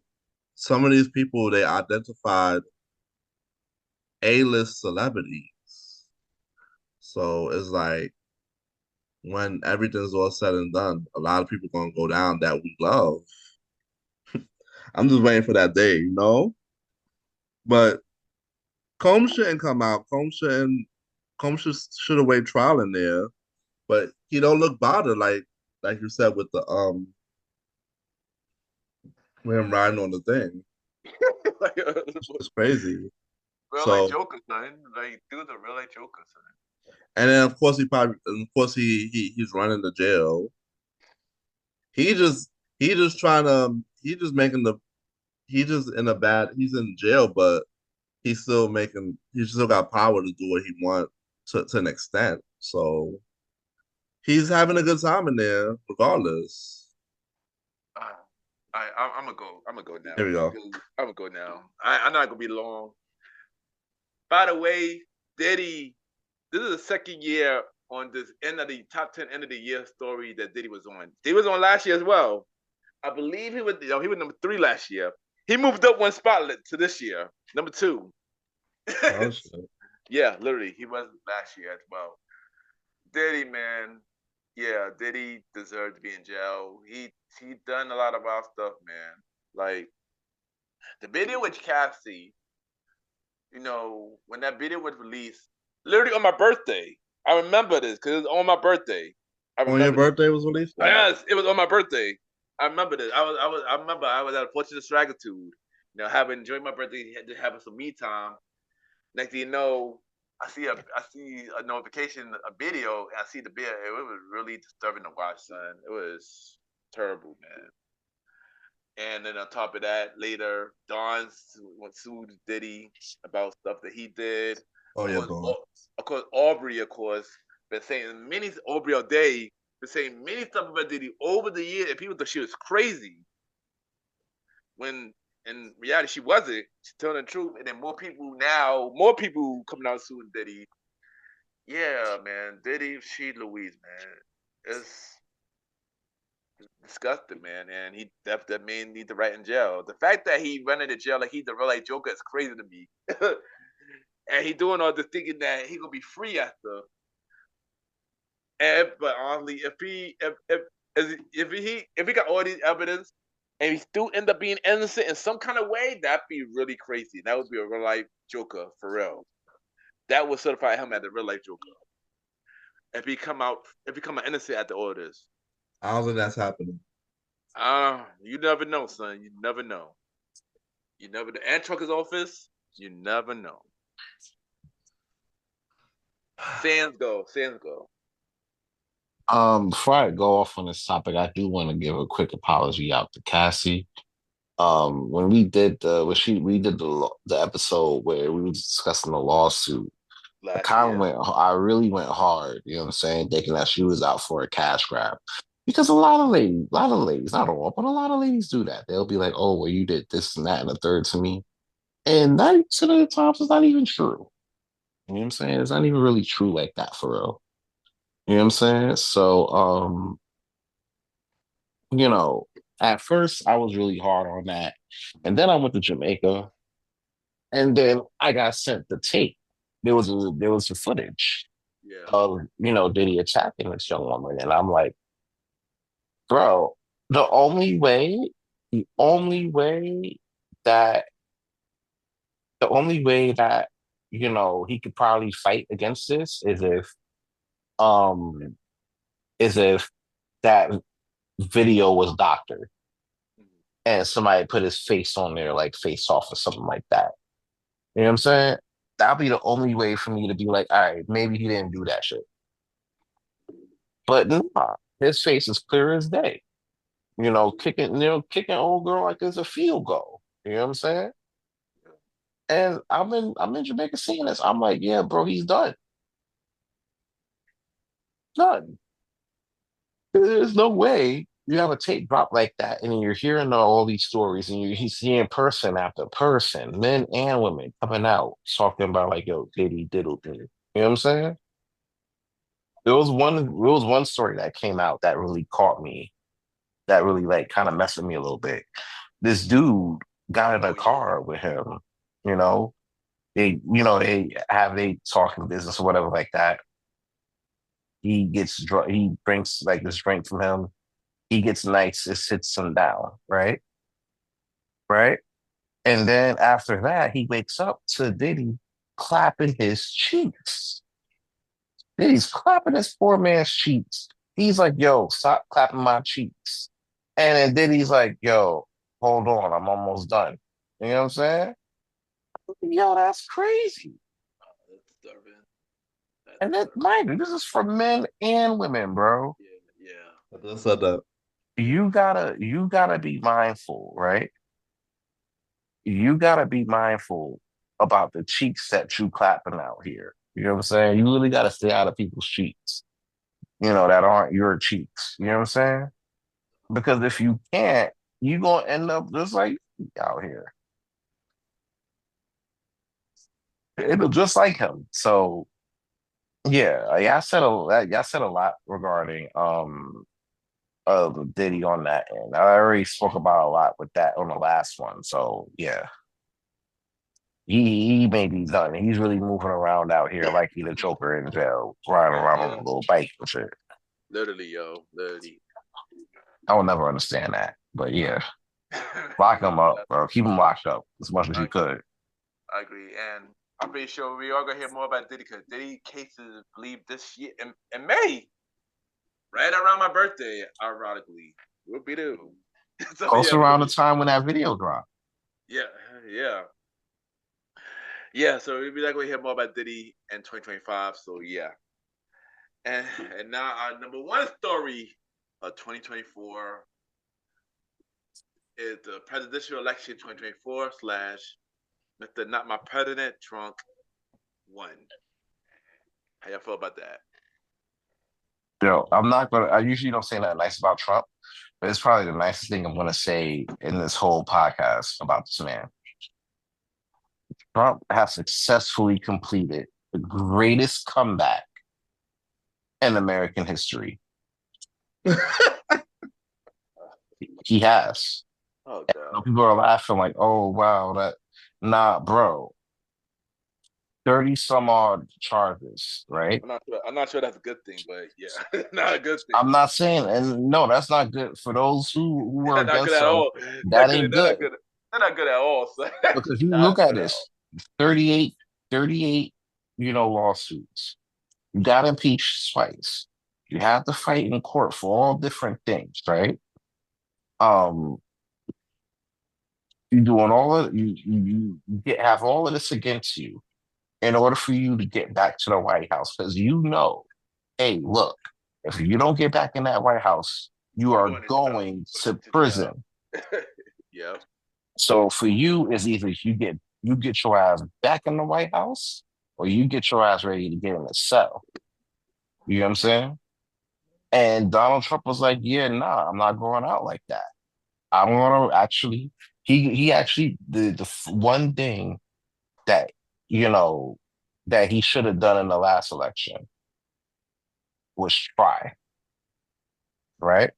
some of these people they identified A-list celebrities. So it's like when everything's all said and done, a lot of people gonna go down that we love. I'm just waiting for that day. But Combs shouldn't come out. Combs should await trial in there. But he don't look bothered like you said with the with him riding on the thing. Like, It's crazy. real life So Joker, son. Like, dude's a real life Joker, son. and then of course he's running the jail. He just he just trying to he just making the he just in a bad he's in jail, but he's still got power to do what he wants to an extent. So he's having a good time in there, regardless. Uh, I'm gonna go. I'm gonna go Here now. we go. I'm gonna go now. I'm not gonna be long. By the way, Diddy, this is the second year on this end of the top 10 end of the year story that Diddy was on. He was on last year as well. I believe he was number 3 last year. He moved up one spot to this year, number 2. Oh shit. Yeah, literally, he was last year as well. Diddy, man, yeah, Diddy deserved to be in jail. He done a lot of wild stuff, man. Like the video with Cassie, when that video was released, literally on my birthday. I remember this because it was on my birthday. I On your remember this. birthday was released? Yes, it was on my birthday. I remember this. I remember I was at a Fortune of Stragitude, having enjoyed my birthday, having some me time. Next thing you know, I see a notification, a video, and I see the video. It was really disturbing to watch, son. It was terrible, man. And then on top of that, later, Don sued Diddy about stuff that he did. Oh yeah, Dawn. Of course, Aubrey, been saying Aubrey all day, been saying many stuff about Diddy over the years, and people thought she was crazy. When in reality, she wasn't. She's telling the truth, and then more people coming out suing Diddy. Yeah, man, Diddy, she Louise, man, it's disgusting, man, and he that man need to right in jail. The fact that he run into jail like he's the real life Joker is crazy to me. And he doing all this thinking that he gonna be free after. But honestly, if he got all these evidence and he still end up being innocent in some kind of way, that'd be really crazy. That would be a real life Joker for real. That would certify him as a real life Joker. If he come an innocent after all this. I don't think that's happening. You never know, son. You never know. You never know. And Trucker's office, you never know. Sands go. Before I go off on this topic, I do want to give a quick apology out to Cassie. When we did the episode where we were discussing the lawsuit, I really went hard, you know what I'm saying, thinking that she was out for a cash grab. Because a lot of ladies, not all, but a lot of ladies do that. They'll be like, oh, well, you did this and that and the third to me. And 90% of the times it's not even true. You know what I'm saying? It's not even really true like that for real. You know what I'm saying? So, at first I was really hard on that. And then I went to Jamaica and then I got sent the tape. There was the footage of, Diddy attacking this young woman. And I'm like, bro, the only way that he could probably fight against this is if that video was doctored and somebody put his face on there, like face off or something like that. You know what I'm saying? That'd be the only way for me to be like, all right, maybe he didn't do that shit. But nah, his face is clear as day. Kicking old girl like it's a field goal. You know what I'm saying? And I'm in Jamaica seeing this. I'm like, yeah, bro, he's done. Done. There's no way you have a tape drop like that, and you're hearing all these stories, and you're seeing person after person, men and women, coming out talking about like, yo, Diddy diddle thing. You know what I'm saying? There was one story that came out that really caught me, that really like kind of messed with me a little bit. This dude got in a car with him. They talking business or whatever like that. He gets drunk. He drinks like this drink from him. He gets nice. It sits him down, right? Right. And then after that, he wakes up to Diddy clapping his cheeks. Diddy's clapping his poor man's cheeks. He's like, yo, stop clapping my cheeks. And then Diddy's like, yo, hold on, I'm almost done. You know what I'm saying? Yo, that's crazy. That's disturbing. And then, mind you, this is for men and women, bro. Yeah. I just said that. You gotta be mindful, right? You gotta be mindful about the cheeks that you clapping out here. You know what I'm saying? You really gotta stay out of people's cheeks, that aren't your cheeks. You know what I'm saying? Because if you can't, you're gonna end up just like out here. It'll just like him. So yeah, y'all said a lot regarding Diddy on that end. I already spoke about a lot with that on the last one. So yeah. He may be done. He's really moving around out here like he's a Joker in jail, riding around on Yeah, a little bike and shit. literally, yo, literally. I will never understand that. But yeah, lock him up, Yeah, bro. Keep him locked up as much as I you agree. could. I agree, and I'm pretty sure we are gonna hear more about Diddy because Diddy cases believe this year in May, right around my birthday. Ironically, will be the so Close yeah, we're gonna around the be time when that video dropped. yeah, yeah, yeah. So we'll be like we hear more about Diddy in 2025. So yeah, and and now our number one story of 2024 is the presidential election 2024 slash Mr. Not My President Trump won. How y'all feel about that? Yo, I'm not gonna. I usually don't say nothing nice about Trump, but it's probably the nicest thing I'm gonna say in this whole podcast about this man. Trump has successfully completed the greatest comeback in American history. He has. Oh No god. people are laughing like, "Oh wow, that." Nah, bro. 30 some odd charges, right? I'm not sure that's a good thing, but yeah, not a good thing. I'm not saying, and no, that's not good for those who were Not good against at him. all. That ain't They're not good good. They're not good at all. So because you not look at good at all. this 38, 38, lawsuits. You got impeached twice. You have to fight in court for all different things, right? Um, you doing all of you get have all of this against you in order for you to get back to the White House because you know, hey, look, if you don't get back in that White House, you You're are going to jail. going to To jail. prison. Yep. So for you, it's either you get your ass back in the White House or you get your ass ready to get in a cell. You know what I'm saying? And Donald Trump was like, "Yeah, nah, I'm not going out like that. I'm gonna actually." He actually one thing that you know that he should have done in the last election was try, right?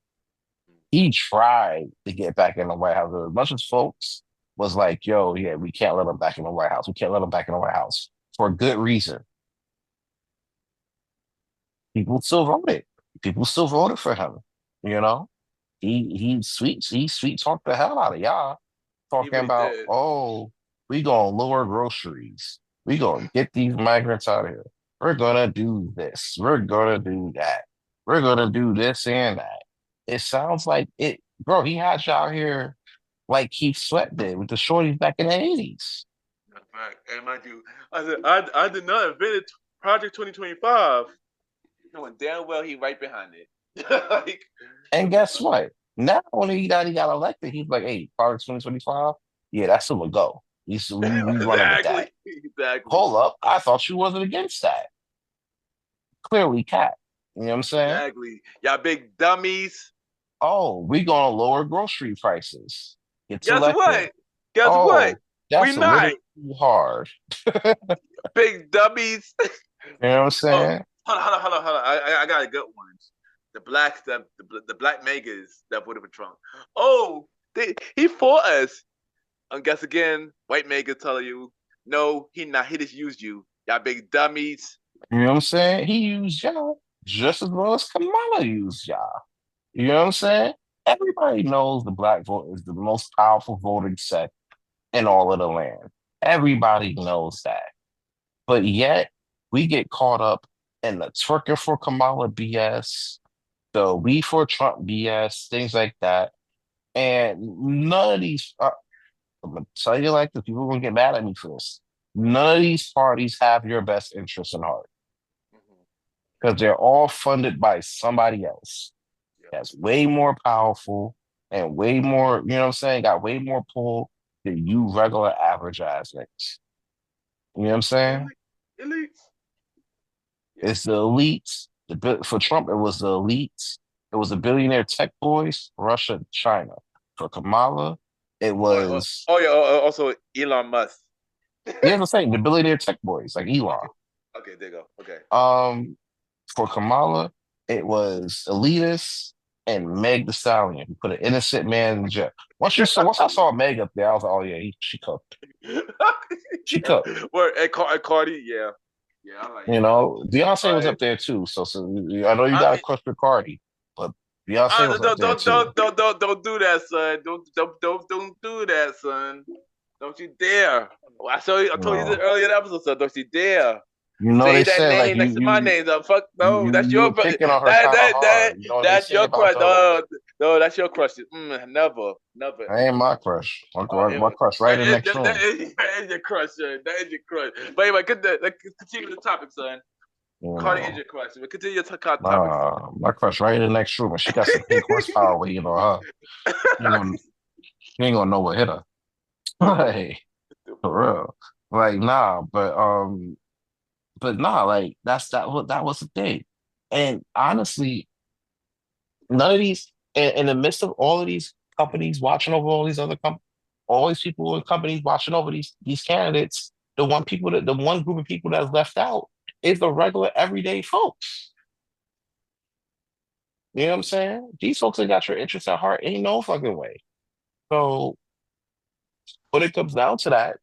He tried to get back in the White House. As much as folks was like, "Yo, yeah, we can't let him back in the White House. We can't let him back in the White House for a good reason." People still voted. People still voted for him. You know, he sweet talked the hell out of y'all, He talking really about, did. oh, we gonna lower groceries. We gonna get these migrants out of here. We're gonna do this. We're gonna do that. We're gonna do this and that. It sounds like it, bro. He had y'all here like Keith Sweat did with the shorties back in the 80s. That's right. And mind you, I said I did not invent Project 2025. Knowing damn well he right behind it. Like, And guess what? Not only that he got elected, he's like, hey, Project 2025, yeah, that's still a go. We running with exactly. that. Exactly. Hold up. I thought you wasn't against that. Clearly, Cat. You know what I'm saying? Exactly. Y'all big dummies. Oh, we gonna lower grocery prices. Gets Guess elected. what? Guess what? Oh, We that's a little not too hard. You big dummies. know what I'm Oh, saying? hold on. I got a good one. The blacks that the black megas that voted for Trump. Oh, he fought us. And guess again, white mega tell you, no, he not. He just used you. Y'all big dummies. You know what I'm saying? He used y'all just as well as Kamala used y'all. You know what I'm saying? Everybody knows the black vote is the most powerful voting sect in all of the land. Everybody knows that. But yet we get caught up in the twerking for Kamala BS, the we for Trump BS, things like that. And none of these, I'm gonna tell you like this, people are gonna get mad at me for this. None of these parties have your best interest in heart Mm-hmm. because they're all funded by somebody else Yeah. that's way more powerful and way more, you know what I'm saying, got way more pull than you regular average ass niggas. You know what I'm saying? Elites. Yeah. It's the elites. For Trump, it was the elites. It was the billionaire tech boys, Russia, China. For Kamala, it Oh, was yeah. Also, Elon Musk. Yeah, I'm saying the billionaire tech boys like Elon. Okay, there you go. Okay. For Kamala, it was elitist and Meg the Stallion who put an innocent man in jail. Once I saw Meg up there, I was like, oh yeah, she cooked. She Yeah. cooked. Well, and Cardi, yeah. Yeah, I'm like, You yeah. know, Beyonce was Right. up there too. So I know you got to I, crush for Cardi, but Beyonce was up there too. don't do that, son. Don't do that, son. Don't you dare. Well, I You told you this know, earlier in the episode, son. Don't you dare. they Say that said like name next to my name. So fuck no, that's you your were picking on her that kind of that that hard. You know what they that's say your about crush. those? No, that's your crush. Never, never. That ain't my crush. My crush right That in the next room. that is your crush, son. That is your crush. But anyway, let's continue the topic, son. You Cardi is know, your crush. But continue your topic, son. my crush right in the next room, and she got some pink horsepower waiting on her. You ain't gonna, you ain't gonna know what hit her. Like, for real. Like, nah, but nah, like that was the thing. And honestly, none of these in the midst of all of these companies watching over all these other all these people in companies watching over these candidates, the one group of people that's left out is the regular everyday folks. You know what I'm saying? These folks ain't got your interests at heart, ain't no fucking way. So when it comes down to that,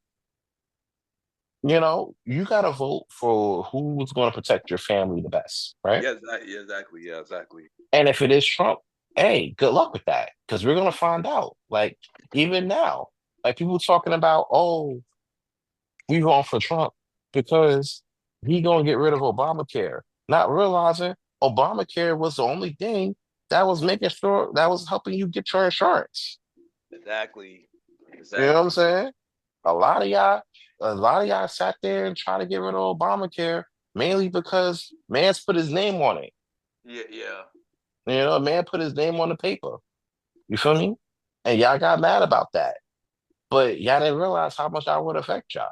you gotta vote for who's gonna protect your family the best, right? Yeah, exactly. Yeah, exactly. And if it is Trump, hey, good luck with that. Because we're gonna find out. Like, even now, like people talking about, oh, we going for Trump because he gonna get rid of Obamacare. Not realizing Obamacare was the only thing that was making sure that was helping you get your insurance. Exactly. You know what I'm Exactly. saying? A lot of y'all, a lot of y'all sat there and tried to get rid of Obamacare mainly because man's put his name on it. Yeah, yeah. A man put his name on the paper. You feel me? And y'all got mad about that. But y'all didn't realize how much that would affect y'all.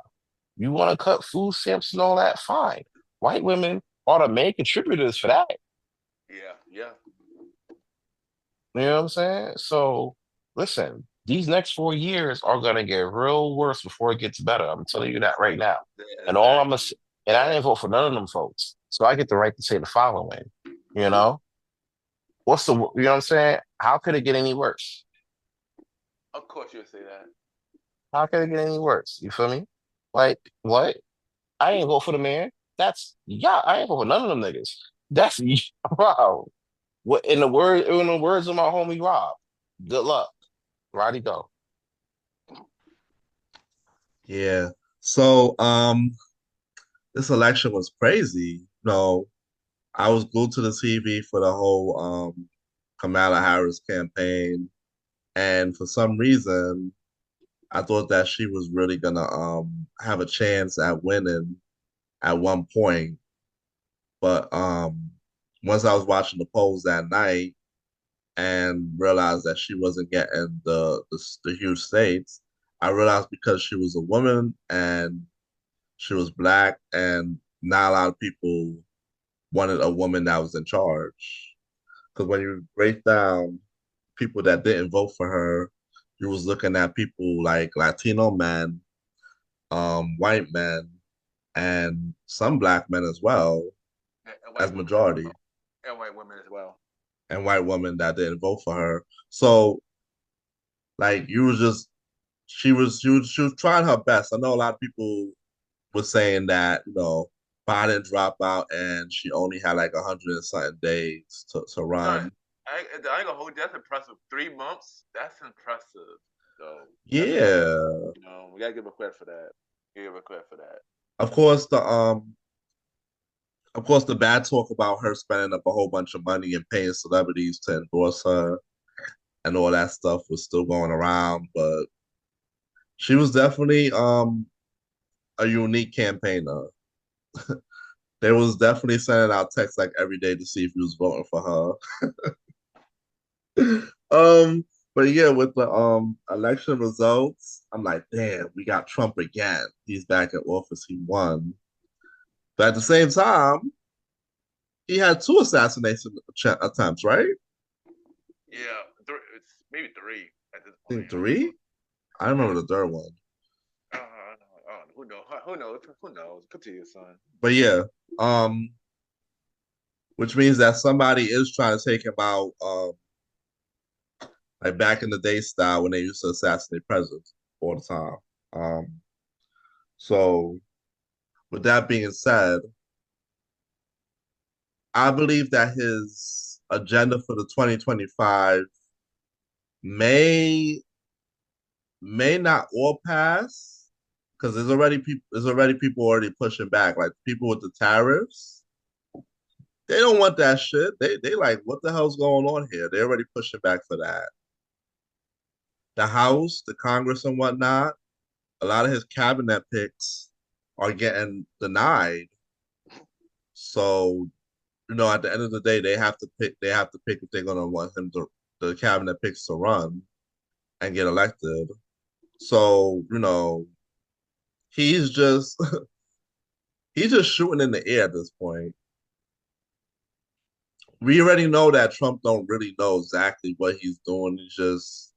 You want to cut food stamps and all that? Fine. White women are the main contributors for that. Yeah, yeah. You know what I'm saying? So listen, these next 4 years are gonna get real worse before it gets better. I'm telling you that right now. Yeah, And all I'm gonna exactly. and I didn't vote for none of them folks. So I get the right to say the following. You know? You know what I'm saying? How could it get any worse? Of course you'll say that. How could it get any worse? You feel me? Like, what? I ain't vote for the man. I ain't vote for none of them niggas. That's wow. What in the words of my homie Rob, good luck. Roddy go. Yeah. So this election was crazy. I was glued to the TV for the whole Kamala Harris campaign, and for some reason, I thought that she was really gonna have a chance at winning at one point. But once I was watching the polls that night and realized that she wasn't getting the huge states, I realized because she was a woman and she was black, and not a lot of people wanted a woman that was in charge. Because when you break down people that didn't vote for her, you was looking at people like Latino men, white men, and some black men as well And as white women as majority, well. And white women as well. and white women that didn't vote for her. So like you was just she was trying her best. I know a lot of people were saying that Biden dropped out and she only had like 100 and something days to Son, run. I ain't gonna hold you. That's impressive. 3 months? That's impressive. So that's impressive. Yeah. We gotta give her credit for that. Give her credit for that. Of course the bad talk about her spending up a whole bunch of money and paying celebrities to endorse her and all that stuff was still going around, but she was definitely a unique campaigner. They was definitely sending out texts like every day to see if he was voting for her. But yeah, with the election results, I'm like, damn, we got Trump again. He's back in office. He won. But at the same time, he had two assassination attempts, right? Yeah, it's maybe three at this I point. think three. I remember the third one. Who Who knows? Who knows? Who knows? Continue, son. But yeah, um, which means that somebody is trying to take him out, like back in the day style when they used to assassinate presidents all the time. So with that being said, I believe that his agenda for the 2025 may not all pass because there's already people already pushing back. Like people with the tariffs, they don't want that shit. They like, what the hell's going on here? They're already pushing back for that. The House, the Congress, and whatnot, a lot of his cabinet picks are getting denied. So, at the end of the day, they have to pick. They have to pick if they're gonna want the cabinet picks to run and get elected. So, he's just he's just shooting in the air at this point. We already know that Trump don't really know exactly what he's doing. He's just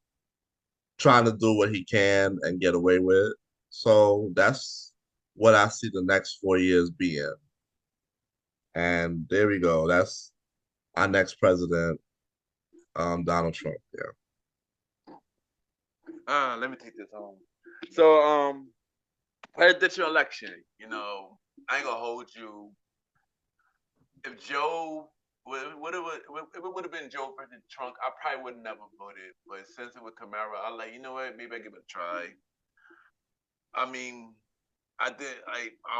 trying to do what he can and get away with. So that's what I see the next 4 years being. And there we go. That's our next president, Donald Trump. Yeah. Let me take this home. So, presidential election. I ain't gonna hold you. If Joe, if it would have been Joe versus Trump, I probably would have never voted. But since it was Kamara, I like, you know what? Maybe I give it a try. I mean, I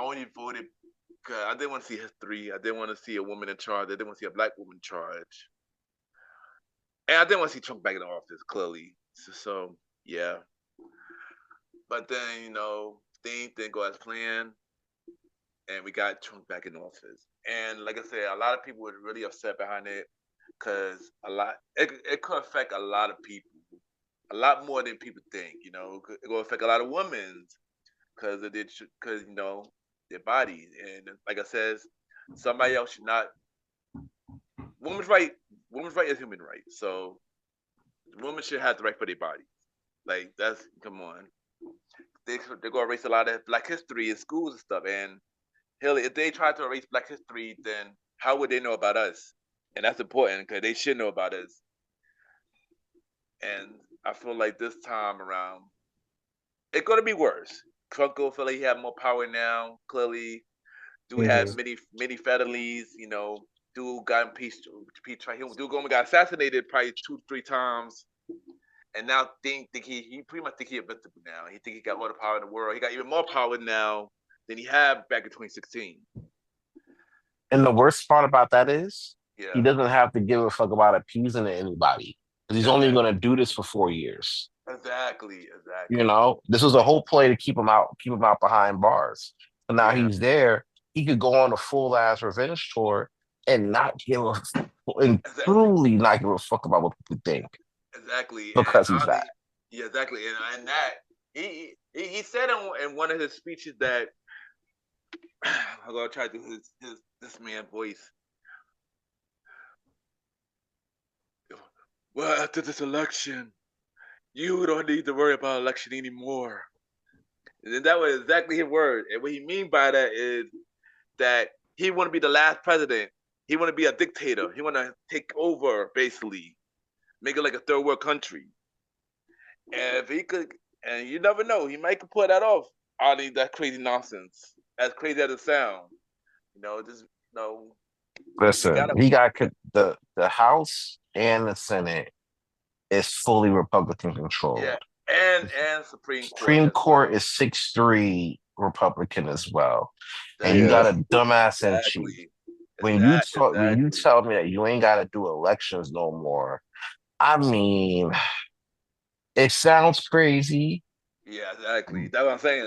only voted because I didn't want to see history. I didn't want to see a woman in charge. I didn't want to see a black woman in charge. And I didn't want to see Trump back in the office, clearly. So yeah. But then, things didn't go as planned. And we got Trump back in office. And like I said, a lot of people were really upset behind it because it could affect a lot of people. A lot more than people think, It will affect a lot of women because their bodies. And like I said, somebody else should not. Women's right is human right. So women should have the right for their bodies. Like come on. They're gonna erase a lot of Black history in schools and stuff. And hell, if they try to erase Black history, then how would they know about us? And that's important because they should know about us. And I feel like this time around, it's gonna be worse. Trump will feel like he has more power now. Clearly, do have many felonies. Dude got impeached. Dude got assassinated probably 2-3 times. And now he pretty much think he invincible now. He think he got all the power in the world. He got even more power now than he had back in 2016. And the worst part about that is he Yeah. doesn't have to give a fuck about appeasing anybody because he's only going to do this for 4 years. Exactly. This was a whole play to keep him out behind bars. So now he's there. He could go on a full ass revenge tour and truly not give a fuck about what people think. Exactly. Because he's back. Yeah, exactly. And that he said in one of his speeches that I'm gonna try to do this man voice. Well, after this election, you don't need to worry about election anymore. And that was exactly his word. And what he mean by that is that he want to be the last president. He want to be a dictator. He want to take over, basically, make it like a third world country. And if he could, and you never know, he might could pull that off. Out of that crazy nonsense, as crazy as it sounds. Listen, he got the House and the Senate is fully Republican controlled. Yeah, and Supreme Court. Supreme Court is 6-3 Republican as well. And you got a dumbass in chief. When you tell me that you ain't got to do elections no more, I mean, it sounds crazy. Yeah, exactly. That's what I'm saying.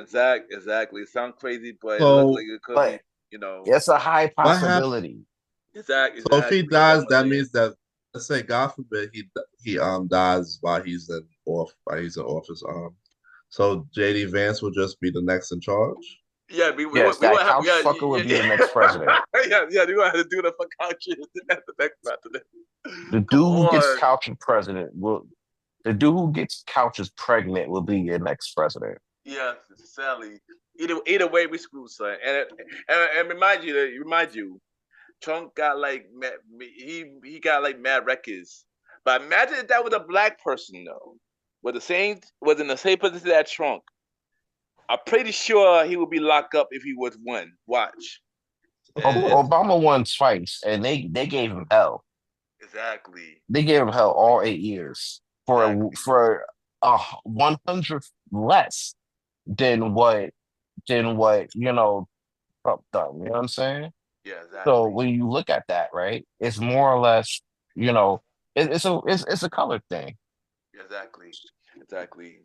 Exactly. It sounds crazy, but it looks like it could be, It's a high possibility. Exactly. So if he dies, that means that, let's say, God forbid, he dies while he's in office. So JD Vance will just be the next in charge. Yeah, that couch fucker will be the next president. Yeah, we gonna have to do the fuck couches at the next president. The dude who gets couches president the dude who gets couches pregnant will be your next president. Yes, sadly. Either way, we screwed, son. And remind you, Trump got like he got like mad records. But imagine if that was a black person though, was in the same position that Trump. I'm pretty sure he would be locked up if he was one. Watch. It's Obama won twice, and they gave him hell. exactly. They gave him hell all 8 years Exactly. for 100 less than what Trump done. You know what I'm saying? Yeah, So exactly. when you look at that, right, it's more or less, you know, it's a color thing. Exactly. Exactly.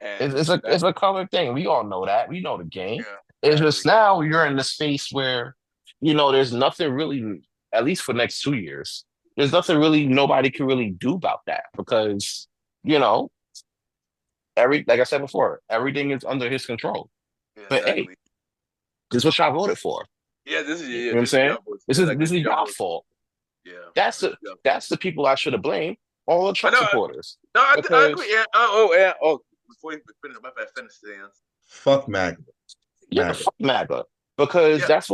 And It's a color thing. We all know that. We know the game. yeah, It's just exactly. now you're in the space where, there's nothing really, at least for the next 2 years, there's nothing really nobody can really do about that because, you know, like I said before, everything is under his control. Yeah, But hey, exactly. this is what y'all voted for. Yeah, this is You know what I'm this is saying? your voice. This is Exactly. this This is is your y'all voice. fault. Yeah. That's This the is your that's the people I should have blamed. All the I Trump know. supporters. No, I agree. Because Before you finish, my bad. Finish the answer. Fuck MAGA. yeah, MAGA. fuck MAGA. Because Yeah, that's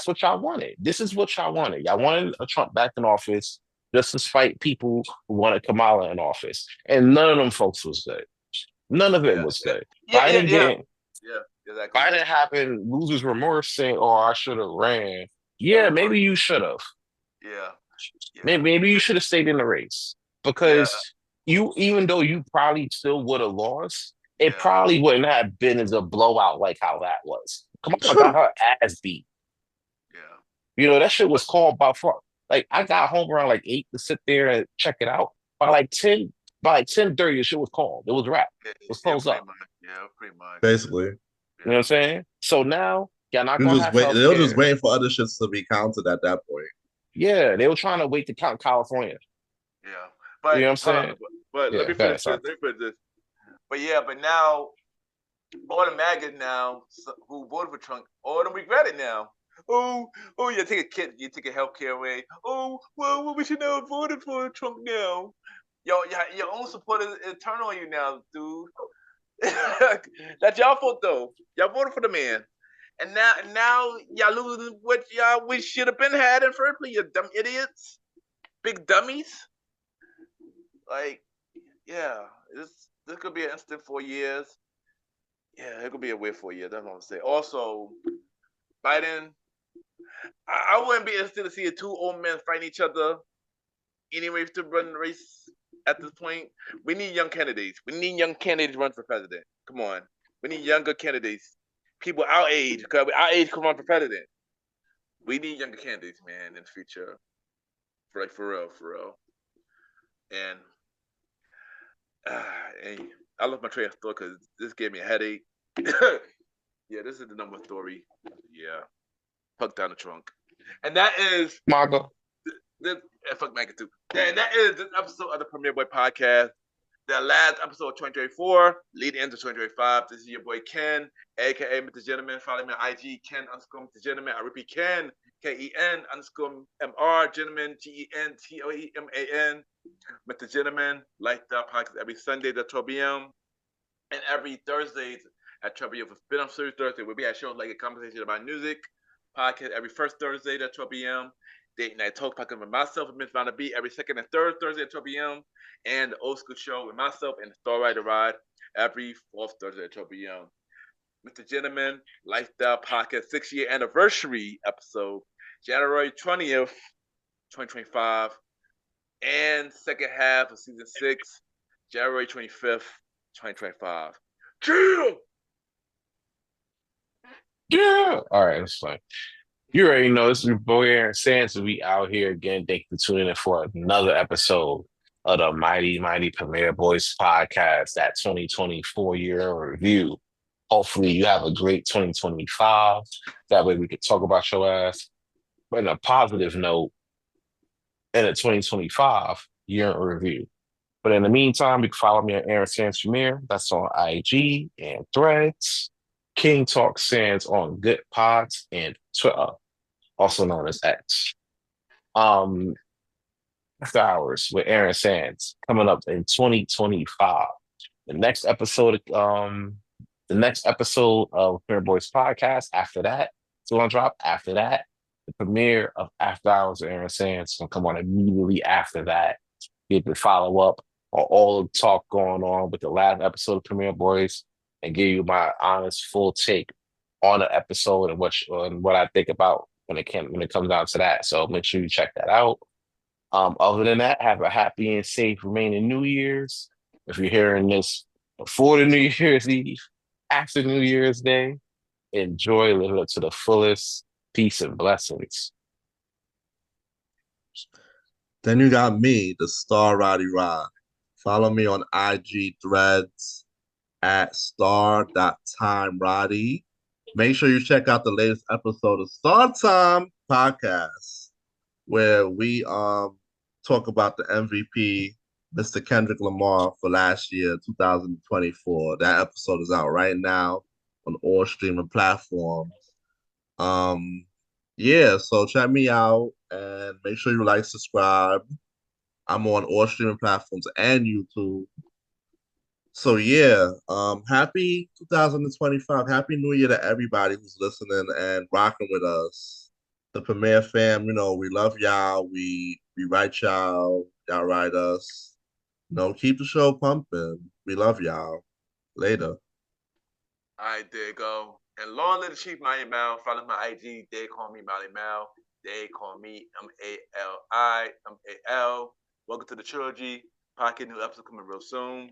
what y'all wanted. This is what y'all wanted. Y'all wanted a Trump back in office just to spite people who wanted Kamala in office. And none of them folks was good. None of it yeah, was good. yeah, yeah, Biden yeah, didn't yeah. Exactly. Biden happened losers remorse saying, "Oh, I should have ran." That Yeah, was maybe you should have. yeah, yeah, Maybe you should have stayed in the race yeah, because even though you probably still would have lost, it yeah, probably wouldn't have been as a blowout like how that was. Kamala got her ass beat. yeah. That shit But was called by far. Like I got home around like 8 to sit there and check it out. By like 10:30, the shit was called. It was wrapped. yeah, It was yeah, closed pretty up. much. Yeah, pretty much. Basically. You know what I'm Yeah, saying? So now y'all not You gonna just have wait. health They were just care. waiting for other shits to be counted at that point. Yeah, they were trying to wait to count California. yeah. You know But what I'm hold on. saying? But let Yeah, me go ahead, finish this. sorry. Let me finish this. But yeah, but now all the maggots now who voted for Trump, all of them regret it now. Oh, you take a kid, you take a health care away. Oh, well, we should never voted for Trump now. Your own supporters turn on you now, dude. That's y'all fault though. Y'all voted for the man. And now y'all losing what y'all we should have been had in first place, you dumb idiots. Big dummies. Like, yeah, this could be an instant 4 years. Yeah, it could be a weird 4 years. That's what I'm saying. Also, Biden, I wouldn't be interested to see two old men fighting each other anyway to run the race at this point. We need young candidates. We need young candidates to run for president. Come on. We need younger candidates. People our age, because our age can run for president. We need younger candidates, man, in the future. For real, for real. And, and I love my train of thought because this gave me a headache. Yeah, this is the number story. Yeah. Fuck down the trunk. And that is Maga. this fuck Maggie too. And that is this episode of the Premier Boy Podcast. The last episode of 2024, leading into 2025. This is your boy Ken, aka Mr. Gentleman. Follow me on IG, Ken _ Mr. Gentleman. I repeat, Ken, KEN _MR, Gentleman, GENTOEMAN. Mr. Gentleman, Lifestyle Podcast every Sunday at 12 p.m. and every Thursday at 12 p.m. for Spin on Series Thursday, where we have shows like a conversation about music. Podcast every first Thursday at 12 p.m. Date Night Talk podcast with myself and Miss Vanna B every second and third Thursday at 12 p.m. And the Old School Show with myself and the Star Rider Ride every fourth Thursday at 12 p.m. Mr. Gentleman, Lifestyle Podcast 6-year anniversary episode, January 20th, 2025. And second half of season 6, January 25th, 2025. Chill! Yeah. All right, that's fine. You already know this is your boy Aaron Sands, and we out here again. Thank you for tuning in for another episode of the Mighty Mighty Premier Boys podcast, that 2024 year in review. Hopefully, you have a great 2025. That way, we could talk about your ass. But on a positive note, in a 2025 year in review. But in the meantime, you can follow me at Aaron Sands Premier. That's on IG and Threads. King Talk Sands on Good Pods and Twitter, also known as X. After Hours with Aaron Sands coming up in 2025. The next episode The next episode of Fair Boys Podcast, after that, it's going to drop. After that, the premiere of After Hours with Aaron Sands going to come on immediately after that. Get to follow up on all the talk going on with the last episode of Premiere Boys and give you my honest, full take on the episode and what I think about when it comes down to that. So make sure you check that out. Other than that, have a happy and safe remaining New Year's. If you're hearing this before the New Year's Eve, after New Year's Day, enjoy, live it up to the fullest. Peace and blessings. Then you got me, the star Roddy Rod. Follow me on IG threads at star.timeroddy. Make sure you check out the latest episode of Star Time Podcast, where we talk about the MVP, Mr. Kendrick Lamar, for last year, 2024. That episode is out right now on all streaming platforms. Yeah, so check me out and make sure you like, subscribe. I'm on all streaming platforms and YouTube. So yeah, happy 2025. Happy New Year to everybody who's listening and rocking with us. The Premiere fam, we love y'all. We write y'all. Y'all write us. Keep the show pumping. We love y'all. Later. All right, there you go. And long live the Chief Malimal. Follow my IG. They call me Malimal. They call me Malimal. Welcome to the trilogy. Pocket new episode coming real soon.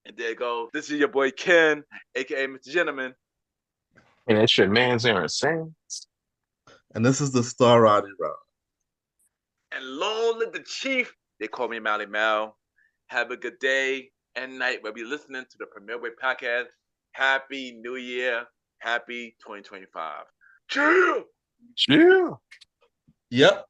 And there you go. This is your boy Ken, aka Mr. Gentleman. And it's your man's Aaron Sands. And this is the Star Roddy Rod. And long live the Chief. They call me Malimal. Have a good day and night. We'll be listening to the Premiere Way Podcast. Happy New Year. Happy 2025. Chill. Chill. Yep.